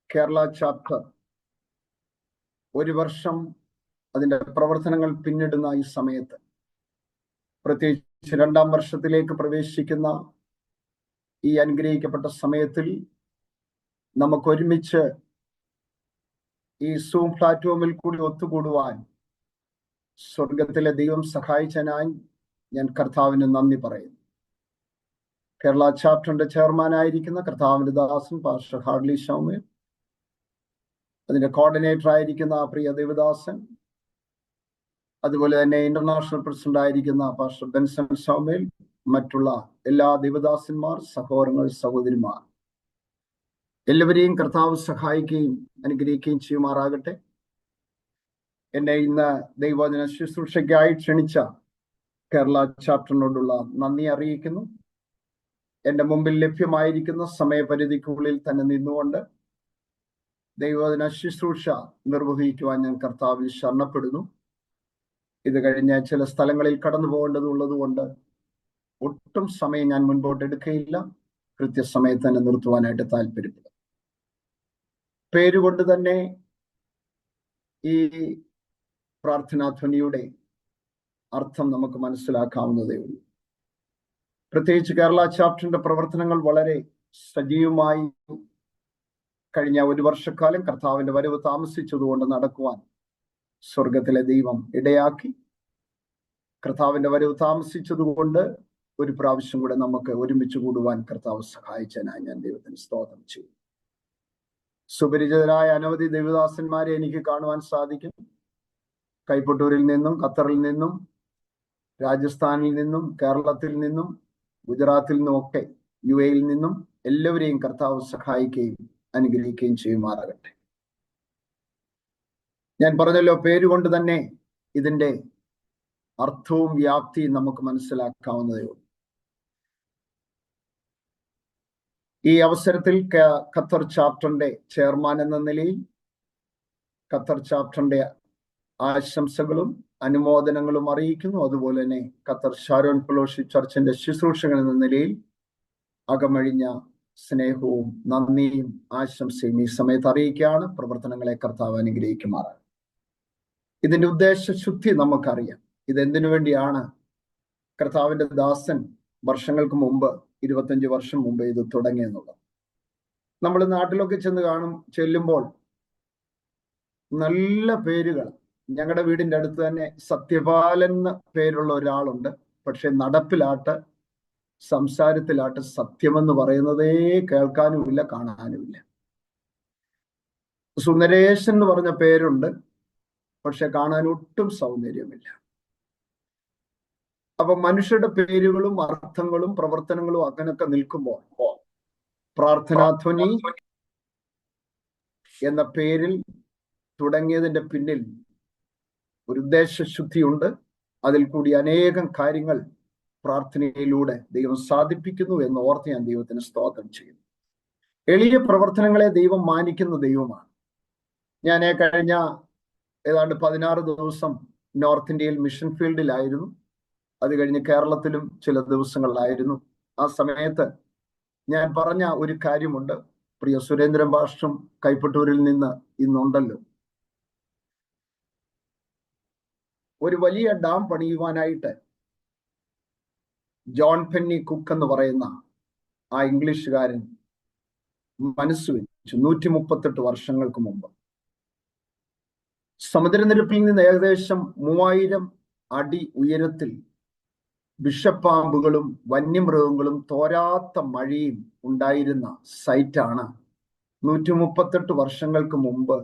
കേരള ചാപ്റ്റർ ഒരു വർഷം അതിൻ്റെ പ്രവർത്തനങ്ങൾ പിന്നിടുന്ന ഈ സമയത്ത്, പ്രത്യേകിച്ച് 2ാം വർഷത്തിലേക്ക് പ്രവേശിക്കുന്ന ഈ അനുഗ്രഹിക്കപ്പെട്ട സമയത്തിൽ നമുക്ക് ഒരുമിച്ച് ഈ സൂം പ്ലാറ്റ്ഫോമിൽ കൂടി ഒത്തുകൂടുവാൻ സ്വർഗത്തിലെ ദൈവം സഹായിച്ചതിനായി ഞാൻ കർത്താവിന് നന്ദി പറയുന്നു. കേരള ചാപ്റ്ററിന്റെ ചെയർമാനായിരിക്കുന്ന കർത്താവിന്റെ ദാസൻ പാസ്റ്റർ ഹാർഡ്ലി ഷൗമേൽ, അതിന്റെ കോർഡിനേറ്റർ ആയിരിക്കുന്ന പ്രിയ ദേവദാസൻ, അതുപോലെ തന്നെ ഇന്റർനാഷണൽ പ്രസിഡന്റ് ആയിരിക്കുന്ന പാസ്റ്റർ ബെൻസൺ ഷൗമേൽ, മറ്റുള്ള എല്ലാ ദേവദാസന്മാർ, സഹോദരങ്ങൾ, സഹോദരിമാർ, എല്ലാവരെയും കർത്താവ് സഹായിക്കുകയും അനുഗ്രഹിക്കുകയും ചെയ്യുമാറാകട്ടെ. എന്നെ ഇന്ന് ദൈവവചന ശുശ്രൂഷയ്ക്കായി ക്ഷണിച്ച കേരള ചാപ്റ്ററിനോടുള്ള നന്ദി അറിയിക്കുന്നു. എൻ്റെ മുമ്പിൽ ലഭ്യമായിരിക്കുന്ന സമയപരിധിക്കുള്ളിൽ തന്നെ നിന്നുകൊണ്ട് ദൈവവചന ശുശ്രൂഷ നിർവഹിക്കുവാൻ ഞാൻ കർത്താവിൽ ശരണപ്പെടുന്നു. ഇത് കഴിഞ്ഞ് ചില സ്ഥലങ്ങളിൽ കടന്നു പോകേണ്ടതുള്ളത് കൊണ്ട് ഒട്ടും സമയം ഞാൻ മുൻപോട്ട് എടുക്കുകയില്ല. കൃത്യസമയത്ത് തന്നെ നിർത്തുവാനായിട്ട് താല്പര്യപ്പെടും. പേരുകൊണ്ട് തന്നെ ഈ പ്രാർത്ഥനാധ്വനിയുടെ അർത്ഥം നമുക്ക് മനസ്സിലാക്കാവുന്നതേ ഉള്ളൂ. പ്രത്യേകിച്ച് കേരള ചാപ്റ്ററിന്റെ പ്രവർത്തനങ്ങൾ വളരെ സജീവമായി കഴിഞ്ഞ ഒരു വർഷക്കാലം കർത്താവിന്റെ വരവ് താമസിച്ചതുകൊണ്ട് നടക്കുവാൻ സ്വർഗത്തിലെ ദൈവം ഇടയാക്കി. കർത്താവിന്റെ വരവ് താമസിച്ചതുകൊണ്ട് ഒരു പ്രാവശ്യം കൂടെ നമുക്ക് ഒരുമിച്ച് കൂടുവാൻ കർത്താവ് സഹായിച്ചതിനായി ഞാൻ ദൈവത്തിന് സ്തോത്രം ചെയ്യും. സുപരിചിതരായ അനവധി ദൈവദാസന്മാരെ എനിക്ക് കാണുവാൻ സാധിക്കും. കൈപ്പട്ടൂരിൽ നിന്നും, ഖത്തറിൽ നിന്നും, രാജസ്ഥാനിൽ നിന്നും, കേരളത്തിൽ നിന്നും, ഗുജറാത്തിൽ നിന്നും ഒക്കെ, UAE നിന്നും എല്ലാവരെയും കർത്താവ് സഹായിക്കുകയും അനുഗ്രഹിക്കുകയും ചെയ്യുമാറാകട്ടെ. ഞാൻ പറഞ്ഞല്ലോ, പേരുകൊണ്ട് തന്നെ ഇതിന്റെ അർത്ഥവും വ്യാപ്തിയും നമുക്ക് മനസ്സിലാക്കാവുന്നതേ ഉള്ളൂ. ഈ അവസരത്തിൽ ഖത്തർ ചാപ്റ്ററിന്റെ ചെയർമാൻ എന്ന നിലയിൽ ഖത്തർ ചാപ്റ്ററിന്റെ ആശംസകളും അനുമോദനങ്ങളും അറിയിക്കുന്നു. അതുപോലെ തന്നെ ഖത്തർ ഷാരോൺ ഫെലോഷിപ്പ് ചർച്ചിന്റെ ശുശ്രൂഷകൻ എന്ന നിലയിൽ അകമഴിഞ്ഞ സ്നേഹവും നന്ദിയും ആശംസയും ഈ സമയത്ത് അറിയിക്കുകയാണ്. പ്രവർത്തനങ്ങളെ കർത്താവ് അനുഗ്രഹിക്കുമാറാണ്. ഇതിന്റെ ഉദ്ദേശശുദ്ധി നമുക്കറിയാം. ഇതെന്തിനു വേണ്ടിയാണ് കർത്താവിന്റെ ദാസൻ വർഷങ്ങൾക്ക് മുമ്പ്, 25 വർഷം മുമ്പ് ഇത് തുടങ്ങിയെന്നുള്ളത്. നമ്മൾ നാട്ടിലൊക്കെ ചെല്ലുമ്പോൾ നല്ല പേരുകൾ. ഞങ്ങളുടെ വീടിന്റെ അടുത്ത് തന്നെ സത്യപാലൻ എന്ന പേരുള്ള ഒരാളുണ്ട്. പക്ഷെ നടപ്പിലാട്ട്, സംസാരത്തിലാട്ട് സത്യമെന്ന് പറയുന്നതേ കേൾക്കാനുമില്ല, കാണാനുമില്ല. സുന്ദരേശൻ എന്ന് പറഞ്ഞ പേരുണ്ട്, പക്ഷെ കാണാൻ ഒട്ടും സൗന്ദര്യമില്ല. അപ്പൊ മനുഷ്യരുടെ പേരുകളും അർത്ഥങ്ങളും പ്രവർത്തനങ്ങളും അങ്ങനൊക്കെ നിൽക്കുമ്പോൾ പ്രാർത്ഥനാധ്വനി എന്ന പേരിൽ തുടങ്ങിയതിന്റെ പിന്നിൽ ഒരു ഉദ്ദേശശുദ്ധിയുണ്ട്. അതിൽ കൂടി അനേകം കാര്യങ്ങൾ പ്രാർത്ഥനയിലൂടെ ദൈവം സാധിപ്പിക്കുന്നു എന്ന് ഓർത്ത് ഞാൻ ദൈവത്തിന് സ്തോത്രം ചെയ്യുന്നു. എളിയ പ്രവർത്തനങ്ങളെ ദൈവം മാനിക്കുന്ന ദൈവമാണ്. ഞാൻ കഴിഞ്ഞ ഏതാണ്ട് 16 ദിവസം നോർത്ത് ഇന്ത്യയിൽ മിഷൻ ഫീൽഡിലായിരുന്നു. അത് കഴിഞ്ഞ് കേരളത്തിലും ചില ദിവസങ്ങളിലായിരുന്നു. ആ സമയത്ത് ഞാൻ പറഞ്ഞ ഒരു കാര്യമുണ്ട്. പ്രിയ സുരേന്ദ്രൻ പാസ്റ്ററും കൈപ്പട്ടൂരിൽ നിന്ന് ഇന്നുണ്ടല്ലോ. ഒരു വലിയ ഡാം പണിയുവാനായിട്ട് ജോൺ പെന്നി കുക്ക് എന്ന് പറയുന്ന ആ ഇംഗ്ലീഷുകാരൻ മനസ്സ് വെച്ചു. 138 വർഷങ്ങൾക്ക് മുമ്പ് സമുദ്രനിരപ്പിൽ നിന്ന് ഏകദേശം 3000 അടി ഉയരത്തിൽ വിഷപ്പാമ്പുകളും വന്യമൃഗങ്ങളും തോരാത്ത മഴയും ഉണ്ടായിരുന്ന സൈറ്റാണ് 138 വർഷങ്ങൾക്ക് മുമ്പ്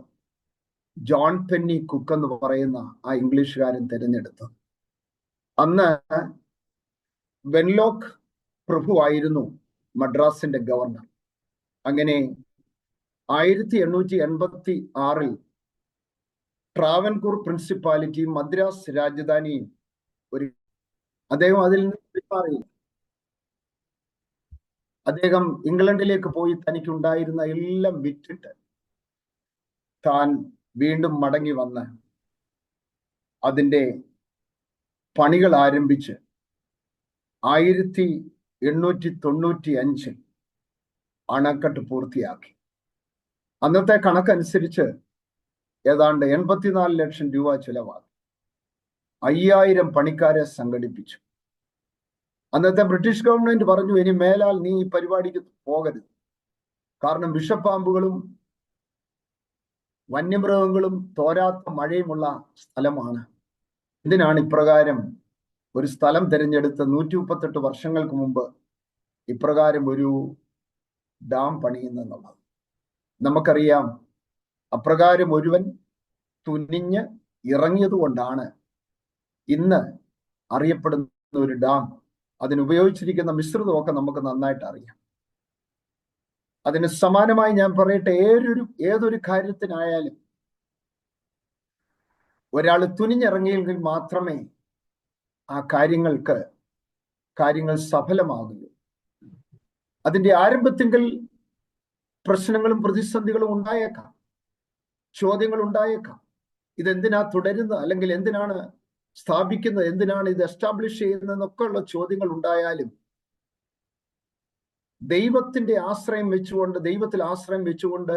ജോൺ പെന്നി കുക്ക് എന്ന് പറയുന്ന ആ ഇംഗ്ലീഷുകാരൻ തിരഞ്ഞെടുത്തത്. അന്ന് വെൻലോക്ക് പ്രഭുവായിരുന്നു മദ്രാസിന്റെ ഗവർണർ. അങ്ങനെ 1886 ട്രാവൻകൂർ പ്രിൻസിപ്പാലിറ്റിയും മദ്രാസ് രാജധാനിയും അദ്ദേഹം അതിൽ നിന്ന് മാറി. അദ്ദേഹം ഇംഗ്ലണ്ടിലേക്ക് പോയി തനിക്കുണ്ടായിരുന്ന എല്ലാം വിറ്റിട്ട് താൻ വീണ്ടും മടങ്ങി വന്ന് അതിൻ്റെ പണികൾ ആരംഭിച്ച് 1895 അണക്കെട്ട് പൂർത്തിയാക്കി. അന്നത്തെ കണക്കനുസരിച്ച് ഏതാണ്ട് 84 ലക്ഷം രൂപ ചിലവാക്കി. 5000 പണിക്കാരെ സംഘടിപ്പിച്ചു. അന്നത്തെ ബ്രിട്ടീഷ് ഗവൺമെന്റ് പറഞ്ഞു, ഇനി മേലാൽ നീ ഈ പരിപാടിക്ക് പോകരുത്. കാരണം വിഷപ്പാമ്പുകളും വന്യമൃഗങ്ങളും തോരാത്ത മഴയുമുള്ള സ്ഥലമാണ്. ഇതിനാണ് ഇപ്രകാരം ഒരു സ്ഥലം തിരഞ്ഞെടുത്ത് 138 വർഷങ്ങൾക്ക് മുമ്പ് ഇപ്രകാരം ഒരു ഡാം പണിയുന്നെന്നുള്ളത്. നമുക്കറിയാം, അപ്രകാരം ഒരുവൻ തുനിഞ്ഞ് ഇറങ്ങിയത് കൊണ്ടാണ് ഇന്ന് അറിയപ്പെടുന്ന ഒരു ഡാം. അതിനുപയോഗിച്ചിരിക്കുന്ന മിശ്രിതമൊക്കെ നമുക്ക് നന്നായിട്ട് അറിയാം. അതിന് സമാനമായി ഞാൻ പറയട്ടെ, ഏതൊരു കാര്യത്തിനായാലും ഒരാൾ തുനിഞ്ഞിറങ്ങിയെങ്കിൽ മാത്രമേ ആ കാര്യങ്ങൾ സഫലമാകുള്ളൂ. അതിന്റെ ആരംഭത്തിങ്കിൽ പ്രശ്നങ്ങളും പ്രതിസന്ധികളും ഉണ്ടായേക്കാം, ചോദ്യങ്ങൾ ഉണ്ടായേക്കാം. ഇതെന്തിനാ തുടരുന്നത്, അല്ലെങ്കിൽ എന്തിനാണ് സ്ഥാപിക്കുന്നത്, എന്തിനാണ് ഇത് എസ്റ്റാബ്ലിഷ് ചെയ്യുന്നതെന്നൊക്കെ ഉള്ള ചോദ്യങ്ങൾ ഉണ്ടായാലും ദൈവത്തിൽ ആശ്രയം വെച്ചുകൊണ്ട്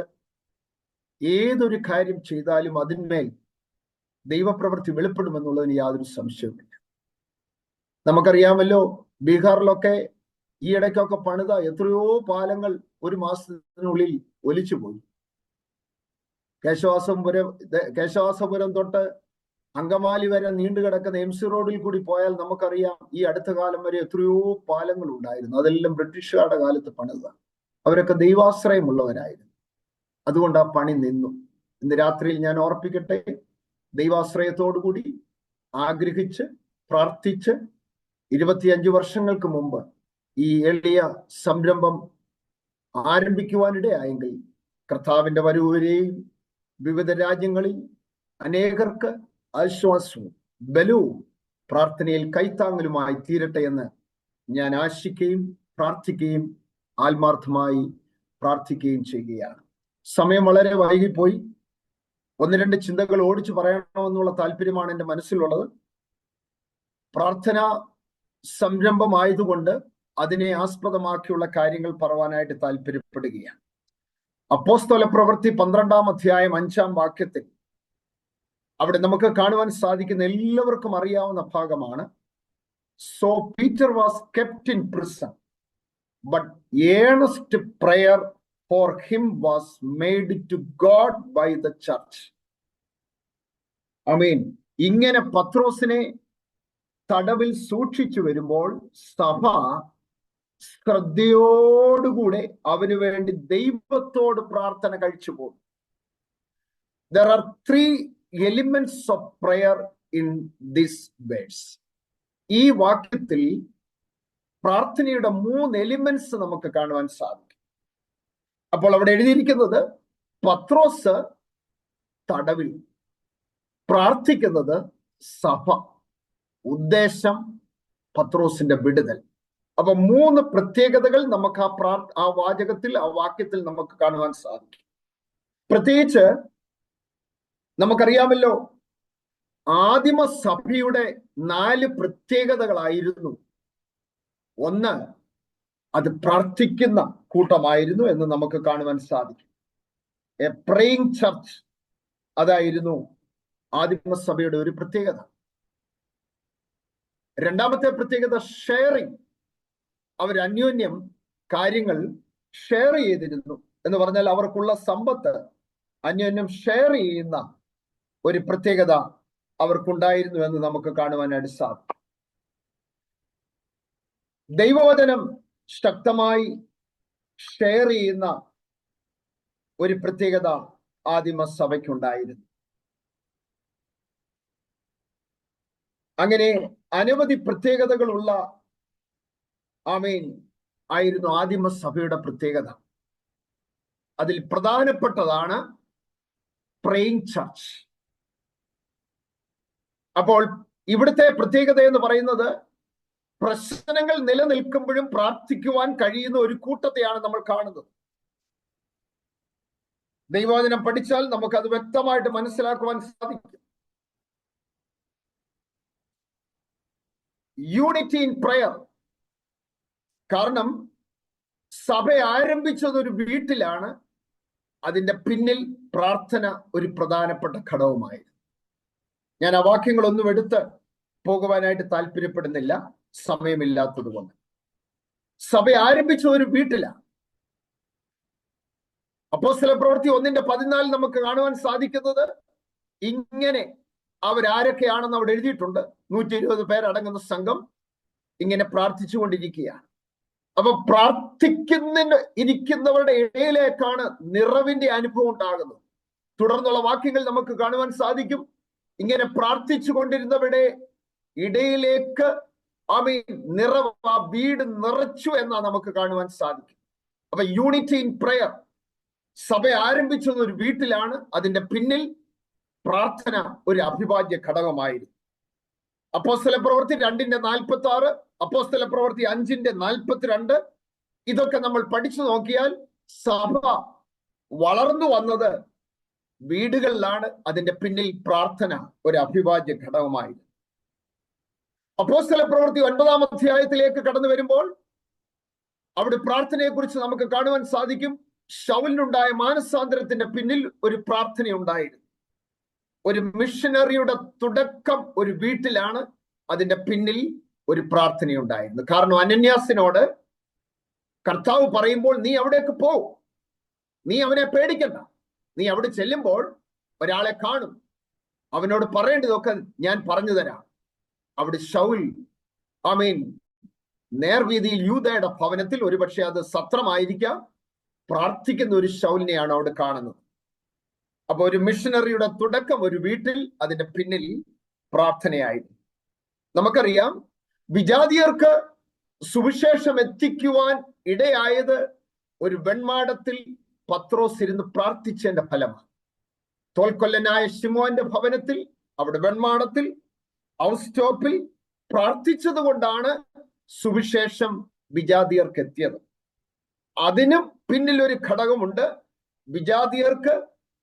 ഏതൊരു കാര്യം ചെയ്താലും അതിന്മേൽ ദൈവപ്രവൃത്തി വെളിപ്പെടുമെന്നുള്ളതിന് യാതൊരു സംശയവുമില്ല. നമുക്കറിയാമല്ലോ, ബീഹാറിലൊക്കെ ഈ ഇടയ്ക്കൊക്കെ പണിത എത്രയോ പാലങ്ങൾ ഒരു മാസത്തിനുള്ളിൽ ഒലിച്ചുപോയി. കേശവാസപുരം തൊട്ട് അങ്കമാലി വരെ നീണ്ടുകിടക്കുന്ന MC റോഡിൽ കൂടി പോയാൽ നമുക്കറിയാം, ഈ അടുത്ത കാലം വരെ എത്രയോ പാലങ്ങൾ ഉണ്ടായിരുന്നു. അതെല്ലാം ബ്രിട്ടീഷുകാരുടെ കാലത്ത് പണിതാണ്. അവരൊക്കെ ദൈവാശ്രയമുള്ളവരായിരുന്നു. അതുകൊണ്ട് ആ പണി നിന്നു. ഇന്ന് രാത്രിയിൽ ഞാൻ ഓർപ്പിക്കട്ടെ, ദൈവാശ്രയത്തോടുകൂടി ആഗ്രഹിച്ച് പ്രാർത്ഥിച്ച് 25 വർഷങ്ങൾക്ക് മുമ്പ് ഈ എളിയ സംരംഭം ആരംഭിക്കുവാനിടയായെങ്കിൽ കർത്താവിന്റെ വരവുവരെയും വിവിധ രാജ്യങ്ങളിൽ അനേകർക്ക് ആശ്വാസവും ബലവും പ്രാർത്ഥനയിൽ കൈത്താങ്ങലുമായി തീരട്ടെ എന്ന് ഞാൻ ആശിക്കുകയും പ്രാർത്ഥിക്കുകയും ആത്മാർത്ഥമായി പ്രാർത്ഥിക്കുകയും ചെയ്യുകയാണ്. സമയം വളരെ വൈകിപ്പോയി. 1-2 ചിന്തകൾ ഓടിച്ചു പറയണമെന്നുള്ള താല്പര്യമാണ് എൻ്റെ മനസ്സിലുള്ളത്. പ്രാർത്ഥന സംരംഭമായതുകൊണ്ട് അതിനെ ആസ്പദമാക്കിയുള്ള കാര്യങ്ങൾ പറവാനായിട്ട് താല്പര്യപ്പെടുകയാണ്. അപ്പോസ്തല പ്രവൃത്തി 12-ാം അധ്യായം 5-ാം വാക്യത്തിൽ അവിടെ നമുക്ക് കാണുവാൻ സാധിക്കുന്ന എല്ലാവർക്കും അറിയാവുന്ന ഭാഗമാണ്. So Peter was kept in prison, but earnest prayer for him was made to God by the church. ആമീൻ. ഇങ്ങനെ പത്രോസിനെ തടവിൽ സൂക്ഷിച്ചു വരുമ്പോൾ സഭ ശ്രദ്ധയോടുകൂടെ അവന് വേണ്ടി ദൈവത്തോട് പ്രാർത്ഥന കഴിച്ചു പോകും. There are 3 elements of prayer in this verse. ഈ വാക്യത്തിൽ പ്രാർത്ഥനയുടെ 3 എലിമെന്റ്സ് നമുക്ക് കാണുവാൻ സാധിക്കും. അപ്പോൾ അവിടെ എഴുതിയിരിക്കുന്നത് പത്രോസ് തടവിൽ, പ്രാർത്ഥിക്കുന്നത് സഭ, ഉദ്ദേശം പത്രോസിന്റെ വിടുതൽ. അപ്പൊ 3 പ്രത്യേകതകൾ നമുക്ക് ആ വാചകത്തിൽ, ആ വാക്യത്തിൽ നമുക്ക് കാണുവാൻ സാധിക്കും. പ്രത്യേകിച്ച് നമുക്കറിയാമല്ലോ, ആദിമ സഭയുടെ 4 പ്രത്യേകതകളായിരുന്നു. ഒന്ന്, അത് പ്രാർത്ഥിക്കുന്ന കൂട്ടമായിരുന്നു എന്ന് നമുക്ക് കാണുവാൻ സാധിക്കും. എ പ്രേയിങ് ചർച്ച്, അതായിരുന്നു ആദിമസഭയുടെ ഒരു പ്രത്യേകത. രണ്ടാമത്തെ പ്രത്യേകത ഷെയറിങ്. അവർ അന്യോന്യം കാര്യങ്ങൾ ഷെയർ ചെയ്തിരുന്നു എന്ന് പറഞ്ഞാൽ അവർക്കുള്ള സമ്പത്ത് അന്യോന്യം ഷെയർ ചെയ്യുന്ന ഒരു പ്രത്യേകത അവർക്കുണ്ടായിരുന്നു എന്ന് നമുക്ക് കാണുവാനായിട്ട് സാധിക്കും. ദൈവവചനം ശക്തമായി ഷെയർ ചെയ്യുന്ന ഒരു പ്രത്യേകത ആദിമസഭയ്ക്കുണ്ടായിരുന്നു. അങ്ങനെ അനവധി പ്രത്യേകതകളുള്ള ആയിരുന്നു ആദിമസഭയുടെ പ്രത്യേകത. അതിൽ പ്രധാനപ്പെട്ടതാണ് പ്രേയിങ് ചർച്ച്. അപ്പോൾ ഇവിടുത്തെ പ്രത്യേകത എന്ന് പറയുന്നത് പ്രശ്നങ്ങൾ നിലനിൽക്കുമ്പോഴും പ്രാർത്ഥിക്കുവാൻ കഴിയുന്ന ഒരു കൂട്ടത്തെയാണ് നമ്മൾ കാണുന്നത്. ദൈവവചനം പഠിച്ചാൽ നമുക്കത് വ്യക്തമായിട്ട് മനസ്സിലാക്കുവാൻ സാധിക്കും. Unity in prayer. കാരണം സഭ ആരംഭിച്ചത് ഒരു വീട്ടിലാണ്. അതിന്റെ പിന്നിൽ പ്രാർത്ഥന ഒരു പ്രധാനപ്പെട്ട ഘടകമായിരുന്നു. ഞാൻ ആ വാക്യങ്ങളൊന്നും എടുത്ത് പോകുവാനായിട്ട് താല്പര്യപ്പെടുന്നില്ല, സമയമില്ലാത്തത് കൊണ്ട്. സഭ ആരംഭിച്ച ഒരു വീട്ടിലാണ്. അപ്പോസ്തല പ്രവൃത്തി 1:14 നമുക്ക് കാണുവാൻ സാധിക്കുന്നത് ഇങ്ങനെ അവരാരൊക്കെയാണെന്ന് അവിടെ എഴുതിയിട്ടുണ്ട്. 120 പേരടങ്ങുന്ന സംഘം ഇങ്ങനെ പ്രാർത്ഥിച്ചുകൊണ്ടിരിക്കുകയാണ്. അപ്പൊ ഇരിക്കുന്നവരുടെ ഇടയിലേക്കാണ് നിറവിന്റെ അനുഭവം ഉണ്ടാകുന്നത്. തുടർന്നുള്ള വാക്യങ്ങൾ നമുക്ക് കാണുവാൻ സാധിക്കും. ഇങ്ങനെ പ്രാർത്ഥിച്ചു കൊണ്ടിരുന്നവരുടെ ഇടയിലേക്ക് നിറവ്, ആ വീട് നിറച്ചു എന്നാണ് നമുക്ക് കാണുവാൻ സാധിക്കും. അപ്പൊ യൂണിറ്റി ഇൻ പ്രയർ. സഭ ആരംഭിച്ചത് ഒരു വീട്ടിലാണ്. അതിന്റെ പിന്നിൽ പ്രാർത്ഥന ഒരു അവിഭാജ്യ ഘടകമായിരുന്നു. അപ്പോസ്തല പ്രവൃത്തി 2:46, അപ്പോസ്തല പ്രവൃത്തി 5:42 ഇതൊക്കെ നമ്മൾ പഠിച്ചു നോക്കിയാൽ സഭ വളർന്നു വന്നത് വീടുകളിലാണ്. അതിന്റെ പിന്നിൽ പ്രാർത്ഥന ഒരു അവിഭാജ്യ ഘടകമായിരുന്നു. അപ്പോസ്തല പ്രവൃത്തി 9-ാം അധ്യായത്തിലേക്ക് കടന്നു വരുമ്പോൾ അവിടെ പ്രാർത്ഥനയെ കുറിച്ച് നമുക്ക് കാണുവാൻ സാധിക്കും. ശൗലിനുണ്ടായ മാനസാന്തരത്തിന്റെ പിന്നിൽ ഒരു പ്രാർത്ഥനയുണ്ടായിരുന്നു. ഒരു മിഷനറിയുടെ തുടക്കം ഒരു വീട്ടിലാണ്. അതിന്റെ പിന്നിൽ ഒരു പ്രാർത്ഥനയുണ്ടായിരുന്നു. കാരണം അനന്യാസിനോട് കർത്താവ് പറയുമ്പോൾ നീ അവിടേക്ക് പോ, നീ അവനെ പേടിക്കണ്ട, നീ അവിടെ ചെല്ലുമ്പോൾ ഒരാളെ കാണും, അവനോട് പറയേണ്ടതൊക്കെ ഞാൻ പറഞ്ഞു തരാം. അവിടെ ശൗൽ നേർവീതിയിൽ യൂദയുടെ ഭവനത്തിൽ, ഒരുപക്ഷെ അത് സത്രമായിരിക്കാം, പ്രാർത്ഥിക്കുന്ന ഒരു ശൗലിനെയാണ് അവിടെ കാണുന്നത്. അപ്പൊ ഒരു മിഷനറിയുടെ തുടക്കം ഒരു വീട്ടിൽ, അതിന്റെ പിന്നിൽ പ്രാർത്ഥനയായിരുന്നു. നമുക്കറിയാം, വിജാതിയർക്ക് സുവിശേഷം എത്തിക്കുവാൻ ഇടയായത് ഒരു വെൺമാടത്തിൽ പത്രോസ് ഇരുന്ന് പ്രാർത്ഥിച്ചതിന്റെ ഫലമാണ്. തോൽക്കൊല്ലനായ ശിമോന്റെ ഭവനത്തിൽ, അവിടെ വെൺമാടത്തിൽ ഹൗസ് സ്റ്റോപ്പിൽ പ്രാർത്ഥിച്ചത് കൊണ്ടാണ് സുവിശേഷം വിജാതിയർക്ക് എത്തിയത്. അതിനും പിന്നിൽ ഒരു ഘടകമുണ്ട്. വിജാതിയർക്ക്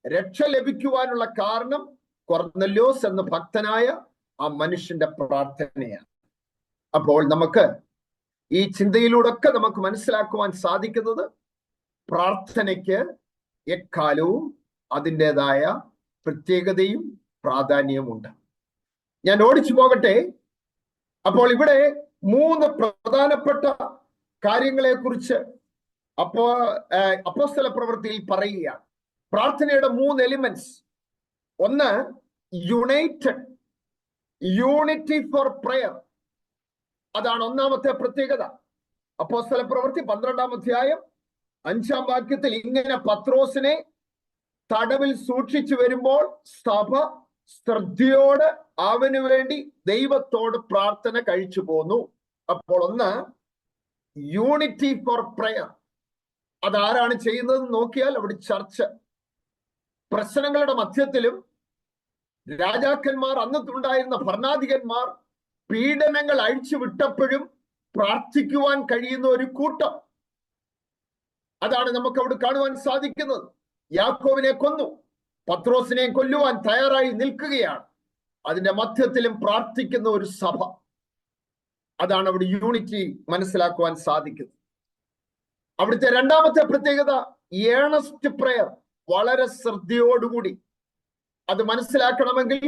രക്ഷ ലഭിക്കുവാനുള്ള കാരണം കൊർന്നല്യോസ് എന്ന ഭക്തനായ ആ മനുഷ്യന്റെ പ്രാർത്ഥനയാണ്. അപ്പോൾ നമുക്ക് ഈ ചിന്തയിലൂടെയൊക്കെ നമുക്ക് മനസ്സിലാക്കുവാൻ സാധിക്കുന്നത് പ്രാർത്ഥനയ്ക്ക് എക്കാലവും അതിൻ്റെതായ പ്രത്യേകതയും പ്രാധാന്യവുമുണ്ട്. ഞാൻ ഓടിച്ചു പോകട്ടെ. അപ്പോൾ ഇവിടെ 3 പ്രധാനപ്പെട്ട കാര്യങ്ങളെ കുറിച്ച് അപ്പോസ്തല പ്രവൃത്തിയിൽ പറയുകയാണ്. പ്രാർത്ഥനയുടെ 3 എലിമെന്റ്സ്. ഒന്ന്, യൂണിറ്റി ഫോർ പ്രയർ. അതാണ് ഒന്നാമത്തെ പ്രത്യേകത. അപ്പോസ്തല പ്രവൃത്തി 12-ാം അധ്യായം 5-ാം വാക്യത്തിൽ ഇങ്ങനെ പത്രോസിനെ തടവിൽ സൂക്ഷിച്ചു വരുമ്പോൾ സഭ ശ്രദ്ധയോട് അവന് വേണ്ടി ദൈവത്തോട് പ്രാർത്ഥന കഴിച്ചു പോന്നു. അപ്പോൾ ഒന്ന്, യൂണിറ്റി ഫോർ പ്രയർ. അതാരാണ് ചെയ്യുന്നത് നോക്കിയാൽ അവിടെ ചർച്ച. പ്രശ്നങ്ങളുടെ മധ്യത്തിലും രാജാക്കന്മാർ, അന്നത്തുണ്ടായിരുന്ന ഭരണാധികന്മാർ പീഡനങ്ങൾ അഴിച്ചു വിട്ടപ്പോഴും പ്രാർത്ഥിക്കുവാൻ കഴിയുന്ന ഒരു കൂട്ടം. അതാണ് നമുക്ക് അവിടെ കാണുവാൻ സാധിക്കുന്നത്. യാക്കോബിനെ കൊന്നു, പത്രോസിനെ കൊല്ലുവാൻ തയ്യാറായി നിൽക്കുകയാണ്. അതിന്റെ മധ്യത്തിലും പ്രാർത്ഥിക്കുന്ന ഒരു സഭ. അതാണ് അവിടെ യൂണിറ്റി മനസ്സിലാക്കുവാൻ സാധിക്കുന്നത്. അവിടുത്തെ രണ്ടാമത്തെ പ്രത്യേകത ഏണസ്റ്റ് പ്രയർ. വളരെ ശ്രദ്ധയോടുകൂടി. അത് മനസ്സിലാക്കണമെങ്കിൽ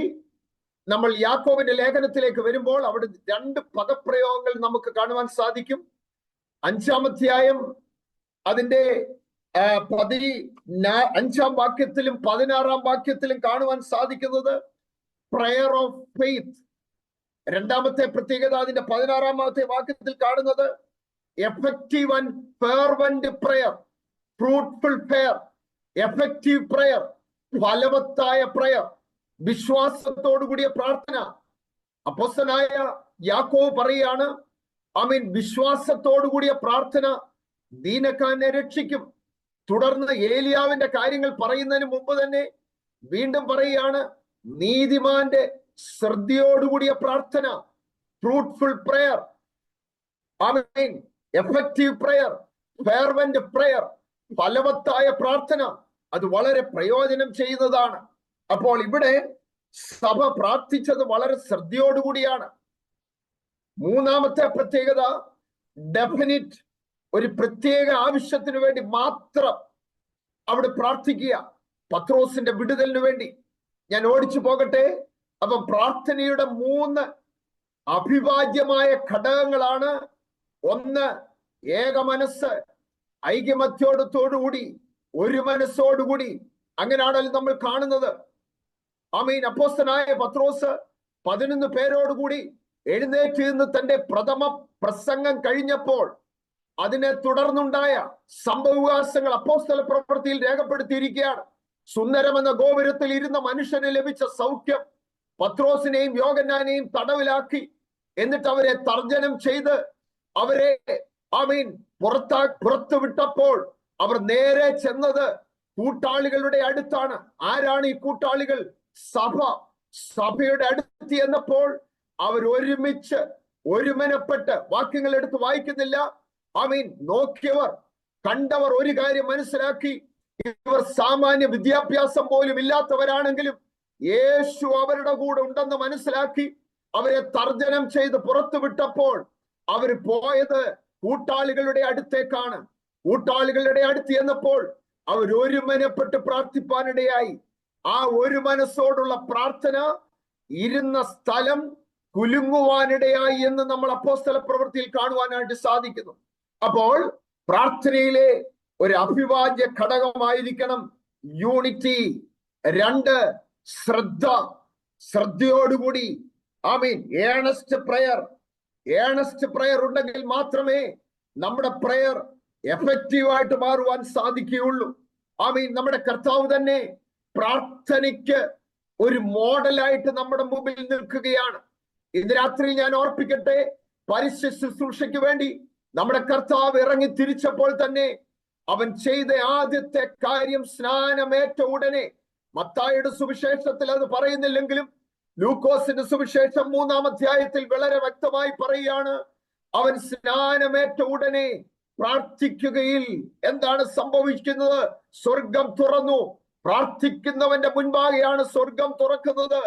നമ്മൾ യാക്കോബിന്റെ ലേഖനത്തിലേക്ക് വരുമ്പോൾ അവിടെ 2 പദപ്രയോഗങ്ങൾ നമുക്ക് കാണുവാൻ സാധിക്കും. 5-ാം അധ്യായം അതിന്റെ 5-ാം വാക്യത്തിലും 16-ാം വാക്യത്തിലും കാണുവാൻ സാധിക്കുന്നത് പ്രയർ ഓഫ് ഫെയ്ത്ത്. രണ്ടാമത്തെ പ്രത്യേകത അതിന്റെ 16-ാമത്തെ വാക്യത്തിൽ കാണുന്നത് effective and fervent prayer, fruitful prayer, effective prayer, ഫലവത്തായ പ്രയർ, വിശ്വാസത്തോടുകൂടിയ പ്രാർത്ഥന. അപ്പോസ്തലനായ യാക്കോബ് പറയാണ്, വിശ്വാസത്തോടുകൂടിയ പ്രാർത്ഥന ദീനക്കാരനെ രക്ഷിക്കും. തുടർന്ന് ഏലിയാവിന്റെ കാര്യങ്ങൾ പറയുന്നതിന് മുമ്പ് തന്നെ വീണ്ടും പറയുകയാണ്, നീതിമാന്റെ ശ്രദ്ധയോടുകൂടിയ പ്രാർത്ഥന, fruitful prayer, effective prayer, fervent prayer, ഫലവത്തായ പ്രാർത്ഥന. അത് വളരെ പ്രയോജനം ചെയ്യുന്നതാണ്. അപ്പോൾ ഇവിടെ സഭ പ്രാർത്ഥിച്ചത് വളരെ ശ്രദ്ധയോടുകൂടിയാണ്. മൂന്നാമത്തെ പ്രത്യേകത ഡെഫിനിറ്റ്, ഒരു പ്രത്യേക ആവശ്യത്തിന് വേണ്ടി മാത്രം അവിടെ പ്രാർത്ഥിക്കുക. പത്രോസിന്റെ വിടുതലിന് വേണ്ടി. ഞാൻ ഓടിച്ചു പോകട്ടെ. അപ്പം പ്രാർത്ഥനയുടെ 3 അഭിവാജ്യമായ ഘടകങ്ങളാണ്. ഒന്ന്, ഏകമനസ്സ്, ഐകമത്യോടത്തോടുകൂടി, ഒരു മനസ്സോടുകൂടി. അങ്ങനെയാണല്ലോ നമ്മൾ കാണുന്നത്. അപ്പോസ്തലനായ പത്രോസ് 11 പേരോടുകൂടി എഴുന്നേറ്റ് നിന്ന് തന്റെ പ്രഥമ പ്രസംഗം കഴിഞ്ഞപ്പോൾ അതിനെ തുടർന്നുണ്ടായ സംഭവവികാസങ്ങൾ അപ്പോസ്തല പ്രവൃത്തിയിൽ രേഖപ്പെടുത്തിയിരിക്കുകയാണ്. സുന്ദരമെന്ന ഗോപുരത്തിൽ ഇരുന്ന മനുഷ്യന് ലഭിച്ച സൗഖ്യം, പത്രോസിനെയും യോഹന്നാനെയും തടവിലാക്കി, എന്നിട്ട് അവരെ തർജ്ജനം ചെയ്ത് അവരെ പുറത്തു വിട്ടപ്പോൾ അവർ നേരെ ചെന്നത് കൂട്ടാളികളുടെ അടുത്താണ്. ആരാണ് ഈ കൂട്ടാളികൾ? സഭയുടെ അടുത്ത് എന്നപ്പോൾ അവർ ഒരുമിച്ച് ഒരുമനപ്പെട്ട്, വാക്യങ്ങൾ എടുത്ത് വായിക്കുന്നില്ല, നോക്കിയവർ കണ്ടവർ ഒരു കാര്യം മനസ്സിലാക്കി, ഇവർ സാമാന്യ വിദ്യാഭ്യാസം പോലും ഇല്ലാത്തവരാണെങ്കിലും യേശു അവരുടെ കൂടെ ഉണ്ടെന്ന് മനസ്സിലാക്കി അവരെ തർജ്ജനം ചെയ്ത് പുറത്തു വിട്ടപ്പോൾ അവർ പോയത് കൂട്ടാളികളുടെ അടുത്തേക്കാണ്. കൂട്ടാളികളുടെ അടുത്ത് എന്നപ്പോൾ അവർ ഒരുമനപ്പെട്ട് പ്രാർത്ഥിപ്പാനിടയായി. ആ ഒരു മനസ്സോടുള്ള പ്രാർത്ഥന ഇരുന്ന സ്ഥലം കുലുങ്ങുവാനിടയായി എന്ന് നമ്മൾ അപ്പോസ്തല പ്രവൃത്തിയിൽ കാണുവാനായിട്ട് സാധിക്കുന്നു. അപ്പോൾ പ്രാർത്ഥനയിലെ ഒരു അഭിവാജ്യ ഘടകമായിരിക്കണം യൂണിറ്റി. 2, ശ്രദ്ധയോടുകൂടി. ഏണസ്റ്റ് പ്രയർ ഉണ്ടെങ്കിൽ മാത്രമേ നമ്മുടെ പ്രയർ എഫക്റ്റീവായിട്ട് മാറുവാൻ സാധിക്കുകയുള്ളൂ. നമ്മുടെ കർത്താവ് തന്നെ പ്രാർത്ഥനയ്ക്ക് ഒരു മോഡലായിട്ട് നമ്മുടെ മുമ്പിൽ നിൽക്കുകയാണ്. ഇന്ന് രാത്രി ഞാൻ ഓർപ്പിക്കട്ടെ, പരസ്യ ശുശ്രൂഷയ്ക്ക് വേണ്ടി നമ്മുടെ കർത്താവ് ഇറങ്ങി തിരിച്ചപ്പോൾ തന്നെ അവൻ ചെയ്ത ആദ്യത്തെ കാര്യം സ്നാനമേറ്റ ഉടനെ, മത്തായിയുടെ സുവിശേഷത്തിൽ അത് പറയുന്നില്ലെങ്കിലും ലൂക്കോസിന്റെ സുവിശേഷം 3-ാം അധ്യായത്തിൽ വളരെ വ്യക്തമായി പറയുകയാണ്, അവൻ സ്നാനമേറ്റ ഉടനെ പ്രാർത്ഥിക്കുകയിൽ എന്താണ് സംഭവിക്കുന്നത്? സ്വർഗം തുറന്നു. പ്രാർത്ഥിക്കുന്നവന്റെ മുൻപാകെയാണ് സ്വർഗം തുറക്കുന്നത്.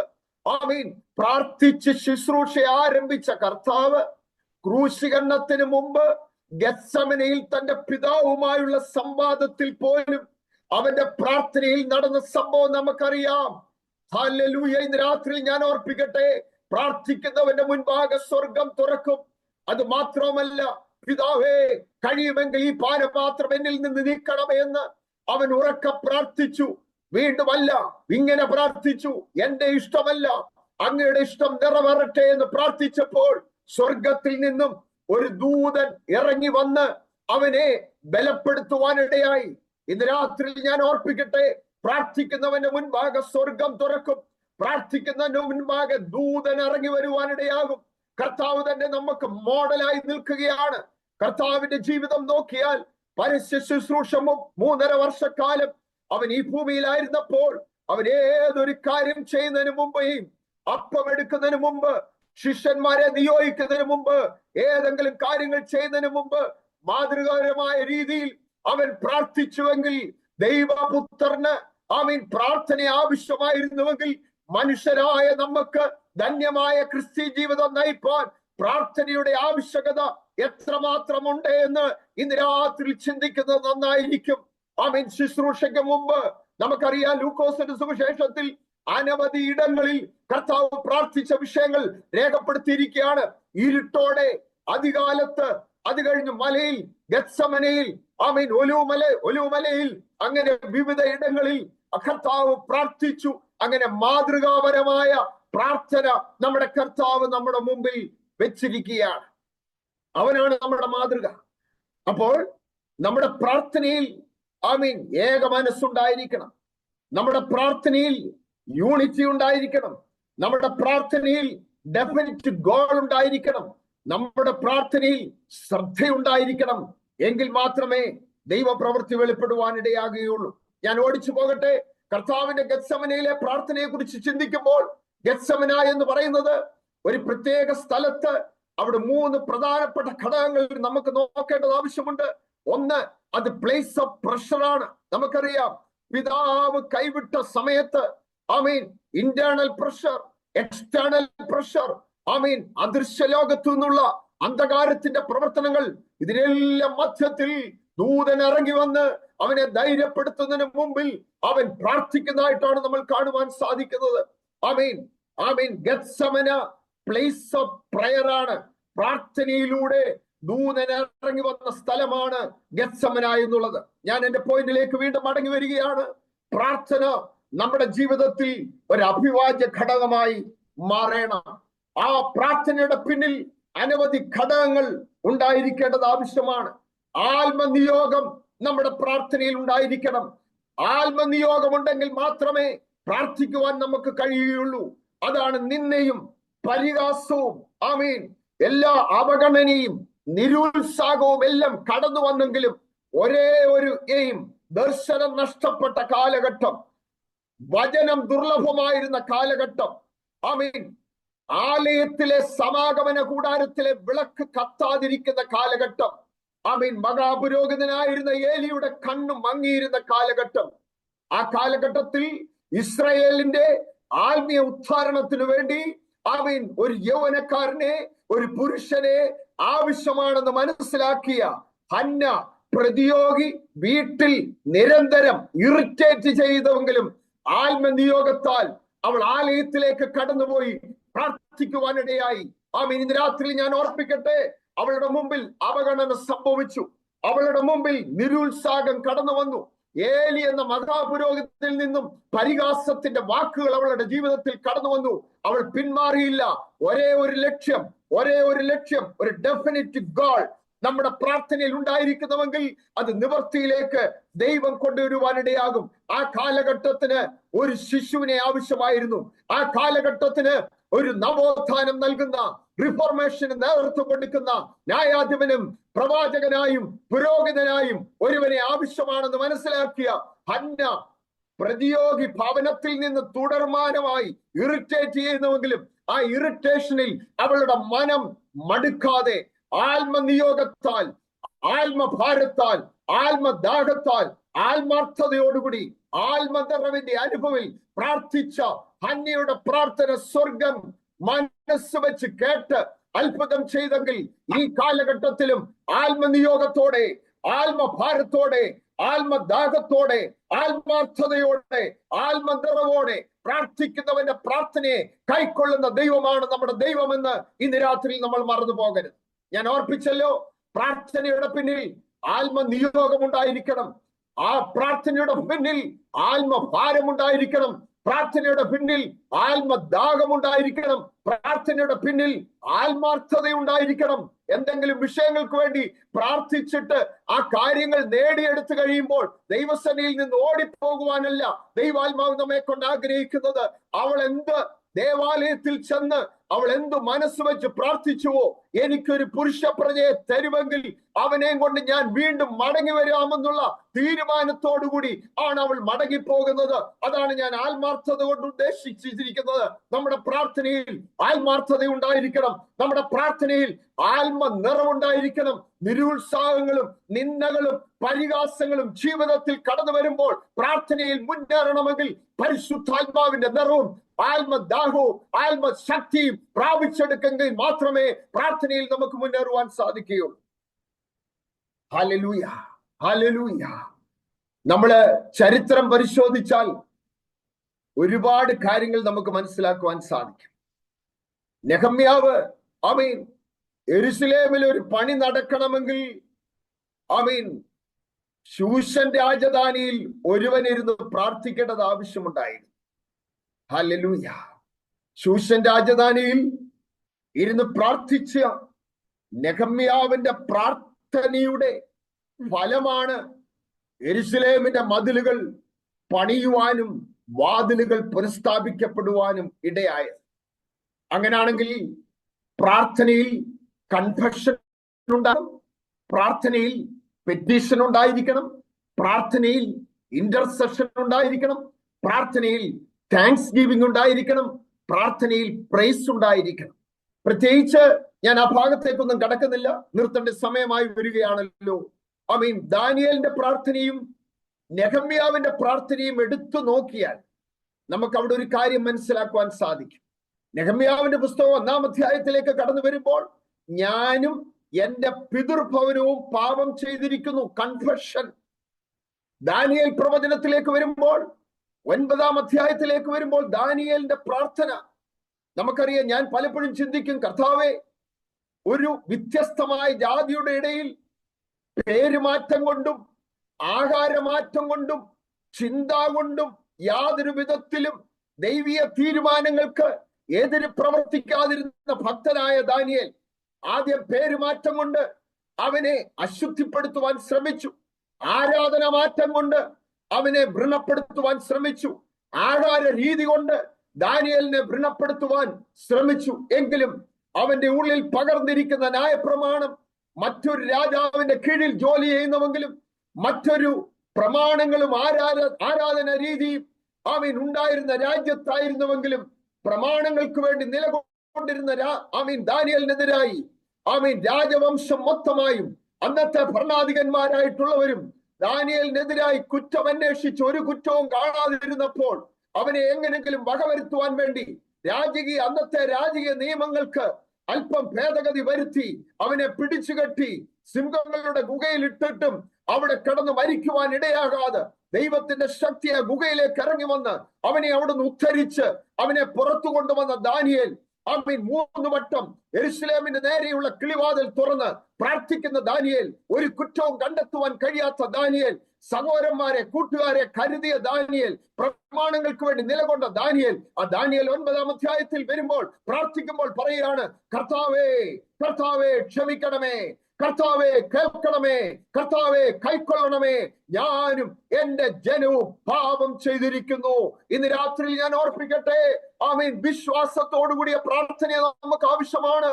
ആമീൻ. പ്രാർത്ഥിച്ച് ശുശ്രൂഷ ആരംഭിച്ച കർത്താവ് ക്രൂശീകരണത്തിന് മുമ്പ് ഗെത്സമനയിൽ തന്റെ പിതാവുമായുള്ള സംവാദത്തിൽ പോലും അവന്റെ പ്രാർത്ഥനയിൽ നടന്ന സംഭവം നമുക്കറിയാം. ഹല്ലേലൂയ. ഇന്ന് രാത്രി ഞാൻ ഓർപ്പിക്കട്ടെ, പ്രാർത്ഥിക്കുന്നവന്റെ മുൻപാകെ സ്വർഗം തുറക്കും. അത് മാത്രമല്ല, പിതാവേ, കഴിയുമെങ്കിൽ ഈ പാനപാത്രം എന്നിൽ നിന്ന് നീക്കണമേ എന്ന് അവൻ ഉറക്കെ പ്രാർത്ഥിച്ചു. വീണ്ടുമല്ല, ഇങ്ങനെ പ്രാർത്ഥിച്ചു, എന്റെ ഇഷ്ടമല്ല അങ്ങയുടെ ഇഷ്ടം നിറവേറട്ടെ എന്ന് പ്രാർത്ഥിച്ചപ്പോൾ സ്വർഗത്തിൽ നിന്നും ഒരു ദൂതൻ ഇറങ്ങി വന്ന് അവനെ ബലപ്പെടുത്തുവാനിടയായി. ഇന്ന് രാത്രി ഞാൻ ഓർപ്പിക്കട്ടെ, പ്രാർത്ഥിക്കുന്നവന്റെ മുൻപാകെ സ്വർഗം തുറക്കും. പ്രാർത്ഥിക്കുന്നതിന്റെ മുൻപാകെ ദൂതൻ ഇറങ്ങി വരുവാനിടയാകും. കർത്താവ് തന്നെ നമുക്ക് മോഡലായി നിൽക്കുകയാണ്. കർത്താവിന്റെ ജീവിതം നോക്കിയാൽ പരസ്യ ശുശ്രൂഷ 3.5 വർഷക്കാലം അവൻ ഈ ഭൂമിയിലായിരുന്നപ്പോൾ അവൻ ഏതൊരു കാര്യം ചെയ്യുന്നതിന് മുമ്പേയും, അപ്പം എടുക്കുന്നതിന് മുമ്പ്, ശിഷ്യന്മാരെ നിയോഗിക്കുന്നതിന് മുമ്പ്, ഏതെങ്കിലും കാര്യങ്ങൾ ചെയ്യുന്നതിന് മുമ്പ് മാതൃകാപരമായ രീതിയിൽ അവൻ പ്രാർത്ഥിച്ചുവെങ്കിൽ, ദൈവപുത്രന് പ്രാർത്ഥന ആവശ്യമായിരുന്നുവെങ്കിൽ, മനുഷ്യരായ നമുക്ക് ധന്യമായ ക്രിസ്ത്യ ജീവിതം നയിപ്പാൻ പ്രാർത്ഥനയുടെ ആവശ്യകത എത്രമാത്രമുണ്ട് എന്ന് ഇന്ന് രാത്രി ചിന്തിക്കുന്നത് നന്നായിരിക്കും. ശുശ്രൂഷയ്ക്ക് മുമ്പ് നമുക്കറിയാം, ലൂക്കോസിന്റെ സുവിശേഷത്തിൽ അനവധി ഇടങ്ങളിൽ കർത്താവ് പ്രാർത്ഥിച്ച വിഷയങ്ങൾ രേഖപ്പെടുത്തിയിരിക്കുകയാണ്. ഇരുട്ടോടെ, അതികാലത്ത്, അത് കഴിഞ്ഞ് മലയിൽ, ഗത്സമനയിൽ, ഒലിവുമലയിൽ, അങ്ങനെ വിവിധ ഇടങ്ങളിൽ കർത്താവ് പ്രാർത്ഥിച്ചു. അങ്ങനെ മാതൃകാപരമായ പ്രാർത്ഥന നമ്മുടെ കർത്താവ് നമ്മുടെ മുമ്പിൽ വെച്ചിരിക്കുകയാണ്. അവനാണ് നമ്മുടെ മാതൃക. അപ്പോൾ നമ്മുടെ പ്രാർത്ഥനയിൽ ഏക മനസ്സുണ്ടായിരിക്കണം. നമ്മുടെ പ്രാർത്ഥനയിൽ യൂണിറ്റി ഉണ്ടായിരിക്കണം. നമ്മുടെ പ്രാർത്ഥനയിൽ ഡെഫിനിറ്റ് ഗോൾ ഉണ്ടായിരിക്കണം. നമ്മുടെ പ്രാർത്ഥനയിൽ ശ്രദ്ധയുണ്ടായിരിക്കണം. എങ്കിൽ മാത്രമേ ദൈവപ്രവൃത്തി വെളിപ്പെടുവാനിടയാകുകയുള്ളൂ. ഞാൻ ഓടിച്ചു പോകട്ടെ. കർത്താവിന്റെ ഗെത്സമനയിലെ പ്രാർത്ഥനയെ കുറിച്ച് ചിന്തിക്കുമ്പോൾ, ഗെത്സമന എന്ന് പറയുന്നത് ഒരു പ്രത്യേക സ്ഥലത്ത്, അവിടെ 3 പ്രധാനപ്പെട്ട ഘടകങ്ങൾ നമുക്ക് നോക്കേണ്ടത് ആവശ്യമുണ്ട്. ഒന്ന്, അത് പ്ലേസ് ഓഫ് പ്രഷറാണ്. നമുക്കറിയാം, പിതാവ് കൈവിട്ട സമയത്ത് ഇന്റേണൽ പ്രഷർ, എക്സ്റ്റേണൽ പ്രഷർ, അദൃശ്യ ലോകത്തു നിന്നുള്ള അന്ധകാരത്തിന്റെ പ്രവർത്തനങ്ങൾ, ഇതിനെല്ലാം മധ്യത്തിൽ ദൂതൻ ഇറങ്ങി വന്ന് അവനെ ധൈര്യപ്പെടുത്തുന്നതിന് മുമ്പിൽ അവൻ പ്രാർത്ഥിക്കുന്നതായിട്ടാണ് നമ്മൾ കാണുവാൻ സാധിക്കുന്നത്. ഗെത്സമന പ്ലേസ് ഓഫ് പ്രയർ ആണ്. പ്രാർത്ഥനയിലൂടെ ദൂതൻ ഇറങ്ങി വന്ന സ്ഥലമാണ് ഗെത്സമന എന്നുള്ളത്. ഞാൻ എന്റെ പോയിന്റിലേക്ക് വീണ്ടും മടങ്ങി വരികയാണ്. പ്രാർത്ഥന നമ്മുടെ ജീവിതത്തിൽ ഒരു അഭിവാജ്യ ഘടകമായി മാറണം. ആ പ്രാർത്ഥനയുടെ പിന്നിൽ അനവധി ഘടകങ്ങൾ ഉണ്ടായിരിക്കേണ്ടത് ആവശ്യമാണ്. ആത്മനിയോഗം നമ്മുടെ പ്രാർത്ഥനയിൽ ഉണ്ടായിരിക്കണം. ആത്മനിയോഗം ഉണ്ടെങ്കിൽ മാത്രമേ പ്രാർത്ഥിക്കുവാൻ നമുക്ക് കഴിയുകയുള്ളൂ. അതാണ് നിന്ദയും പരിഹാസവും എല്ലാ അവഗണനയും നിരുത്സാഹവും എല്ലാം കടന്നു വന്നെങ്കിലും ഒരേ ഒരു എയിം, ദർശനം നഷ്ടപ്പെട്ട കാലഘട്ടം, വചനം ദുർലഭമായിരുന്ന കാലഘട്ടം, ആലയത്തിലെ സമാഗമന കൂടാരത്തിലെ വിളക്ക് കത്താതിരിക്കുന്ന കാലഘട്ടം, മഹാപുരോഹിതനായിരുന്ന ഏലിയുടെ കണ്ണു മങ്ങിയിരുന്ന കാലഘട്ടം. ആ കാലഘട്ടത്തിൽ ഇസ്രായേലിന്റെ ആത്മീയ ഉദ്ധാരണത്തിനു വേണ്ടി ഒരു യൗവനക്കാരനെ, ഒരു പുരുഷനെ ആവശ്യമാണെന്ന് മനസ്സിലാക്കിയ ഹന്ന പ്രതിയോഗി വീട്ടിൽ നിരന്തരം ഇറിറ്റേറ്റ് ചെയ്തെങ്കിലും ആത്മനിയോഗത്താൽ അവൾ ആലയത്തിലേക്ക് കടന്നുപോയി പ്രാർത്ഥിക്കുവാനിടയായി. ഇന്ന് രാത്രി ഞാൻ ഓർപ്പിക്കട്ടെ, അവളുടെ മുമ്പിൽ അവഗണന സംഭവിച്ചു. അവളുടെ മുമ്പിൽ നിരുത്സാഹം കടന്നു വന്നു. ഏലി എന്ന മഹാപുരോഹിതത്തിൽ നിന്നും പരിഹാസത്തിന്റെ വാക്കുകൾ അവളുടെ ജീവിതത്തിൽ കടന്നു വന്നു. അവൾ പിന്മാറിയില്ല. ഒരേ ഒരു ലക്ഷ്യം, ഒരു ഡെഫിനിറ്റ് ഗോൾ. നമ്മുടെ പ്രാർത്ഥനയിൽ ഉണ്ടായിരിക്കുന്നുവെങ്കിൽ അത് നിവൃത്തിയിലേക്ക് ദൈവം കൊണ്ടുവരുവാനിടയാകും. ആ കാലഘട്ടത്തിന് ഒരു ശിശുവിനെ ആവശ്യമായിരുന്നു. ആ കാലഘട്ടത്തിന് ഒരു നവോത്ഥാനം നൽകുന്ന, റിഫോർമേഷന് നേതൃത്വം കൊടുക്കുന്ന ന്യായാധിപനും പ്രവാചകനായും പുരോഹിതനായും ഒരുവനെ ആവശ്യമാണെന്ന് മനസ്സിലാക്കിയ ഹന്ന പ്രതിയോഗി ഭവനത്തിൽ നിന്ന് തുടർമാനമായി ഇറിറ്റേറ്റ് ചെയ്യുന്നുവെങ്കിലും ആ ഇറിറ്റേഷനിൽ അവളുടെ മനം മടുക്കാതെ ആത്മനിയോഗത്താൽ, ആത്മഭാരത്താൽ, ആത്മദാഹത്താൽ, ആത്മാർത്ഥതയോടുകൂടി ആത്മനിറവിന്റെ അനുഭവത്തിൽ പ്രാർത്ഥിച്ച ഹന്നയുടെ പ്രാർത്ഥന സ്വർഗം മനസ്സ് വെച്ച് കേട്ട് അത്ഭുതം ചെയ്തെങ്കിൽ ഈ കാലഘട്ടത്തിലും ആത്മനിയോഗത്തോടെ, ആത്മഭാരത്തോടെ, ആത്മദാഹത്തോടെ, ആത്മാർത്ഥതയോടെ, ആത്മനിറവോടെ പ്രാർത്ഥിക്കുന്നവന്റെ പ്രാർത്ഥനയെ കൈക്കൊള്ളുന്ന ദൈവമാണ് നമ്മുടെ ദൈവമെന്ന് ഇന്ന് രാത്രി നമ്മൾ മറന്നു പോകരുത്. ഞാൻ ഓർപ്പിച്ചല്ലോ, പ്രാർത്ഥനയുടെ പിന്നിൽ ആത്മനിയോഗമുണ്ടായിരിക്കണം. ആ പ്രാർത്ഥനയുടെ പിന്നിൽ ആത്മഭാരമുണ്ടായിരിക്കണം. പ്രാർത്ഥനയുടെ പിന്നിൽ ആത്മദാഹമുണ്ടായിരിക്കണം. പ്രാർത്ഥനയുടെ പിന്നിൽ ആത്മാർത്ഥതയുണ്ടായിരിക്കണം. എന്തെങ്കിലും വിഷയങ്ങൾക്ക് വേണ്ടി പ്രാർത്ഥിച്ചിട്ട് ആ കാര്യങ്ങൾ നേടിയെടുത്തു കഴിയുമ്പോൾ ദൈവസന്നിധിയിൽ നിന്ന് ഓടിപ്പോകുവാനല്ല ദൈവാത്മാവ് നമ്മെ കൊണ്ട് ആഗ്രഹിക്കുന്നത്. അവൾ എന്ത് ദേവാലയത്തിൽ ചെന്ന് അവൾ എന്തു മനസ്സ് വെച്ച് പ്രാർത്ഥിച്ചുവോ, എനിക്കൊരു പുരുഷ പ്രജയെ തരുമെങ്കിൽ അവനെയും കൊണ്ട് ഞാൻ വീണ്ടും മടങ്ങി വരാമെന്നുള്ള തീരുമാനത്തോടുകൂടി ആണ് അവൾ മടങ്ങിപ്പോകുന്നത്. അതാണ് ഞാൻ ആത്മാർത്ഥത കൊണ്ട് ഉദ്ദേശിച്ചിരിക്കുന്നത്. നമ്മുടെ പ്രാർത്ഥനയിൽ ആത്മാർത്ഥത ഉണ്ടായിരിക്കണം. നമ്മുടെ പ്രാർത്ഥനയിൽ ആത്മനിറവുണ്ടായിരിക്കണം. നിരുത്സാഹങ്ങളും നിന്ദകളും പരിഹാസങ്ങളും ജീവിതത്തിൽ കടന്നു വരുമ്പോൾ പ്രാർത്ഥനയിൽ മുന്നേറണമെങ്കിൽ പരിശുദ്ധാത്മാവിന്റെ നിറവും ആത്മദാഹവും ആത്മശക്തിയും പ്രാപിച്ചെടുക്കെങ്കിൽ മാത്രമേ പ്രാർത്ഥനയിൽ നമുക്ക് മുന്നേറുവാൻ സാധിക്കുകയുള്ളൂ. Hallelujah, hallelujah. നമ്മള് ചരിത്രം പരിശോധിച്ചാൽ ഒരുപാട് കാര്യങ്ങൾ നമുക്ക് മനസ്സിലാക്കുവാൻ സാധിക്കും. നെഹമ്യാവ് യെരൂശലേമിൽ ഒരു പണി നടക്കണമെങ്കിൽ ശൂഷൻ രാജധാനിയിൽ ഒരുവനിരുന്ന് പ്രാർത്ഥിക്കേണ്ടത് ആവശ്യമുണ്ടായിരുന്നു. ഹല്ലേലൂയ. ശൂഷൻ രാജധാനിയിൽ ഇരുന്ന് പ്രാർത്ഥിച്ച നെഹമ്യാവിന്റെ പ്രാർത്ഥനയുടെ ഫലമാണ് യെരൂശലേമിന്റെ മതിലുകൾ പണിയുവാനും വാതിലുകൾ പുനഃസ്ഥാപിക്കപ്പെടുവാനും ഇടയായത്. അങ്ങനെയാണെങ്കിൽ പ്രാർത്ഥനയിൽ കൺഫെഷൻ ഉണ്ടാകും, പ്രാർത്ഥനയിൽ പെറ്റീഷൻ ഉണ്ടായിരിക്കണം, പ്രാർത്ഥനയിൽ ഇന്റർസെഷൻ ഉണ്ടായിരിക്കണം, പ്രാർത്ഥനയിൽ താങ്ക്സ് ഗിവിംഗ് ഉണ്ടായിരിക്കണം, പ്രാർത്ഥനയിൽ പ്രൈസ് ഉണ്ടായിരിക്കണം. പ്രത്യേകിച്ച് ഞാൻ ആ ഭാഗത്തേക്കൊന്നും കടക്കുന്നില്ല, നിർത്തേണ്ട സമയമായി വരികയാണല്ലോ. ദാനിയേലിന്റെ പ്രാർത്ഥനയും നെഹമ്യാവിന്റെ പ്രാർത്ഥനയും എടുത്തു നോക്കിയാൽ നമുക്ക് അവിടെ ഒരു കാര്യം മനസ്സിലാക്കുവാൻ സാധിക്കും. നെഹമ്യാവിന്റെ പുസ്തകം 1-ാം അധ്യായത്തിലേക്ക് കടന്നു വരുമ്പോൾ ഞാനും എന്റെ പിതൃഭവനവും പാപം ചെയ്തിരിക്കുന്നു, കൺഫെഷൻ. ദാനിയേൽ പ്രവചനത്തിലേക്ക് വരുമ്പോൾ 9-ാം അധ്യായത്തിലേക്ക് വരുമ്പോൾ ദാനിയേലിന്റെ പ്രാർത്ഥന നമുക്കറിയാം. ഞാൻ പലപ്പോഴും ചിന്തിക്കും, കർത്താവേ, ഒരു വ്യത്യസ്തമായ ജാതിയുടെ ഇടയിൽ പേരുമാറ്റം കൊണ്ടും ആഹാരമാറ്റം കൊണ്ടും ചിന്ത കൊണ്ടും യാതൊരു വിധത്തിലും ദൈവീയ തീരുമാനങ്ങൾക്ക് എതിര് പ്രവർത്തിക്കാതിരുന്ന ഭക്തനായ ദാനിയേൽ ആദ്യം പേരുമാറ്റം കൊണ്ട് അവനെ അശുദ്ധിപ്പെടുത്തുവാൻ ശ്രമിച്ചു. ആരാധന മാറ്റം കൊണ്ട് അവനെ വ്രണപ്പെടുത്തുവാൻ ശ്രമിച്ചു. ആഹാര രീതി കൊണ്ട് ദാനിയേലിനെ വ്രണപ്പെടുത്തുവാൻ ശ്രമിച്ചു. എങ്കിലും അവന്റെ ഉള്ളിൽ പകർന്നിരിക്കുന്ന ന്യായപ്രമാണം മറ്റൊരു രാജാവിന്റെ കീഴിൽ ജോലി ചെയ്യുന്നുവെങ്കിലും മറ്റൊരു പ്രമാണങ്ങളും ആരാധന രീതിയും അവൻ ഉണ്ടായിരുന്ന രാജ്യത്തായിരുന്നുവെങ്കിലും പ്രമാണങ്ങൾക്ക് വേണ്ടി നിലകൊണ്ടിരുന്ന ദാനിയേലിനെതിരായി രാജവംശം മൊത്തമായും അന്നത്തെ ഭരണാധികന്മാരായിട്ടുള്ളവരും ദാനിയേലിനെതിരായി കുറ്റം അന്വേഷിച്ച് ഒരു കുറ്റവും കാണാതിരുന്നപ്പോൾ അവനെ എങ്ങനെങ്കിലും വകവരുത്തുവാൻ വേണ്ടി അന്നത്തെ രാജകീയ നിയമങ്ങൾക്ക് അല്പം ഭേദഗതി വരുത്തി അവനെ പിടിച്ചുകെട്ടി സിംഹങ്ങളുടെ ഗുഹയിൽ ഇട്ടിട്ടും അവിടെ കിടന്ന് മരിക്കുവാൻ ഇടയാകാതെ ദൈവത്തിന്റെ ശക്തി ആ ഗുഹയിലേക്ക് ഇറങ്ങി വന്ന് അവനെ അവിടുന്ന് ഉദ്ധരിച്ച് അവനെ പുറത്തു കൊണ്ടുവന്ന ദാനിയേൽ 3 വട്ടം യെരൂശലേമിന്റെ നേരെയുള്ള കിളിവാതിൽ തുറന്ന് പ്രാർത്ഥിക്കുന്ന ദാനിയേൽ, ഒരു കുറ്റവും കണ്ടെത്തുവാൻ കഴിയാത്ത ദാനിയേൽ, സഹോദരന്മാരെ കൂട്ടുകാരെ കരുതിയ ദാനിയേൽ, പ്രമാണങ്ങൾക്ക് വേണ്ടി നിലകൊണ്ട ദാനിയേൽ. ആ ദാനിയേൽ 9-ാം അധ്യായത്തിൽ വരുമ്പോൾ പ്രാർത്ഥിക്കുമ്പോൾ പറയുകയാണ്, കർത്താവേ, കർത്താവേ ക്ഷമിക്കണമേ, കർത്താവെ കേൾക്കണമേ, കർത്താവെ കൈക്കൊള്ളണമേ, ഞാനും എന്റെ ജനവും പാപം ചെയ്തിരിക്കുന്നു. ഇന്ന് രാത്രിയിൽ ഞാൻ ഓർപ്പിക്കട്ടെ, ആമേൻ, വിശ്വാസത്തോടുകൂടിയ പ്രാർത്ഥന നമുക്ക് ആവശ്യമാണ്.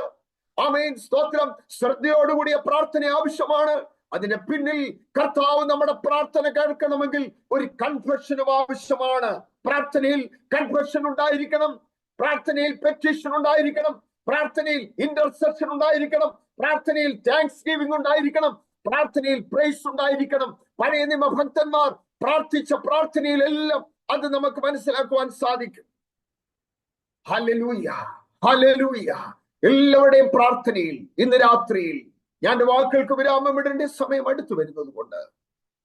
ആമേൻ, സ്തോത്രം. ശ്രദ്ധയോടുകൂടിയ പ്രാർത്ഥന ആവശ്യമാണ്. അതിന്റെ പിന്നിൽ കർത്താവ് നമ്മുടെ പ്രാർത്ഥന കേൾക്കണമെങ്കിൽ ഒരു കൺഫെഷനും ആവശ്യമാണ്. പ്രാർത്ഥനയിൽ കൺഫെഷൻ ഉണ്ടായിരിക്കണം, പ്രാർത്ഥനയിൽ പെറ്റീഷൻ ഉണ്ടായിരിക്കണം, പ്രാർത്ഥനയിൽ ഇന്റർസെഷൻ ഉണ്ടായിരിക്കണം, പ്രാർത്ഥനയിൽ താങ്ക്സ് ഗിവിംഗ് ഉണ്ടായിരിക്കണം, പ്രാർത്ഥനയിൽ പ്രൈസ് ഉണ്ടായിരിക്കണം. പഴയ നിയമ ഭക്തന്മാർ പ്രാർത്ഥിച്ച പ്രാർത്ഥനയിലെല്ലാം അത് നമുക്ക് മനസ്സിലാക്കുവാൻ സാധിക്കും. Hallelujah, hallelujah. എല്ലാവരുടെയും പ്രാർത്ഥനയിൽ ഇന്ന് രാത്രിയിൽ ഞാൻ വാക്കുകൾക്ക് വിരാമം ഇടേണ്ട സമയം അടുത്തു വരുന്നത് കൊണ്ട്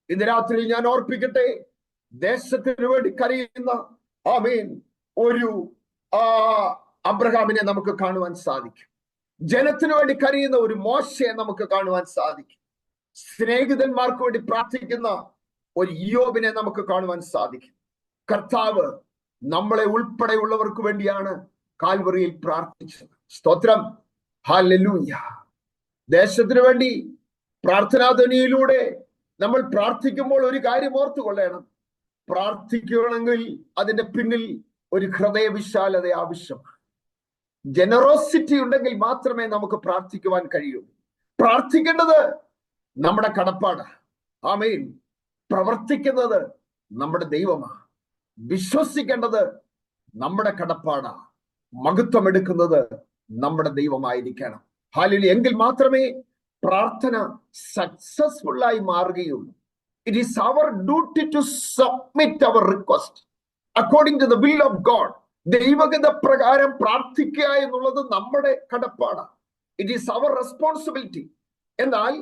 ഇന്ന് രാത്രിയിൽ ഞാൻ ഓർപ്പിക്കട്ടെ, ദേശത്തിന് വേണ്ടി കരയുന്ന ആമേൻ ഒരു അബ്രഹാമിനെ നമുക്ക് കാണുവാൻ സാധിക്കും. ജനത്തിനു വേണ്ടി കരയുന്ന ഒരു മോശയെ നമുക്ക് കാണുവാൻ സാധിക്കും. സ്നേഹിതന്മാർക്ക് വേണ്ടി പ്രാർത്ഥിക്കുന്ന ഒരു യോബിനെ നമുക്ക് കാണുവാൻ സാധിക്കും. കർത്താവ് നമ്മളെ ഉൾപ്പെടെയുള്ളവർക്ക് വേണ്ടിയാണ് കാൽവറിയിൽ പ്രാർത്ഥിച്ചത്. സ്തോത്രം, ഹല്ലേലൂയ. ദേശത്തിനു വേണ്ടി പ്രാർത്ഥനാധ്വനിയിലൂടെ നമ്മൾ പ്രാർത്ഥിക്കുമ്പോൾ ഒരു കാര്യം ഓർത്തു കൊള്ളണം. പ്രാർത്ഥിക്കണമെങ്കിൽ അതിന്റെ പിന്നിൽ ഒരു ഹൃദയവിശാലത ആവശ്യമാണ്. ജനറോസിറ്റി ഉണ്ടെങ്കിൽ മാത്രമേ നമുക്ക് പ്രാർത്ഥിക്കുവാൻ കഴിയൂ. പ്രാർത്ഥിക്കേണ്ടത് നമ്മുടെ കടപ്പാടാണ്. ആമേൻ. പ്രവർത്തിക്കുന്നത് നമ്മുടെ ദൈവമാണ്. വിശ്വസിക്കേണ്ടത് നമ്മുടെ കടപ്പാടാണ്. മഹത്വം എടുക്കുന്നത് നമ്മുടെ ദൈവമായിരിക്കണം. ഹല്ലേലൂയ. എങ്കിൽ മാത്രമേ പ്രാർത്ഥന സക്സസ്ഫുൾ ആയി മാറുകയുള്ളൂ. It is our duty to submit our request according to the will of God. ദൈവഗത പ്രകാരം പ്രാർത്ഥിക്കുക എന്നുള്ളത് നമ്മുടെ കടപ്പാടാണ്. It is our responsibility. എന്നാൽ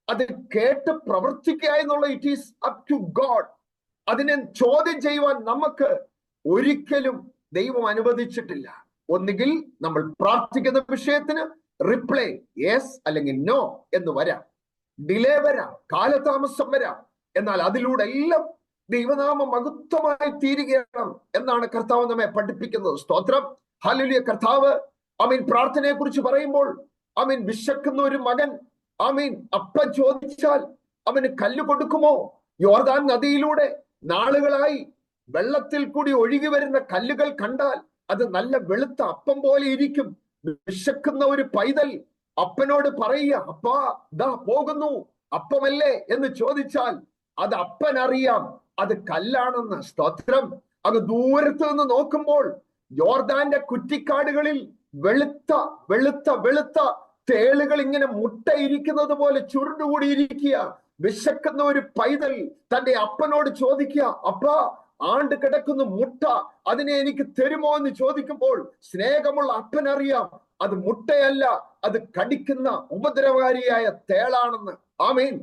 അത് കേട്ട് പ്രവർത്തിക്കുക എന്നുള്ള it is up to God. അതിനെ ചോദ്യം ചെയ്യുവാൻ നമുക്ക് ഒരിക്കലും ദൈവം അനുവദിച്ചിട്ടില്ല. ഒന്നുകിൽ നമ്മൾ പ്രാർത്ഥിക്കുന്ന വിഷയത്തിന് റിപ്ലൈ യെസ് അല്ലെങ്കിൽ നോ എന്ന് വരാം, ഡിലേ വരാം, കാലതാമസം വരാം. എന്നാൽ അതിലൂടെ എല്ലാം ദൈവനാമ മഹത്വമായി തീരുകയാണ് എന്നാണ് കർത്താവ് നമ്മെ പഠിപ്പിക്കുന്നത്. സ്തോത്രം, ഹല്ലേലൂയ. കർത്താവ് ആമീൻ പ്രാർത്ഥനയെ കുറിച്ച് പറയുമ്പോൾ ആമീൻ വിശക്കുന്ന ഒരു മകൻ ആമീൻ അപ്പം ചോദിച്ചാൽ അവന് കല്ല് കൊടുക്കുമോ? യോർദാൻ നദിയിലൂടെ നാളുകളായി വെള്ളത്തിൽ കൂടി ഒഴുകി വരുന്ന കല്ലുകൾ കണ്ടാൽ അത് നല്ല വെളുത്ത അപ്പം പോലെ ഇരിക്കും. വിശക്കുന്ന ഒരു പൈതൽ അപ്പനോട് പറയുക, അപ്പാ ദാ പോകുന്നു, അപ്പമല്ലേ എന്ന് ചോദിച്ചാൽ അത് അപ്പൻ അറിയാം അത് കല്ലാണെന്ന്. സ്തോത്രം. അത് ദൂരത്ത് നിന്ന് നോക്കുമ്പോൾ യോർദാന്റെ കുറ്റിക്കാടുകളിൽ വെളുത്ത വെളുത്ത വെളുത്ത തേളുകൾ ഇങ്ങനെ മുട്ടയിരിക്കുന്നത് പോലെ ചുരുണ്ടുകൂടിയിരിക്കുക. വിശക്കുന്ന ഒരു പൈതൽ തന്റെ അപ്പനോട് ചോദിക്കുക, അപ്പാ ആണ്ട് കിടക്കുന്ന മുട്ട, അതിനെ എനിക്ക് തരുമോ എന്ന് ചോദിക്കുമ്പോൾ സ്നേഹമുള്ള അപ്പനറിയാം അത് മുട്ടയല്ല, അത് കടിക്കുന്ന ഉപദ്രവകാരിയായ തേളാണെന്ന്. ആമീൻ.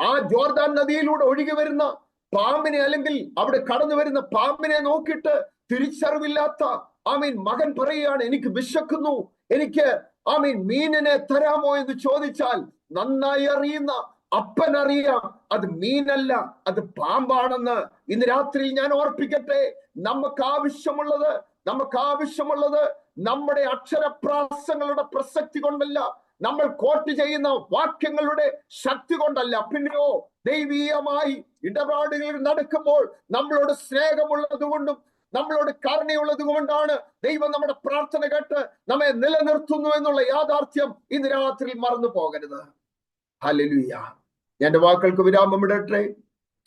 ആ ജോർദാൻ നദിയിലൂടെ ഒഴുകി വരുന്ന പാമ്പിനെ അല്ലെങ്കിൽ അവിടെ കടന്നു വരുന്ന പാമ്പിനെ നോക്കിയിട്ട് തിരിച്ചറിവില്ലാത്ത ആമീൻ മകൻ പറയുകയാണ്, എനിക്ക് വിശക്കുന്നു, എനിക്ക് ആമീൻ മീനിനെ തരാമോ എന്ന് ചോദിച്ചാൽ നന്നായി അറിയുന്ന അപ്പനറിയാം അത് മീനല്ല, അത് പാമ്പാണെന്ന്. ഇന്ന് രാത്രിയിൽ ഞാൻ ഓർപ്പിക്കട്ടെ, നമുക്ക് ആവശ്യമുള്ളത് നമ്മുടെ അക്ഷരപ്രാസങ്ങളുടെ പ്രസക്തി കൊണ്ടല്ല, നമ്മൾ കോട്ട് ചെയ്യുന്ന വാക്യങ്ങളുടെ ശക്തി കൊണ്ടല്ല, പിന്നെയോ ദൈവീയമായി ഇടപാടുകളിൽ നടക്കുമ്പോൾ നമ്മളോട് സ്നേഹമുള്ളത് കൊണ്ടും നമ്മളോട് കരുണയുള്ളത് കൊണ്ടാണ് ദൈവം നമ്മുടെ പ്രാർത്ഥന കേട്ട് നമ്മെ നിലനിർത്തുന്നു എന്നുള്ള യാഥാർത്ഥ്യം ഇന്ന് രാത്രി മറന്നു പോകരുത്. ഹല്ലേലൂയ. എന്റെ വാക്കുകൾക്ക് വിരാമം ഇടട്ടെ.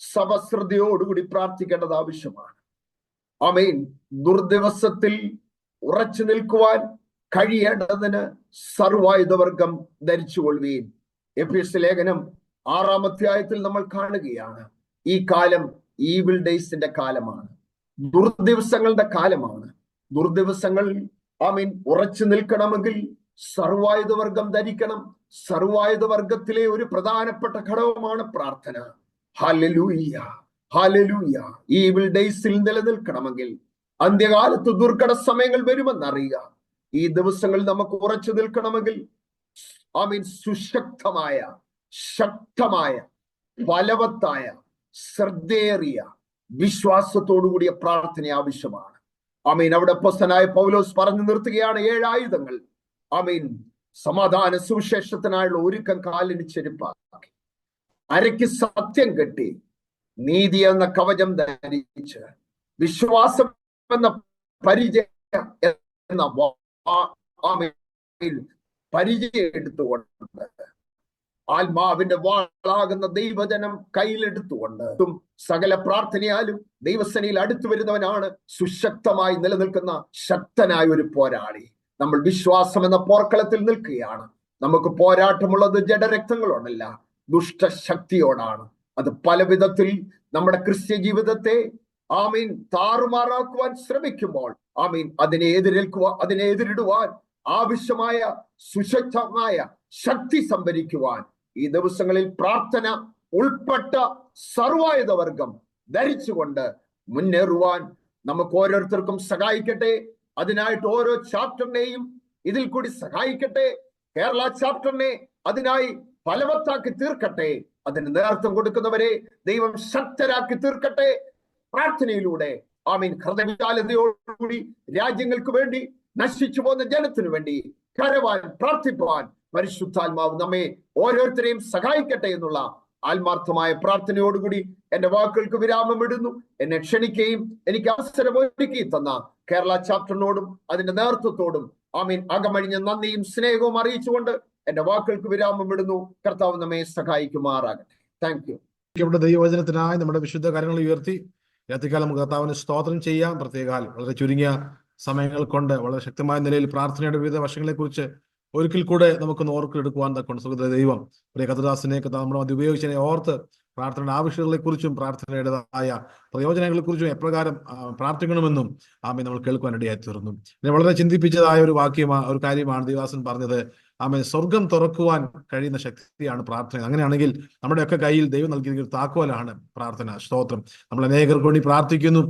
സഭ ശ്രദ്ധയോടുകൂടി പ്രാർത്ഥിക്കേണ്ടത് ആവശ്യമാണ്. ആമേൻ. ദുർദിവസത്തിൽ ഉറച്ചു നിൽക്കുവാൻ കഴിയേണ്ടതിന് സർവായുധവർഗം ധരിച്ചുകൊള്ളുകയും. എഫേസ്യ ലേഖനം 6-ാം അധ്യായത്തിൽ നമ്മൾ കാണുകയാണ്, ഈ കാലം ഈവിൾ ഡേയ്സിന്റെ കാലമാണ്, ദുർദിവസങ്ങളുടെ കാലമാണ്. ദുർദിവസങ്ങൾ ആമീൻ ഉറച്ചു നിൽക്കണമെങ്കിൽ സർവായുധവർഗം ധരിക്കണം. സർവായുധവർഗത്തിലെ ഒരു പ്രധാനപ്പെട്ട ഘടകമാണ് പ്രാർത്ഥന. Hallelujah, hallelujah. ഈവിൾ ഡേയ്സിൽ നിലനിൽക്കണമെങ്കിൽ, അന്ത്യകാലത്ത് ദുർഘട സമയങ്ങൾ വരുമെന്നറിയുക. ഈ ദിവസങ്ങളിൽ നമുക്ക് ഉറച്ചു നിൽക്കണമെങ്കിൽ ആമീൻ സുശക്തമായ, ശക്തമായ, ഫലവത്തായ, ശ്രദ്ധേറിയ, വിശ്വാസത്തോടുകൂടിയ പ്രാർത്ഥന ആവശ്യമാണ്. ആമീൻ. അവിടെ അപ്പോസ്തലനായ പൗലോസ് പറഞ്ഞു നിർത്തുകയാണ് 7 ആയുധങ്ങൾ. ആമീൻ. സമാധാന സുവിശേഷത്തിനായുള്ള ഒരുക്കം കാലിന് ചെരുപ്പാക്കി, അരയ്ക്ക് സത്യം കെട്ടി, നീതി എന്ന കവചം ധരിച്ച്, വിശ്വാസം എന്ന പരിചയം എന്ന പരിചയം എടുത്തുകൊണ്ട്, ആത്മാവിന്റെ വാളാകുന്ന ദൈവജനം കയ്യിലെടുത്തുകൊണ്ട് സകല പ്രാർത്ഥനയാലും ദൈവസേനയിൽ അടുത്തു വരുന്നവനാണ് സുശക്തമായി നിലനിൽക്കുന്ന ശക്തനായ ഒരു പോരാളി. നമ്മൾ വിശ്വാസം എന്ന പോർക്കളത്തിൽ നിൽക്കുകയാണ്. നമുക്ക് പോരാട്ടമുള്ളത് ജഡരക്തങ്ങളോടല്ല, ദുഷ്ടശക്തിയോടാണ്. അത് പല വിധത്തിൽ നമ്മുടെ ക്രിസ്ത്യ ജീവിതത്തെ താറുമാറാക്കുവാൻ ശ്രമിക്കുമ്പോൾ അതിനെ എതിരിടുവാൻ ആവശ്യമായ സുശക്തമായ ശക്തി സംഭരിക്കുവാൻ ഈ ദിവസങ്ങളിൽ പ്രാർത്ഥന ഉൾപ്പെട്ട സർവായുധവർഗം ധരിച്ചുകൊണ്ട് മുന്നേറുവാൻ നമുക്ക് ഓരോരുത്തർക്കും സഹായിക്കട്ടെ. അതിനായിട്ട് ഓരോ ചാപ്റ്ററിനെയും ഇതിൽ കൂടി സഹായിക്കട്ടെ. കേരള ചാപ്റ്ററിനെ അതിനായി ഫലവത്താക്കി തീർക്കട്ടെ. അതിന് നേതൃത്വം കൊടുക്കുന്നവരെ ദൈവം ശക്തരാക്കി തീർക്കട്ടെ. പ്രാർത്ഥനയിലൂടെ ഹൃദയവിശാലതയോടുകൂടി രാജ്യങ്ങൾക്ക് വേണ്ടി, നശിച്ചു പോകുന്ന ജനത്തിനു വേണ്ടി കരവാൻ പ്രാർത്ഥിപ്പാൻ പരിശുദ്ധാത്മാവ് നമ്മെ ഓരോരുത്തരെയും സഹായിക്കട്ടെ എന്നുള്ള ആത്മാർത്ഥമായ പ്രാർത്ഥനയോടുകൂടി എന്റെ വാക്കുകൾക്ക് വിരാമം ഇടുന്നു. എന്നെ ക്ഷണിക്കുകയും എനിക്ക് അവസരം ഒരുക്കി തന്ന കേരള ചാപ്റ്ററിനോടും അതിന്റെ നേതൃത്വത്തോടും അകമഴിഞ്ഞ നന്ദിയും സ്നേഹവും അറിയിച്ചുകൊണ്ട് എന്റെ വാക്കുകൾക്ക് വിരാമം ഇടുന്നു. കർത്താവ് നമ്മെ സഹായിക്കുമാറാകട്ടെ. Thank you. നമ്മുടെ ദൈവവചനത്തിനായി നമ്മുടെ വിശുദ്ധ കാര്യങ്ങൾ ഉയർത്തി രാത്രികാലം നമുക്ക് കർത്താവിന് സ്തോത്രം ചെയ്യാം. പ്രത്യേകാൽ വളരെ ചുരുങ്ങിയ സമയങ്ങൾ കൊണ്ട് വളരെ ശക്തമായ നിലയിൽ പ്രാർത്ഥനയുടെ വിവിധ വശങ്ങളെ കുറിച്ച് ഒരിക്കൽ കൂടെ നമുക്കൊന്ന് ഓർക്കെടുക്കുവാൻ തക്കൊണ്ട് സുഹൃത്ത ദൈവം പ്രിയ കർത്തദാസനെ നമ്മുടെ അത് ഉപയോഗിച്ചതിനെ ഓർത്ത് പ്രാർത്ഥനയുടെ ആവശ്യങ്ങളെക്കുറിച്ചും പ്രാർത്ഥനയുടേതായ പ്രയോജനങ്ങളെക്കുറിച്ചും എപ്രകാരം പ്രാർത്ഥിക്കണമെന്നും നമ്മൾ കേൾക്കുവാൻ ഇടയായി തീർന്നു. പിന്നെ വളരെ ചിന്തിപ്പിച്ചതായ ഒരു കാര്യമാണ് ദൈവദാസൻ പറഞ്ഞത്. സ്വർഗം തുറക്കുവാൻ കഴിയുന്ന ശക്തിയാണ് പ്രാർത്ഥന. അങ്ങനെയാണെങ്കിൽ നമ്മുടെയൊക്കെ കയ്യിൽ ദൈവം നൽകിയ ഒരു താക്കോലാണ് പ്രാർത്ഥന. സ്തോത്രം. നമ്മൾ അനേകർക്ക് വേണ്ടി പ്രാർത്ഥിക്കുന്നു.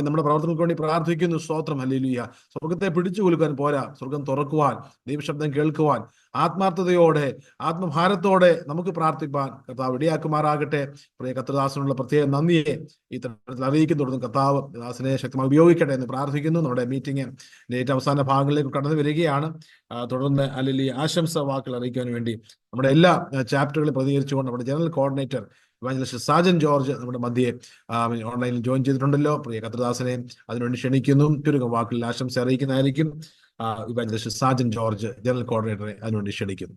നമ്മുടെ പ്രവർത്തനങ്ങൾക്ക് വേണ്ടി പ്രാർത്ഥിക്കുന്നു. സ്തോത്രം. ഹല്ലേലൂയ. സ്വർഗത്തെ പിടിച്ചു കുലുക്കാൻ പോരാ, സ്വർഗം തുറക്കുവാൻ, ദൈവശബ്ദം കേൾക്കുവാൻ ആത്മാർത്ഥതയോടെ ആത്മഭാരത്തോടെ നമുക്ക് പ്രാർത്ഥിപ്പാൻ കർത്താവ് ഇടയാക്കുമാറാകട്ടെ. പ്രിയ കർത്തദാസനുള്ള പ്രത്യേക നന്ദിയെ ഈ തരത്തിൽ അറിയിക്കുന്നു. കർത്താവ് ദാസനെ ശക്തമായി ഉപയോഗിക്കട്ടെ എന്ന് പ്രാർത്ഥിക്കുന്നു. നമ്മുടെ മീറ്റിംഗ് ഏറ്റവും അവസാന ഭാഗങ്ങളിലേക്ക് കടന്നു വരികയാണ്. തുടർന്ന് അല്ലെങ്കിൽ ആശംസ വാക്കുകൾ അറിയിക്കാൻ വേണ്ടി നമ്മുടെ എല്ലാ ചാപ്റ്ററുകളും പ്രതികരിച്ചുകൊണ്ട് നമ്മുടെ general coordinator evangelist Sajan George നമ്മുടെ മധ്യയെ ഓൺലൈനിൽ ജോയിൻ ചെയ്തിട്ടുണ്ടല്ലോ. പ്രിയ കർത്തദാസനെ അതിനുവേണ്ടി ക്ഷണിക്കുന്നു. ചുരുക്കം വാക്കുകളിൽ ആശംസ അറിയിക്കുന്നതായിരിക്കും. ഇവാഞ്ചലിസ്റ്റ് സാജൻ ജോർജ് ജനറൽ കോർഡിനേറ്ററെ അതിനുവേണ്ടി ക്ഷണിക്കുന്നു.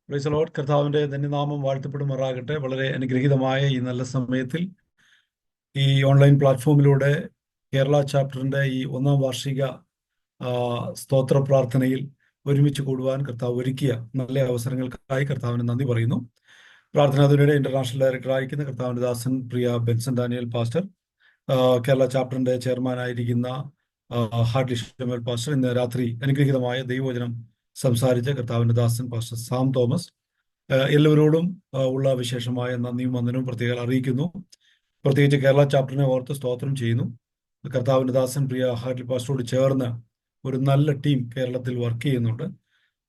Price the Lord. കർത്താവിന്റെ ധന്യനാമം വാഴ്ത്തപ്പെടുമാറാകട്ടെ. വളരെ അനുഗ്രഹീതമായ ഈ നല്ല സമയത്തിൽ ഈ ഓൺലൈൻ പ്ലാറ്റ്ഫോമിലൂടെ കേരള ചാപ്റ്ററിന്റെ ഈ 1ാം വാർഷിക സ്തോത്ര പ്രാർത്ഥനയിൽ ഒരുമിച്ച് കൂടുവാൻ കർത്താവ് ഒരുക്കിയ നല്ല അവസരങ്ങൾക്കായി കർത്താവിന് നന്ദി പറയുന്നു. പ്രാർത്ഥനാദിനയുടെ ഇന്റർനാഷണൽ ഡയറക്ടറായിരിക്കുന്ന കർത്താവിന്റെ ദാസൻ പ്രിയ ബെൻസൺ ഡാനിയൽ പാസ്റ്റർ, കേരള ചാപ്റ്ററിന്റെ ചെയർമാനായിരിക്കുന്ന ഹാർട്ട്ലി ഷമുവേൽ പാസ്റ്റർ, ഇന്ന് രാത്രി അനുഗ്രഹീതമായ ദൈവവചനം സംസാരിച്ച കർത്താവിന്റെ ദാസൻ പാസ്റ്റർ സാം തോമസ്, എല്ലാവരോടും ഉള്ള വിശേഷമായ നന്ദിയും വന്ദനവും പ്രത്യേകം അറിയിക്കുന്നു. പ്രത്യേകിച്ച് കേരള ചാപ്റ്ററിനെ ഓർത്ത് സ്തോത്രം ചെയ്യുന്നു. കർത്താവിന്റെ ദാസൻ പ്രിയ ഹാർട്ട്ലി പാസ്റ്ററോട് ചേർന്ന് ഒരു നല്ല ടീം കേരളത്തിൽ വർക്ക് ചെയ്യുന്നുണ്ട്.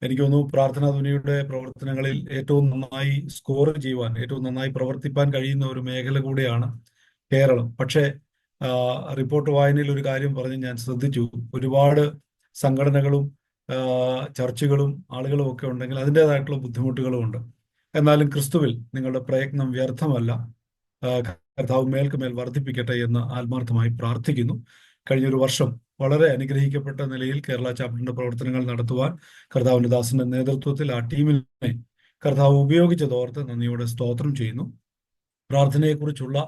എനിക്ക് തോന്നുന്നു പ്രാർത്ഥനാധ്വനിയുടെ പ്രവർത്തനങ്ങളിൽ ഏറ്റവും നന്നായി സ്കോർ ചെയ്യുവാൻ, ഏറ്റവും നന്നായി പ്രവർത്തിപ്പാൻ കഴിയുന്ന ഒരു മേഖല കൂടെയാണ് കേരളം. പക്ഷേ റിപ്പോർട്ട് വായനയിൽ ഒരു കാര്യം പറഞ്ഞ് ഞാൻ ശ്രദ്ധിച്ചു. ഒരുപാട് സംഘടനകളും ചർച്ചുകളും ആളുകളും ഒക്കെ ഉണ്ടെങ്കിൽ അതിൻ്റെതായിട്ടുള്ള ബുദ്ധിമുട്ടുകളും ഉണ്ട്. എന്നാലും ക്രിസ്തുവിൽ നിങ്ങളുടെ പ്രയത്നം വ്യർത്ഥമല്ല. കർത്താവ് മേൽക്കുമേൽ വർദ്ധിപ്പിക്കട്ടെ എന്ന് ആത്മാർത്ഥമായി പ്രാർത്ഥിക്കുന്നു. കഴിഞ്ഞൊരു വർഷം വളരെ അനുഗ്രഹിക്കപ്പെട്ട നിലയിൽ കേരള ചാപ്റ്ററിന്റെ പ്രവർത്തനങ്ങൾ നടത്തുവാൻ കർത്താവിന്റെ ദാസന്റെ നേതൃത്വത്തിൽ ആ ടീമിനെ കർത്താവ് ഉപയോഗിച്ചതോർത്ത് നന്ദിയോടെ സ്തോത്രം ചെയ്യുന്നു. പ്രാർത്ഥനയെക്കുറിച്ചുള്ള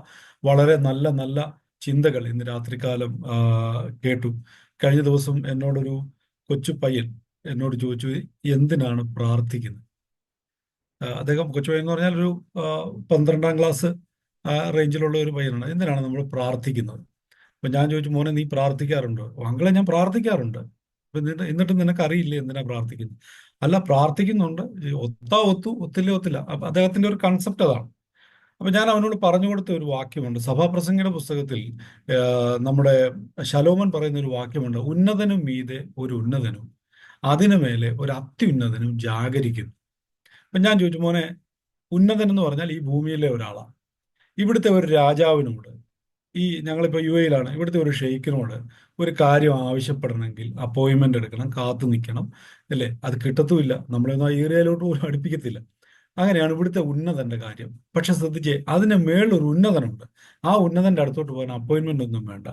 വളരെ നല്ല നല്ല ചിന്തകൾ ഇന്ന് രാത്രികാലം കേട്ടു. കഴിഞ്ഞ ദിവസം എന്നോടൊരു കൊച്ചു പയ്യൻ എന്നോട് ചോദിച്ചു, എന്തിനാണ് പ്രാർത്ഥിക്കുന്നത്? അദ്ദേഹം കൊച്ചു പയ്യൻ എന്ന് പറഞ്ഞാൽ ഒരു 12ാം ക്ലാസ് റേഞ്ചിലുള്ള ഒരു പയ്യനാണ്. എന്തിനാണ് നമ്മൾ പ്രാർത്ഥിക്കുന്നത്? അപ്പൊ ഞാൻ ചോദിച്ചു, മോനെ നീ പ്രാർത്ഥിക്കാറുണ്ടോ? അങ്കളെ ഞാൻ പ്രാർത്ഥിക്കാറുണ്ട്. അപ്പൊ എന്നിട്ട് നിനക്ക് അറിയില്ലേ എന്തിനാ പ്രാർത്ഥിക്കുന്നത്? അല്ല, പ്രാർത്ഥിക്കുന്നുണ്ട്, ഒത്താ ഒത്തു, ഒത്തില്ല ഒത്തില്ല. അപ്പൊ അദ്ദേഹത്തിന്റെ ഒരു കൺസെപ്റ്റ് അതാണ്. അപ്പൊ ഞാൻ അവനോട് പറഞ്ഞു കൊടുത്ത ഒരു വാക്യമുണ്ട്. സഭാപ്രസംഗിയുടെ പുസ്തകത്തിൽ നമ്മുടെ ശലോമൻ പറയുന്ന ഒരു വാക്യമുണ്ട്, ഉന്നതനും മീതെ ഒരു ഉന്നതനും അതിനു മേലെ ഒരു അത്യുന്നതനും ജാഗരിക്കുന്നു. അപ്പൊ ഞാൻ ചോദിച്ചു, മോനെ ഉന്നതൻ എന്ന് പറഞ്ഞാൽ ഈ ഭൂമിയിലെ ഒരാളാണ്. ഇവിടുത്തെ ഒരു രാജാവിനോട് ഞങ്ങളിപ്പോൾ UAE ഇവിടുത്തെ ഒരു ഷെയ്ഖിനോട് ഒരു കാര്യം ആവശ്യപ്പെടണമെങ്കിൽ അപ്പോയിൻമെന്റ് എടുക്കണം, കാത്തു നിൽക്കണം, അല്ലേ? അത് കിട്ടത്തുമില്ല. നമ്മളൊന്നും ആ ഏരിയയിലോട്ട് പോലും അടുപ്പിക്കത്തില്ല. അങ്ങനെയാണ് ഇവിടുത്തെ ഉന്നതന്റെ കാര്യം. പക്ഷെ ശ്രദ്ധിച്ചേ, അതിന് മേളൊരു ഉന്നതനുണ്ട്. ആ ഉന്നതന്റെ അടുത്തോട്ട് പോകാൻ അപ്പോയിൻമെന്റ് ഒന്നും വേണ്ട.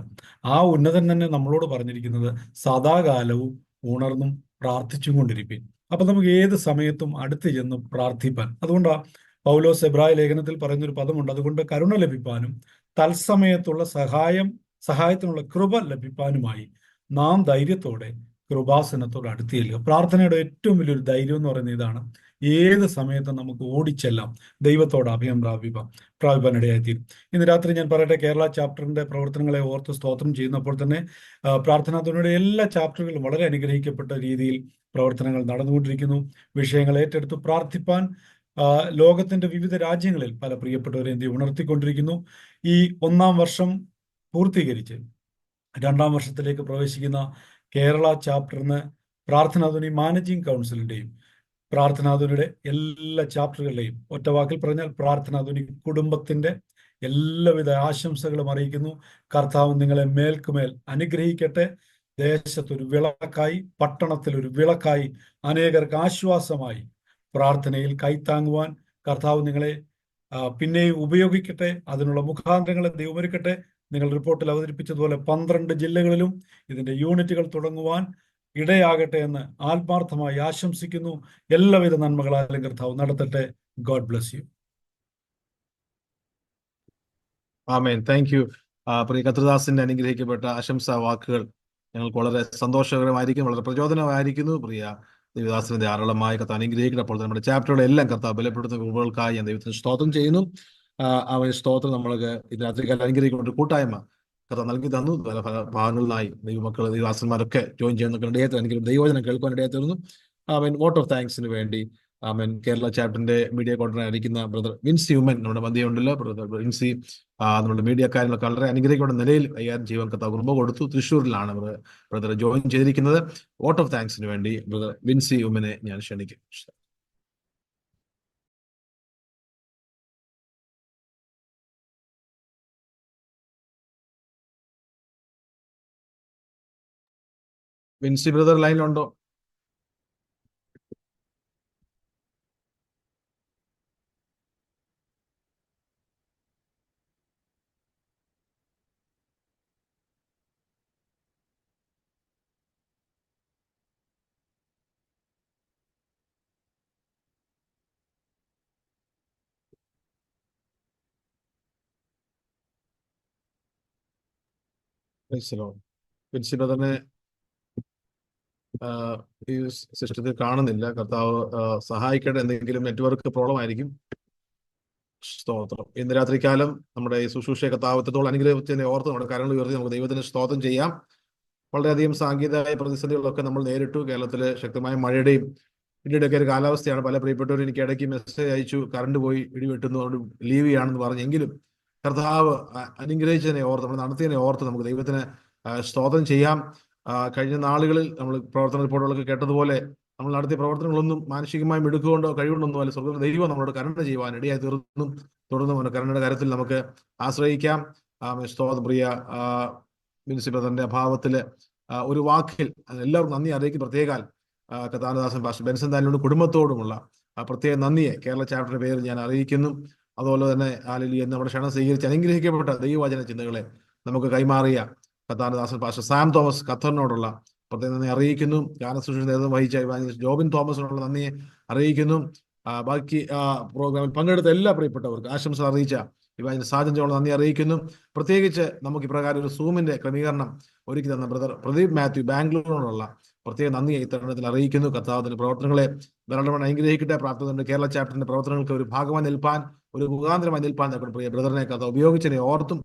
ആ ഉന്നതൻ തന്നെ നമ്മളോട് പറഞ്ഞിരിക്കുന്നത് സദാകാലവും ഉണർന്നും പ്രാർത്ഥിച്ചും കൊണ്ടിരിപ്പീൻ. അപ്പൊ നമുക്ക് ഏത് സമയത്തും അടുത്ത് ചെന്ന് പ്രാർത്ഥിപ്പാൻ. അതുകൊണ്ടാ പൗലോസ് എബ്രായ ലേഖനത്തിൽ പറയുന്നൊരു പദമുണ്ട്, അതുകൊണ്ട് കരുണ ലഭിപ്പാനും തത്സമയത്തുള്ള സഹായത്തിനുള്ള കൃപ ലഭിപ്പാനുമായി നാം ധൈര്യത്തോടെ കൃപാസനത്തോട് അടുത്ത് ചെല്ലുക. പ്രാർത്ഥനയുടെ ഏറ്റവും വലിയൊരു ധൈര്യം എന്ന് പറയുന്നത് ഇതാണ്. ഏത് സമയത്തും നമുക്ക് ഓടിച്ചെല്ലാം ദൈവത്തോട് അഭയം പ്രാപിപ്പാനിടയായിത്തീരും. ഇന്ന് രാത്രി ഞാൻ പറയട്ടെ, കേരള ചാപ്റ്ററിന്റെ പ്രവർത്തനങ്ങളെ ഓർത്ത് സ്തോത്രം ചെയ്യുന്നപ്പോൾ തന്നെ പ്രാർത്ഥനാധുനിയുടെ എല്ലാ ചാപ്റ്ററുകളും വളരെ അനുഗ്രഹിക്കപ്പെട്ട രീതിയിൽ പ്രവർത്തനങ്ങൾ നടന്നുകൊണ്ടിരിക്കുന്നു. വിഷയങ്ങൾ ഏറ്റെടുത്ത് പ്രാർത്ഥിപ്പാൻ ലോകത്തിന്റെ വിവിധ രാജ്യങ്ങളിൽ പല പ്രിയപ്പെട്ടവരെ ഉണർത്തിക്കൊണ്ടിരിക്കുന്നു. ഈ 1-ാം വർഷം പൂർത്തീകരിച്ച് 2-ാം വർഷത്തിലേക്ക് പ്രവേശിക്കുന്ന കേരള ചാപ്റ്ററിന് പ്രാർത്ഥനാധുനി മാനേജിംഗ് കൗൺസിലിന്റെയും പ്രാർത്ഥനാധുനിയുടെ എല്ലാ ചാപ്റ്ററുകളുടെയും ഒറ്റവാക്കിൽ പറഞ്ഞാൽ പ്രാർത്ഥനാധുനി കുടുംബത്തിന്റെ എല്ലാവിധ ആശംസകളും അറിയിക്കുന്നു. കർത്താവ് നിങ്ങളെ മേൽക്കുമേൽ അനുഗ്രഹിക്കട്ടെ. ദേശത്തൊരു വിളക്കായി, പട്ടണത്തിൽ ഒരു വിളക്കായി, അനേകർക്ക് ആശ്വാസമായി പ്രാർത്ഥനയിൽ കൈത്താങ്ങുവാൻ കർത്താവ് നിങ്ങളെ പിന്നെയും ഉപയോഗിക്കട്ടെ. അതിനുള്ള മുഖാന്തരങ്ങളെ ദൈവമൊരുക്കട്ടെ. നിങ്ങൾ റിപ്പോർട്ടിൽ അവതരിപ്പിച്ചതുപോലെ 12 ജില്ലകളിലും ഇതിന്റെ യൂണിറ്റുകൾ തുടങ്ങുവാൻ ഇടയാകട്ടെ എന്ന് ആത്മാർത്ഥമായി ആശംസിക്കുന്നു. എല്ലാവിധ നന്മകളാലും കർത്താവ് നടത്തട്ടെ. God bless you. ആമേൻ. Thank you. പ്രിയ കർത്തൃദാസിന്റെ അനുഗ്രഹിക്കപ്പെട്ട ആശംസാ വാക്കുകൾ ഞങ്ങൾക്ക് വളരെ സന്തോഷകരമായിരിക്കും, വളരെ പ്രചോദനമായിരിക്കുന്നു. പ്രിയ ദേവദാസിന്റെ ധാരാളമായി കർത്താവ് അനുഗ്രഹിക്കട്ടെ. അപ്പോൾ നമ്മുടെ ചാപ്റ്ററുകളെല്ലാം കർത്താവ് ബലപ്പെടുത്തുന്ന കൃപകൾക്കായി ഞാൻ ദൈവത്തിന് സ്തോത്രം ചെയ്യുന്നു. അവൻ സ്തോത്രം നമ്മൾക്ക് ഇത് രാത്രികാലം അനുഗ്രഹിക്കുന്ന കൂട്ടായ്മ കർത്താവ് നൽകി തന്നു. പല പല ഭാഗങ്ങളിലായി ദൈവമക്കൾ ദൈവദാസന്മാരൊക്കെ ജോയിൻ ചെയ്യുന്ന ഇടയത്തിൽ എനിക്ക് ദൈവവചനം കേൾക്കുവാൻ ഇടയത്തിരുന്നു. അവൻ വോട്ട് ഓഫ് താങ്ക്സിന് വേണ്ടി കേരള ചാപ്റ്ററിന്റെ മീഡിയ കോർഡിനേറ്റർ ആയിരിക്കുന്ന ബ്രദർ വിൻസി ഉമ്മൻ നമ്മുടെ മധ്യ ഉണ്ടല്ലോ. ബ്രദർ വിൻസി നമ്മുടെ മീഡിയക്കാരിലൊക്കെ വളരെ അനുഗ്രഹിക്കുന്ന നിലയിൽ കൈകാര്യം ചെയ്യുവാൻ കർത്താവ് കൃപ കൊടുത്തു. തൃശ്ശൂരിലാണ് ബ്രദർ ജോയിൻ ചെയ്തിരിക്കുന്നത്. വോട്ട് ഓഫ് താങ്ക്സിന് വേണ്ടി ബ്രദർ വിൻസി ഉമ്മനെ ഞാൻ ക്ഷണിക്കും. വിൻസി ബ്രദർ ലൈനിലുണ്ടോ? വിൻസി ബ്രദറിനെ ഈ സിസ്റ്റത്തിൽ കാണുന്നില്ല. കർത്താവ് സഹായിക്കട്ടെ. എന്തെങ്കിലും നെറ്റ്വർക്ക് പ്രോബ്ലം ആയിരിക്കും. സ്തോത്രം. ഇന്ന് രാത്രികാലം നമ്മുടെ ഈ ശുശ്രൂഷയെ കർത്താവ് എത്രത്തോളം അനുഗ്രഹിച്ചതിനെ ഓർത്ത് നമ്മുടെ കരങ്ങൾ ഉയർത്തി നമുക്ക് ദൈവത്തിന് സ്തോത്രം ചെയ്യാം. വളരെയധികം സാങ്കേതികമായ പ്രതിസന്ധികളൊക്കെ നമ്മൾ നേരിട്ടു. കേരളത്തിലെ ശക്തമായ മഴയുടെയും ഇടിയുടെയൊക്കെ ഒരു കാലാവസ്ഥയാണ്. പല പ്രിയപ്പെട്ടവർ എനിക്ക് ഇടയ്ക്ക് മെസ്സേജ് അയച്ചു, കറണ്ട് പോയി, ഇടി വെട്ടുന്നതുകൊണ്ട് ലീവ് ചെയ്യാണെന്ന് പറഞ്ഞെങ്കിലും കർത്താവ് അനുഗ്രഹിച്ചതിനെ ഓർത്ത്, നമ്മൾ നടത്തിയതിനെ ഓർത്ത് നമുക്ക് ദൈവത്തിന് സ്തോത്രം ചെയ്യാം. കഴിഞ്ഞ നാളുകളിൽ നമ്മൾ പ്രവർത്തന റിപ്പോർട്ടുകളൊക്കെ കേട്ടതുപോലെ നമ്മൾ നടത്തിയ പ്രവർത്തനങ്ങളൊന്നും മാനസികമായി മിടുക്കൊണ്ടോ കഴിവുകൊണ്ടൊന്നും അല്ല, സ്വർഗ്ഗ ദൈവം നമ്മളോട് കരുണ ചെയ്യുവാൻ ഇടയായി തീർന്നും തുടർന്നും കരുണയുടെ കാര്യത്തിൽ നമുക്ക് ആശ്രയിക്കാം. സ്തോത്രം. പ്രിയ മിനിസി ബ്രദറിന്റെ അഭാവത്തിൽ ഒരു വാക്കിൽ എല്ലാവർക്കും നന്ദി അറിയിക്കും. പ്രത്യേകാൽ കഥാനദാസൻ പാസ്റ്റർ ബെൻസൻ താനിനോട് കുടുംബത്തോടുമുള്ള പ്രത്യേക നന്ദിയെ കേരള ചാപ്റ്ററിന്റെ പേരിൽ ഞാൻ അറിയിക്കുന്നു. അതുപോലെ തന്നെ നമ്മുടെ ക്ഷണം സ്വീകരിച്ച് അനുഗ്രഹിക്കപ്പെട്ട ദൈവവചന ചിന്തകളെ നമുക്ക് കൈമാറിയ കഥാനദാസൻ പാസ്റ്റർ സാം തോമസ് ഖത്തറിനോടുള്ള പ്രത്യേക നന്ദി അറിയിക്കുന്നു. ഗാനശുശ്രൂഷ നേതൃത്വം വഹിച്ച ജോബിൻ തോമസിനോടുള്ള നന്ദിയെ അറിയിക്കുന്നു. ബാക്കി പ്രോഗ്രാമിൽ പങ്കെടുത്ത എല്ലാ പ്രിയപ്പെട്ടവർക്ക് ആശംസ അറിയിച്ച ഇവാഞ്ചലിസ്റ്റ് സാജൻ ജോൺ നന്ദി അറിയിക്കുന്നു. പ്രത്യേകിച്ച് നമുക്ക് ഇപ്രകാരം ഒരു സൂമിന്റെ ക്രമീകരണം ഒരുക്കി തന്ന ബ്രദർ പ്രദീപ് മാത്യു ബാംഗ്ലൂരിനോടുള്ള പ്രത്യേക നന്ദി ഈ തരുണത്തിൽ അറിയിക്കുന്നു. കർത്താവിന്റെ പ്രവർത്തനങ്ങളെ ധാരാളമായി അനുഗ്രഹിക്കട്ടെ. പ്രാർത്ഥന കേരള ചാപ്റ്ററിന്റെ പ്രവർത്തനങ്ങൾക്ക് ഒരു ഭാഗമായി നിൽപ്പാൻ, ഒരു മുഖാന്തരമായി നിൽപ്പാൻ പ്രിയ ബ്രദറിനെ കർത്താവ് ഉപയോഗിച്ചതിനെ ഓർത്തും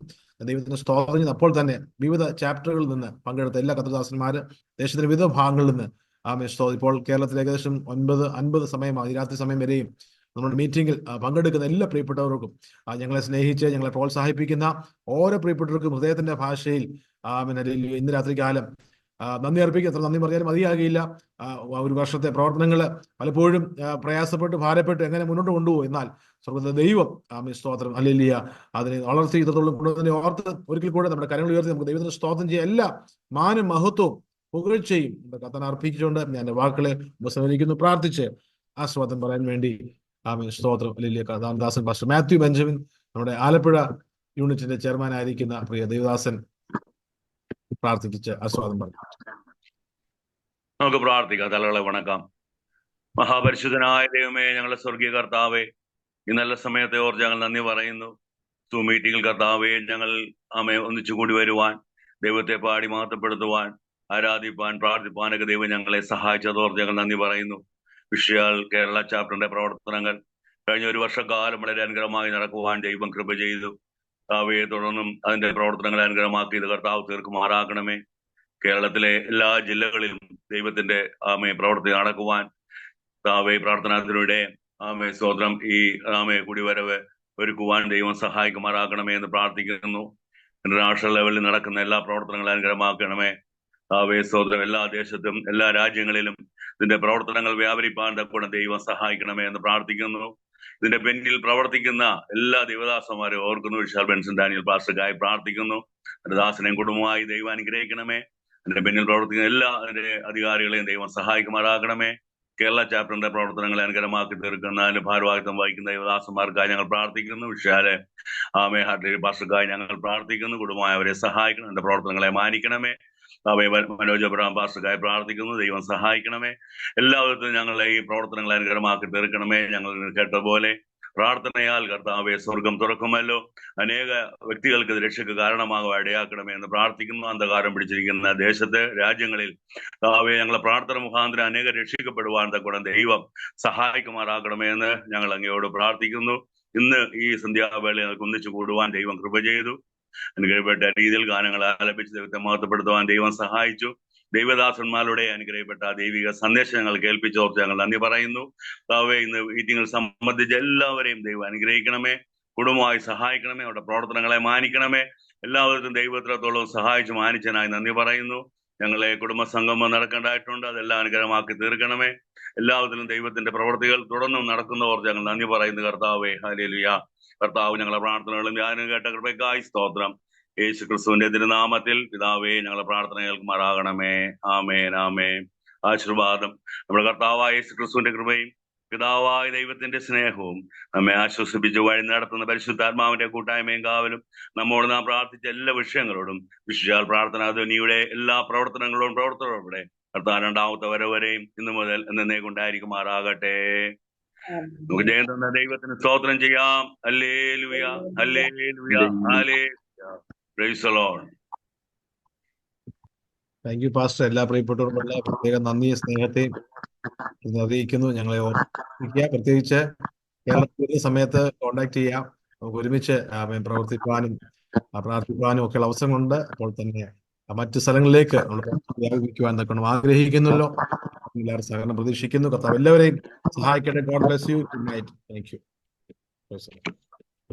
ദൈവത്തിന് സ്തോത്രം. അപ്പോൾ തന്നെ വിവിധ ചാപ്റ്ററുകളിൽ നിന്ന് പങ്കെടുത്ത എല്ലാ കർത്തൃദാസന്മാര് ദേശത്തിന്റെ വിവിധ ഭാഗങ്ങളിൽ നിന്ന് ഇപ്പോൾ കേരളത്തിൽ ഏകദേശം 9:50 സമയമായി, രാത്രി സമയം വരെയും നമ്മുടെ മീറ്റിംഗിൽ പങ്കെടുക്കുന്ന എല്ലാ പ്രിയപ്പെട്ടവർക്കും, ഞങ്ങളെ സ്നേഹിച്ച് ഞങ്ങളെ പ്രോത്സാഹിപ്പിക്കുന്ന ഓരോ പ്രിയപ്പെട്ടവർക്കും ഹൃദയത്തിന്റെ ഭാഷയിൽ ഇന്ന് രാത്രികാലം നന്ദി അർപ്പിക്കുക. എത്ര നന്ദി പറഞ്ഞാലും മതിയാകില്ല. ഒരു വർഷത്തെ പ്രവർത്തനങ്ങൾ പലപ്പോഴും പ്രയാസപ്പെട്ട് ഭാരപ്പെട്ട് എങ്ങനെ മുന്നോട്ട് കൊണ്ടുപോകും. എന്നാൽ സ്വർഗ്ഗത്തിലെ ദൈവം സ്തോത്രം ഹല്ലേലൂയ അതിനെ വളർത്തി ഇത്രത്തോളം കൊണ്ടുവന്നതിനെ ഓർത്ത് ഒരിക്കൽ കൂടെ നമ്മുടെ കരങ്ങൾ ഉയർത്തി നമുക്ക് ദൈവത്തിന് സ്തോത്രം ചെയ്യാം. എല്ലാ മാനും മഹത്വവും പുകഴ്ചയും കർത്താവിനെ അർപ്പിച്ചുകൊണ്ട് ഞാൻ എൻ്റെ വാക്കുകളെ ഉപസംഹരിക്കുന്നു. പ്രാർത്ഥിച്ച് ആസ്വാദം പറയാൻ വേണ്ടി സ്തോത്രം ഹല്ലേലൂയ. കർത്താവൻദാസൻ പാസ്റ്റർ മാത്യു ബെഞ്ചമിൻ, നമ്മുടെ ആലപ്പുഴ യൂണിറ്റിന്റെ ചെയർമാൻ ആയിരിക്കുന്ന പ്രിയ ദേവദാസൻ പ്രാർത്ഥിച്ച് ആസ്വാദം പറഞ്ഞു. നമുക്ക് പ്രാർത്ഥിക്കാം. തലകളെ വണക്കാം. മഹാപരിശുദ്ധനായ ദൈവമേ, ഞങ്ങളുടെ സ്വർഗീയ കർത്താവേ, ഈ നല്ല സമയത്തെ ഓർത്ത് ഞങ്ങൾ നന്ദി പറയുന്നു. മീറ്റിംഗിൽ കർത്താവേ, ഞങ്ങൾ ഒന്നിച്ചു കൂടി വരുവാൻ, ദൈവത്തെ പാടി മഹത്വപ്പെടുത്തുവാൻ, ആരാധിപ്പാൻ, പ്രാർത്ഥിപ്പാനൊക്കെ ദൈവം ഞങ്ങളെ സഹായിച്ചതോർത്ത് ഞങ്ങൾ നന്ദി പറയുന്നു. വിഷയാൽ കേരള ചാപ്റ്ററിന്റെ പ്രവർത്തനങ്ങൾ കഴിഞ്ഞ ഒരു വർഷക്കാലം വളരെ അനുഗ്രഹമായി നടക്കുവാൻ ദൈവം കൃപ ചെയ്തു. കർത്താവെ, തുടർന്നും അതിന്റെ പ്രവർത്തനങ്ങളെ അനുഗ്രഹമാക്കിയത് കർത്താവ് തീർക്കുമാറാക്കണമേ. കേരളത്തിലെ എല്ലാ ജില്ലകളിലും ദൈവത്തിന്റെ പ്രവർത്തി നടക്കുവാൻ കർത്താവെ, പ്രാർത്ഥനാത്തിലൂടെ സ്തോത്രം ഈ കുടിവരവ് ഒരുക്കുവാൻ ദൈവം സഹായിക്കുമാറാക്കണമേ എന്ന് പ്രാർത്ഥിക്കുന്നു. ഇന്റർനാഷണൽ ലെവലിൽ നടക്കുന്ന എല്ലാ പ്രവർത്തനങ്ങളും അനുഗ്രഹമാക്കണമേ. സ്തോത്രം എല്ലാ ദേശത്തും എല്ലാ രാജ്യങ്ങളിലും ഇതിന്റെ പ്രവർത്തനങ്ങൾ വ്യാപരിപ്പാൻ തക്കോണം ദൈവം സഹായിക്കണമേ എന്ന് പ്രാർത്ഥിക്കുന്നു. ഇതിന്റെ പിന്നിൽ പ്രവർത്തിക്കുന്ന എല്ലാ ദൈവദാസന്മാരും ഓർക്കുന്നു. വിശാൽ ബെൻസൺ ഡാനിയൽ പാസ്റ്റർക്കായി പ്രാർത്ഥിക്കുന്നു. ദാസനെയും കുടുംബമായി ദൈവം അനുഗ്രഹിക്കണമേ. അതിന്റെ പിന്നിൽ പ്രവർത്തിക്കുന്ന എല്ലാ അതിന്റെ അധികാരികളെയും ദൈവം സഹായിക്കുമാറാക്കണമേ. കേരള ചാപ്റ്ററിന്റെ പ്രവർത്തനങ്ങളെ അനുഗ്രഹമാക്കി തീർക്കുന്ന അതിന്റെ ഭാരവാഹിത്വം വഹിക്കുന്ന ദൈവദാസന്മാർക്കായി ഞങ്ങൾ പ്രാർത്ഥിക്കുന്നു. വിശാലെ ഹാർട്ട്ലി പാസ്റ്റർക്കായി ഞങ്ങൾ പ്രാർത്ഥിക്കുന്നു. കുടുംബമായി അവരെ സഹായിക്കണം. എന്റെ പ്രവർത്തനങ്ങളെ മാനിക്കണമേ. മനോജ് അബ്രഹാം പാസ്റ്റർക്കായി പ്രാർത്ഥിക്കുന്നു. ദൈവം സഹായിക്കണമേ. എല്ലാവർക്കും ഞങ്ങളെ ഈ പ്രവർത്തനങ്ങളെ അനുഗ്രഹമാക്കി തീർക്കണമേ. ഞങ്ങൾ കേട്ട പോലെ പ്രാർത്ഥനയാൽ കർത്താവെ സ്വർഗം തുറക്കുമല്ലോ. അനേക വ്യക്തികൾക്ക് രക്ഷയ്ക്ക് കാരണമാകും ഇടയാക്കണമേ എന്ന് പ്രാർത്ഥിക്കുന്നു. അന്ധകാരം പിടിച്ചിരിക്കുന്ന ദേശത്ത് രാജ്യങ്ങളിൽ കർത്താവെ ഞങ്ങളെ പ്രാർത്ഥന മുഖാന്തരം അനേകം രക്ഷിക്കപ്പെടുവാൻ തക്കോണം ദൈവം സഹായിക്കുമാറാക്കണമേ എന്ന് ഞങ്ങൾ അങ്ങയോട് പ്രാർത്ഥിക്കുന്നു. ഇന്ന് ഈ സന്ധ്യാവേളയിൽ ഞങ്ങൾക്ക് ഒന്നിച്ചു കൂടുവാൻ ദൈവം കൃപ ചെയ്തു. അനുഗ്രഹപ്പെട്ട രീതിയിൽ ഗാനങ്ങൾ ആലപിച്ച് ദൈവത്തെ മഹത്വപ്പെടുത്തുവാൻ ദൈവം സഹായിച്ചു. ദൈവദാസന്മാരുടെ അനുഗ്രഹപ്പെട്ട ദൈവിക സന്ദേശം ഞങ്ങൾ കേൾപ്പിച്ചോർത്ത് ഞങ്ങൾ നന്ദി പറയുന്നു. ഇന്ന് മീറ്റിംഗിൽ സംബന്ധിച്ച എല്ലാവരെയും ദൈവം അനുഗ്രഹിക്കണമേ. കുടുംബമായി സഹായിക്കണമേ. അവരുടെ പ്രവർത്തനങ്ങളെ മാനിക്കണമേ. എല്ലാവർക്കും ദൈവത്രത്തോളം സഹായിച്ച് മാനിച്ചനായി നന്ദി പറയുന്നു. ഞങ്ങളെ കുടുംബ സംഗമം നടക്കേണ്ടതായിട്ടുണ്ട്. അതെല്ലാം അനുഗ്രഹമാക്കി തീർക്കണമേ. എല്ലാവരിലും ദൈവത്തിന്റെ പ്രവർത്തികൾ തുടർന്നും നടക്കുന്നവർ ഞങ്ങൾ നന്ദി പറയുന്നു. കർത്താവേ ഹല്ലേലൂയ. കർത്താവ് ഞങ്ങളെ പ്രാർത്ഥനകളും ഞാനും കേട്ട കൃപയ്ക്കായി സ്തോത്രം. യേശു ക്രിസ്തുവിന്റെ തിരുനാമത്തിൽ പിതാവേ ഞങ്ങളെ പ്രാർത്ഥന കേൾക്കുമാറാകണമേ. ആമേൻ ആമേൻ. ആശീർവാദം നമ്മുടെ കർത്താവായ യേശു ക്രിസ്തുവിന്റെ കൃപയും പിതാവായ ദൈവത്തിന്റെ സ്നേഹവും നമ്മെ ആശ്വസിപ്പിച്ച് വഴി നടത്തുന്ന പരിശുദ്ധാത്മാവിന്റെ കൂട്ടായ്മയും കാവലും നമ്മോട് നാം പ്രാർത്ഥിച്ച എല്ലാ വിഷയങ്ങളോടും വിശേഷാൽ പ്രാർത്ഥനാധ്വനിയുടെ എല്ലാ പ്രവർത്തനങ്ങളോടും പ്രവർത്തനത്തോടെ കർത്താവ് രണ്ടാമത്തെ വരെയും ഇന്നു മുതൽ എന്നേക്കുണ്ടായിരിക്കുമാറാകട്ടെ. നമുക്ക് ജയം തന്ന ദൈവത്തിന് സ്തോത്രം ചെയ്യാം. Hallelujah hallelujah hallelujah. Price the Lord. Thank you pastor. എല്ലാ പ്രിയപ്പെട്ടവർക്കുള്ള പ്രത്യേക നന്ദി സ്നേഹത്തെയും അറിയിക്കുന്നു. ഞങ്ങളെ ഓർമ്മിക്കുക. പ്രത്യേകിച്ച് കേരളത്തിൽ വരുന്ന സമയത്ത് കോണ്ടാക്ട് ചെയ്യാം. നമുക്ക് ഒരുമിച്ച് പ്രവർത്തിക്കാനും പ്രാർത്ഥിക്കാനും ഒക്കെയുള്ള അവസരങ്ങളുണ്ട്. അപ്പോൾ തന്നെ മറ്റു സ്ഥലങ്ങളിലേക്ക് നമ്മൾ വ്യാപിപ്പിക്കുവാൻ എന്നൊക്കെ ആഗ്രഹിക്കുന്നല്ലോ. എല്ലാവരും സഹകരണം പ്രതീക്ഷിക്കുന്നു. കർത്താവ് എല്ലാവരെയും സഹായിക്കട്ടെ. God bless you. Good night. Thank you.